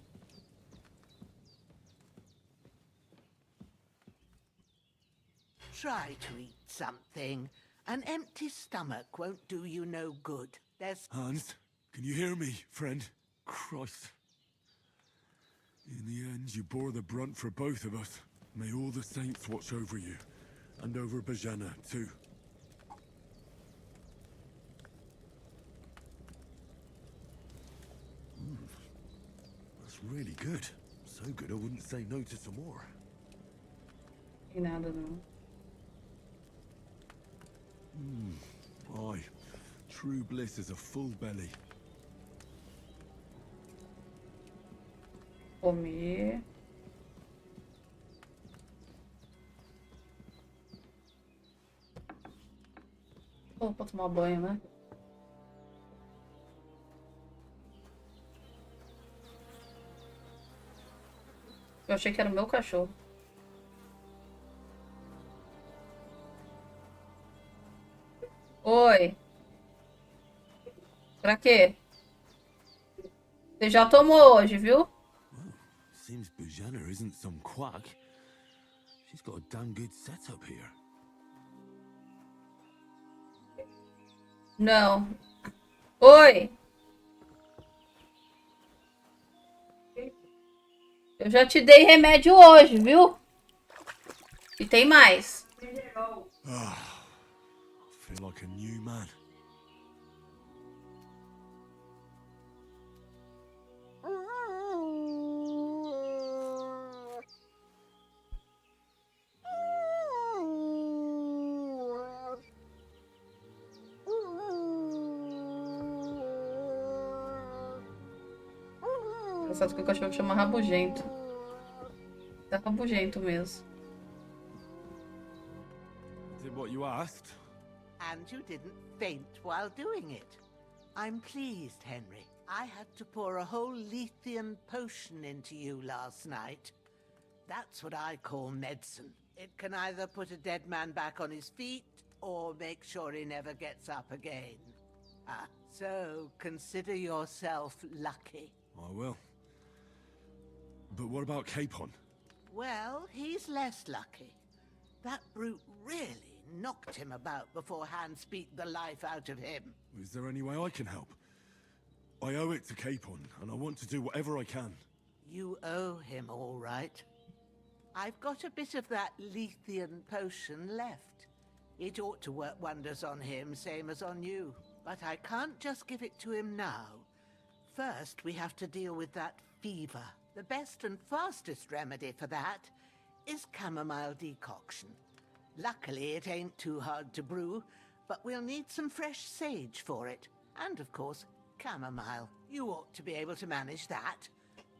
Try to eat something. An empty stomach won't do you no good. There's... Hans, can you hear me, friend? Christ. In the end, you bore the brunt for both of us. May all the saints watch over you. And over Bajana, too. That's really good. So good I wouldn't say no to some more. E nada, não. Aye. True bliss is a full belly. Comer. Vou pra tomar banho, né? Eu achei que era o meu cachorro. Oi. Pra quê? Você já tomou hoje, viu? Seems Bajana isn't some quack. She's got a damn good setup here. Não. Oi. Eu já te dei remédio hoje, viu? E tem mais. I feel like a new man. Engraçado que o cachorro chama rabugento. Tá rabugento mesmo. Did what you asked? And you didn't faint while doing it. I'm pleased, Henry. I had to pour a whole Lethean potion into you last night. That's what I call medicine. It can either put a dead man back on his feet, or make sure he never gets up again. So consider yourself lucky. I will. But what about Capon? Well, he's less lucky. That brute really knocked him about before Hans beat the life out of him. Is there any way I can help? I owe it to Capon, and I want to do whatever I can. You owe him, all right. I've got a bit of that Lethean potion left. It ought to work wonders on him, same as on you. But I can't just give it to him now. First, we have to deal with that fever. The best and fastest remedy for that is chamomile decoction. Luckily, it ain't too hard to brew, but we'll need some fresh sage for it. And, of course, chamomile. You ought to be able to manage that.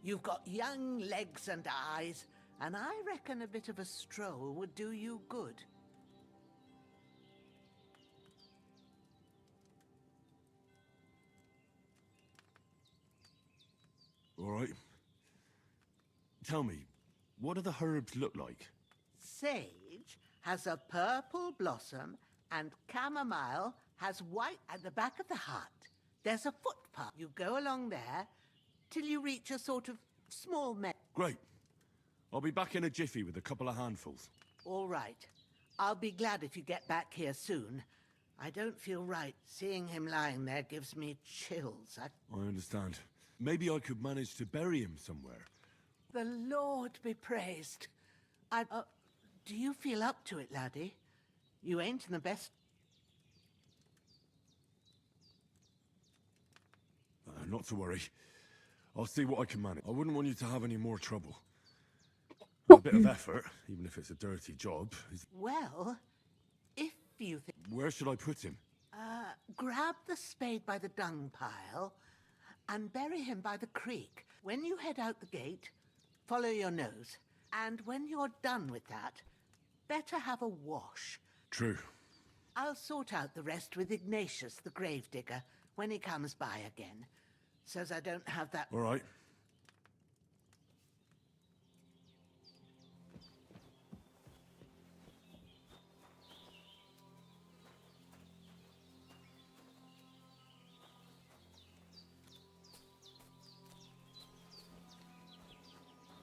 You've got young legs and eyes, and I reckon a bit of a stroll would do you good. All right. Tell me, what do the herbs look like? Sage has a purple blossom, and chamomile has white at the back of the hut. There's a footpath. You go along there till you reach a sort of small meadow. Great. I'll be back in a jiffy with a couple of handfuls. All right. I'll be glad if you get back here soon. I don't feel right. Seeing him lying there gives me chills. I understand. Maybe I could manage to bury him somewhere. The Lord be praised. Do you feel up to it, laddie? You ain't in the best... Not to worry. I'll see what I can manage. I wouldn't want you to have any more trouble. A bit of effort, even if it's a dirty job, is... Well, if you think... Where should I put him? Grab the spade by the dung pile and bury him by the creek. When you head out the gate, follow your nose. And when you're done with that, better have a wash. True. I'll sort out the rest with Ignatius, the gravedigger, when he comes by again. Says I don't have that... All right.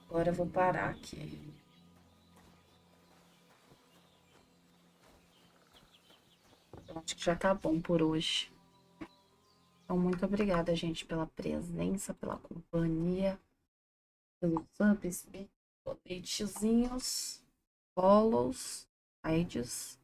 Agora eu vou parar aqui. Eu acho que já tá bom por hoje. Então, muito obrigada, gente, pela presença, pela companhia, pelos subs, donatezinhos, follows, aids.